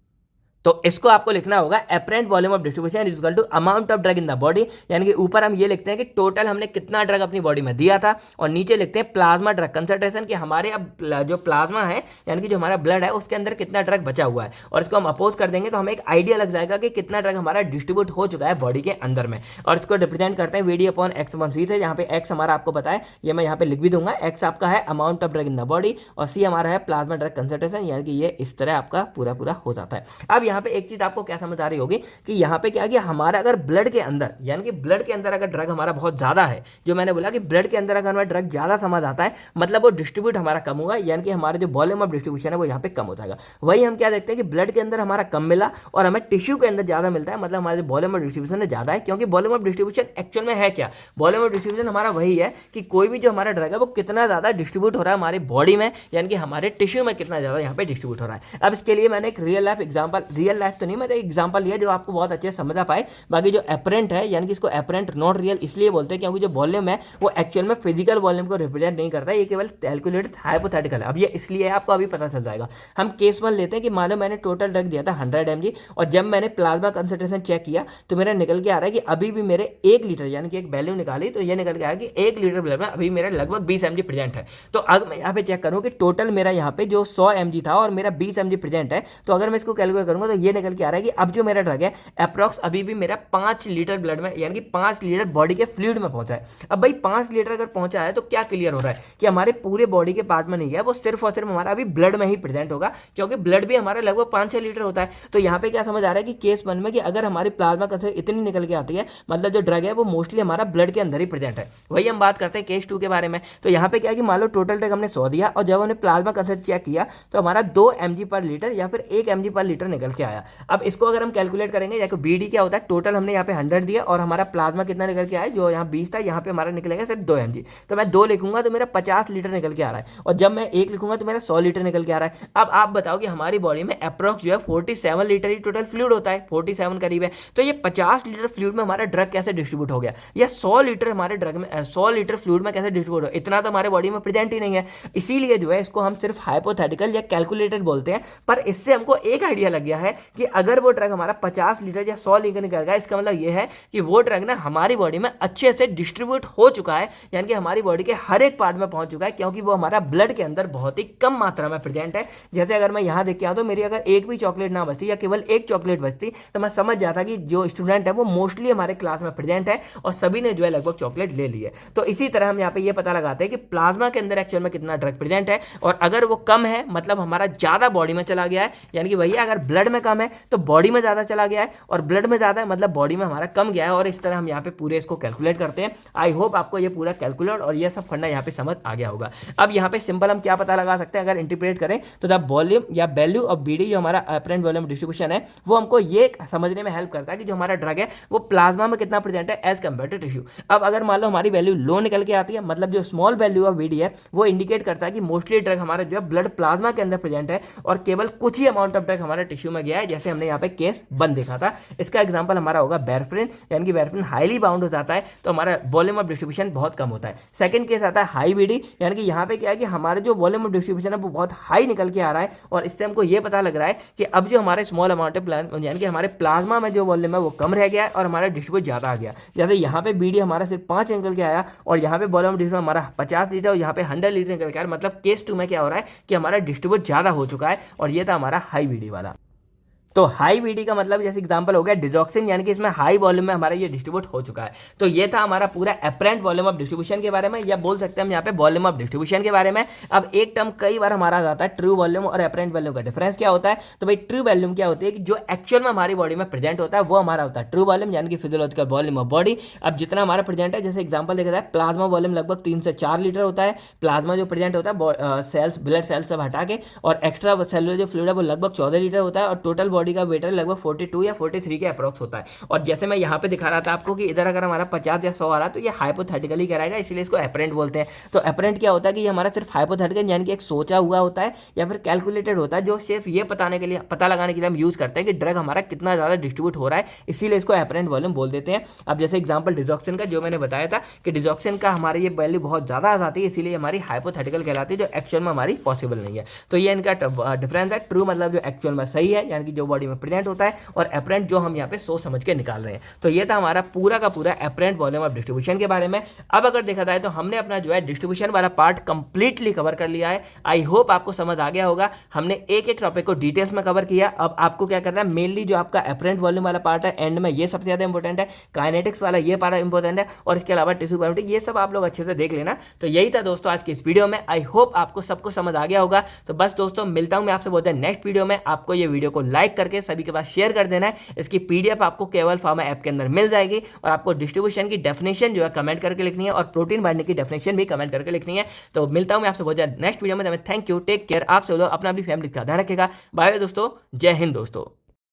तो इसको आपको लिखना होगा apparent volume of distribution is equal to amount of drug in the body, यानी कि ऊपर हम ये लिखते हैं कि टोटल हमने कितना ड्रग अपनी बॉडी में दिया था, और नीचे लिखते हैं प्लाज्मा ड्रग कंसंट्रेशन कि हमारे अब जो प्लाज्मा है यानी कि जो हमारा ब्लड है उसके अंदर कितना ड्रग बचा हुआ है, और इसको हम अपोज कर देंगे तो हमें एक आइडिया लग जाएगा कि कितना ड्रग हमारा डिस्ट्रीब्यूट हो चुका है बॉडी के अंदर में। और इसको रिप्रेजेंट करते हैं वीडी अपॉन एक्स अपॉन सी से, जहाँ पे एक्स हमारा आपको पता है, ये मैं यहाँ पे लिख भी दूंगा, एक्स आपका है amount of drug in the body और सी हमारा है प्लाज्मा ड्रग कंसंट्रेशन, यानी कि ये इस तरह आपका पूरा पूरा हो जाता है। अब यहाँ पे एक चीज आपको क्या समझ आ रही होगी कि यहाँ पे क्या है कि हमारा अगर ब्लड के अंदर, यानी कि ब्लड के अंदर अगर ड्रग हमारा बहुत ज्यादा है, जो मैंने बोला कि ब्लड के अंदर अगर हमारा ड्रग ज्यादा समझ आता है मतलब वो डिस्ट्रीब्यूट हमारा कम होगा, यानी कि हमारा जो वॉल्यूम ऑफ डिस्ट्रीब्यूशन है वो यहाँ पे कम हो जाएगा। वही हम क्या देखते हैं कि ब्लड के अंदर हमारा कम मिला और हमें टिश्यू के अंदर ज्यादा मिलता है, मतलब हमारे वॉल्यूम ऑफ डिस्ट्रीब्यूशन ज्यादा है, क्योंकि वॉल्यूम ऑफ डिस्ट्रीब्यूशन एक्चुअल में है क्या, वॉल्यूम ऑफ डिस्ट्रीब्यूशन हमारा वही है कि कोई भी जो हमारा ड्रग है वो कितना ज्यादा डिस्ट्रीब्यूट हो रहा है हमारी बॉडी में, यानी कि हमारे टिश्यू में कितना ज्यादा यहाँ पे डिस्ट्रीब्यूट हो रहा है। अब इसके लिए मैंने एक real life example, real life तो नहीं, मैंने एक एग्जाम्पल लिया जो आपको बहुत अच्छे से समझ आ पाए। बाकी जो एपरेंट है यानी कि इसको एपरेंट नॉट रियल इसलिए बोलते हैं क्योंकि जो वॉल्यूम है वो एक्चुअल में फिजिकल वॉल्यूम को रिप्रेजेंट नहीं करता है, ये केवल कैलकुलेटेड हाइपोथेटिकल है। अब ये इसलिए है, आपको अभी पता चल जाएगा। हम केस वन लेते हैं कि मान लो मैंने टोटल ड्रग दिया था 100 mg और जब मैंने प्लाज्मा कंसंट्रेशन चेक किया तो मेरा निकल के आ रहा है कि अभी भी मेरे 1 लीटर यानी कि एक वैल्यू निकाली तो ये निकल के आया कि 1 लीटर ब्लड में अभी मेरा लगभग 20 mg प्रेजेंट है। तो अगर मैं यहाँ पे चेक करूँ कि टोटल मेरा यहाँ पे जो 100 mg था और मेरा 20 mg प्रेजेंट है, तो अगर मैं इसको कैलकुलेट करूंगा तो ये निकल के आ रहा है कि अब जो मेरा ड्रग है अप्रॉक्स अभी भी मेरा 5 लीटर ब्लड में यानी कि 5 लीटर बॉडी के फ्लूइड में पहुंचा है। अब भाई 5 लीटर अगर पहुंचा है तो क्या क्लियर हो रहा है कि हमारे पूरे बॉडी के पार्ट में नहीं है, वो सिर्फ और सिर्फ हमारा अभी ब्लड में ही प्रेजेंट होगा, क्योंकि ब्लड भी हमारा लगभग 5-6 लीटर होता है। तो यहाँ पे क्या समझ आ रहा है कि केस वन में कि अगर हमारी प्लाज्मा कंसंट्रेशन इतनी निकल के आती है मतलब जो ड्रग है वो मोस्टली हमारा ब्लड के अंदर ही प्रेजेंट है। वही हम बात करते हैं केस 2 के बारे में। तो यहाँ पे क्या है कि मान लो टोटल ड्रग हमने 100 दिया और जब हमने प्लाज्मा कंसंट्रेशन चेक किया तो हमारा 2 mg पर लीटर या फिर 1 mg पर लीटर निकल के आया। अब इसको अगर हम कैलकुलेट करेंगे या बीडी क्या होता है, टोटल हमने यहाँ पे 100 दिया और हमारा प्लाज्मा कितना निकल के आया, जो यहाँ 20 था यहाँ पे हमारा निकलेगा सिर्फ 2 mg। तो मैं 2 लिखूंगा तो मेरा 50 लीटर निकल के आ रहा है और जब मैं 1 लिखूंगा तो मेरा 100 लीटर निकल के आ रहा है। अब आप बताओ कि हमारी बॉडी में अप्रॉक्स जो है 47 लीटर ही टोटल फ्लूइड होता है, 47 करीब है। तो ये 50 लीटर फ्लूइड में हमारा ड्रग कैसे डिस्ट्रीब्यूट हो गया, या 100 लीटर हमारे ड्रग में 100 लीटर फ्लूइड में कैसे डिस्ट्रीब्यूट हो, इतना तो हमारे बॉडी में प्रेजेंट ही नहीं है। इसीलिए जो है इसको हम सिर्फ हाइपोथेटिकल या कैलकुलेटेड बोलते हैं। पर इससे हमको एक आइडिया लग गया है कि अगर वो ड्रग हमारा 50 लीटर या 100 लीटर निकल गया, इसका मतलब ये है कि वो ड्रग ना हमारी बॉडी में अच्छे से डिस्ट्रीब्यूट हो चुका है, यानी कि हमारी बॉडी के हर एक पार्ट में पहुंच चुका है, क्योंकि वो हमारा ब्लड के अंदर बहुत ही कम मात्रा में प्रेजेंट है। जैसे अगर मैं यहां देख के आता तो मेरी अगर एक भी चॉकलेट ना बचती या केवल एक चॉकलेट बचती तो मैं समझ जाता कि जो स्टूडेंट है वो मोस्टली हमारे क्लास में प्रेजेंट है और सभी ने जो है लगभग चॉकलेट ले ली है। तो इसी तरह हम यहाँ पे ये पता लगाते हैं कि प्लाज्मा के अंदर एक्चुअल में कितना ड्रग प्रेजेंट है, और अगर वो कम है मतलब हमारा ज्यादा बॉडी में चला गया है, यानी कि भैया अगर ब्लड में में कम है तो बॉडी में ज़्यादा चला गया है, और ब्लड में ज़्यादा है मतलब बॉडी में हमारा कम गया है। और इस तरह हम यहाँ पे पूरे इसको कैलकुलेट करते हैं। आई होप आपको ये पूरा कैलकुलेट और ये सब फंडा यहाँ पे समझ आ गया होगा। अब यहाँ पे सिंपल हम क्या पता लगा सकते हैं, अगर इंटरप्रेट करें तो द वॉल्यूम या वैल्यू ऑफ बीडी जो हमारा अपरेंट वॉल्यूम डिस्ट्रीब्यूशन है वो हमको ये समझने में हेल्प करता है कि जो हमारा ड्रग है वो प्लाज्मा में कितना प्रेजेंट है एज कम्पेयर टू टिश्यू। अब अगर मान लो हमारी वैल्यू लो निकल के आती है, मतलब जो स्मॉल वैल्यू ऑफ बीडी है वो इंडिकेट करता है कि मोस्टली ड्रग हमारा जो है ब्लड प्लाज्मा के अंदर प्रेजेंट है और केवल कुछ ही अमाउंट ऑफ ड्रग हमारे टिश्यू में गया है, जैसे हमने यहाँ पे केस 1 देखा था। इसका एग्जांपल हमारा होगा वेरफ्रिन, यानी कि वेरफ्रिन हाईली बाउंड हो जाता है तो हमारा वॉल्यूम ऑफ डिस्ट्रीब्यूशन बहुत कम होता है। सेकंड केस आता है हाई बीडी, यानी कि यहाँ पे क्या है कि हमारे जो वॉल्यूम ऑफ डिस्ट्रीब्यूशन है वो बहुत हाई निकल के आ रहा है, और इससे हमको ये पता लग रहा है कि अब जो हमारे स्मॉल अमाउंट है यानी कि हमारे प्लाज्मा में जो वॉल्यूम है वो कम रह गया है और हमारा डिस्ट्रीब्यूट ज़्यादा आ गया। जैसे यहाँ पे बीडी हमारा सिर्फ 5 निकल के आया और यहाँ पे वॉल्यूम ऑफ डिस्ट्रीब्यूशन हमारा 50 लीटर और यहाँ पे 100 लीटर निकल के आया, मतलब केस 2 में क्या हो रहा है कि हमारा डिस्ट्रीब्यूट ज़्यादा हो चुका है, और ये था हमारा हाई बीडी वाला। तो हाई बीडी का मतलब जैसे एग्जांपल हो गया डिजॉक्सिन, यानी कि इसमें हाई वॉल्यूम में हमारा ये डिस्ट्रीब्यूट हो चुका है। तो ये था हमारा पूरा एपरेंट वॉल्यूम ऑफ डिस्ट्रीब्यूशन के बारे में, या बोल सकते हैं हम यहाँ पे वॉल्यूम ऑफ डिस्ट्रीब्यूशन के बारे में। अब एक टर्म कई बार हमारा आ जाता है, ट्रू वॉल्यूम और एपरेंट वॉल्यूम का डिफरेंस क्या होता है। तो भाई ट्रू वॉल्यूम क्या होती है कि जो एक्चुअल में हमारी बॉडी में प्रेजेंट होता है वो हमारा होता है ट्रू वॉल्यूम, यानी कि फिजियोलॉजिकल वॉल्यूम ऑफ बॉडी। अब जितना हमारा प्रेजेंट है, जैसे एग्जाम्पल देखा जाए प्लाज्मा वॉल्यूम लगभग 3 से 4 लीटर होता है, प्लाज्मा जो प्रेजेंट होता है सेल्स ब्लड सेल्स सब हटा के, और एक्स्ट्रा सेलुलर जो फ्लूइड है वो लगभग 14 लीटर होता है, और टोटल बॉडी का वेट लगभग 42 या 43 के अप्रॉक्स होता है। और जैसे मैं यहाँ पे दिखा रहा था आपको कि इधर अगर हमारा 50 या 100 आ रहा है तो ये हाइपोथेटिकली कराएगा, इसलिए इसको एपरेंट बोलते हैं। तो एपरेंट क्या होता है कि ये हमारा सिर्फ हाइपोथेटिकल यानी कि एक सोचा हुआ होता है या फिर कैलकुलेटेड होता है, जो सिर्फ ये पता लगाने के लिए हम यूज करते हैं कि ड्रग हमारा कितना ज़्यादा डिस्ट्रीब्यूट हो रहा है, इसीलिए इसको एपरेंट वॉल्यूम बोल देते हैं। अब जैसे एग्जाम्पल डिजॉक्सिन का जो मैंने बताया था कि डिजॉक्सिन का हमारी ये वैल्यू बहुत ज़्यादा आ जाती है, इसीलिए हमारी हाइपोथेटिकल कहलाती है, जो एक्चुअल में हमारी पॉसिबल नहीं है। तो ये इनका डिफरेंस है। ट्रू मतलब जो एक्चुअल में सही है, यानी कि जो बॉडी में प्रेजेंट होता है, और एपरेंट जो हम यहाँ पे सोच समझ के निकाल रहे हैं। तो ये था हमारा पूरा का पूरा एपरेंट वॉल्यूम ऑफ डिस्ट्रीब्यूशन के बारे में। अब अगर देखा जाए तो हमने अपना जो है डिस्ट्रीब्यूशन वाला पार्ट कंप्लीटली कवर कर लिया है। आई होप आपको समझ आ गया होगा। हमने एक एक टॉपिक को डिटेल्स में कवर किया। अब आपको क्या करना है, मेनली जो आपका एपरेंट वॉल्यूम वाला पार्ट है एंड में, ये सबसे ज्यादा इंपॉर्टेंट है। काइनेटिक्स वाला ये पार्ट इंपॉर्टेंट है, और इसके अलावा टिश्यू बायोलॉजी, ये सब आप लोग अच्छे से देख लेना। तो यही था दोस्तों आज की इस वीडियो में। आई होप आपको सबको समझ आ गया होगा। तो बस दोस्तों मिलता हूं मैं आपसे बहुत नेक्स्ट वीडियो में। आपको ये वीडियो को लाइक करके सभी के पास शेयर कर देना है। इसकी पीडीएफ आपको केवल फार्मा ऐप के अंदर मिल जाएगी, और आपको डिस्ट्रीब्यूशन की डेफिनेशन जो है कमेंट करके लिखनी है, और प्रोटीन बाइंडिंग की डेफिनेशन भी कमेंट करके लिखनी है। तो मिलता हूं मैं आपसे बहुत नेक्स्ट वीडियो में। थैंक यू, टेक केयर, आप सब लोग अपना अपनी फैमिली का ध्यान रखेगा। बाय दोस्तों, जय हिंद दोस्तों।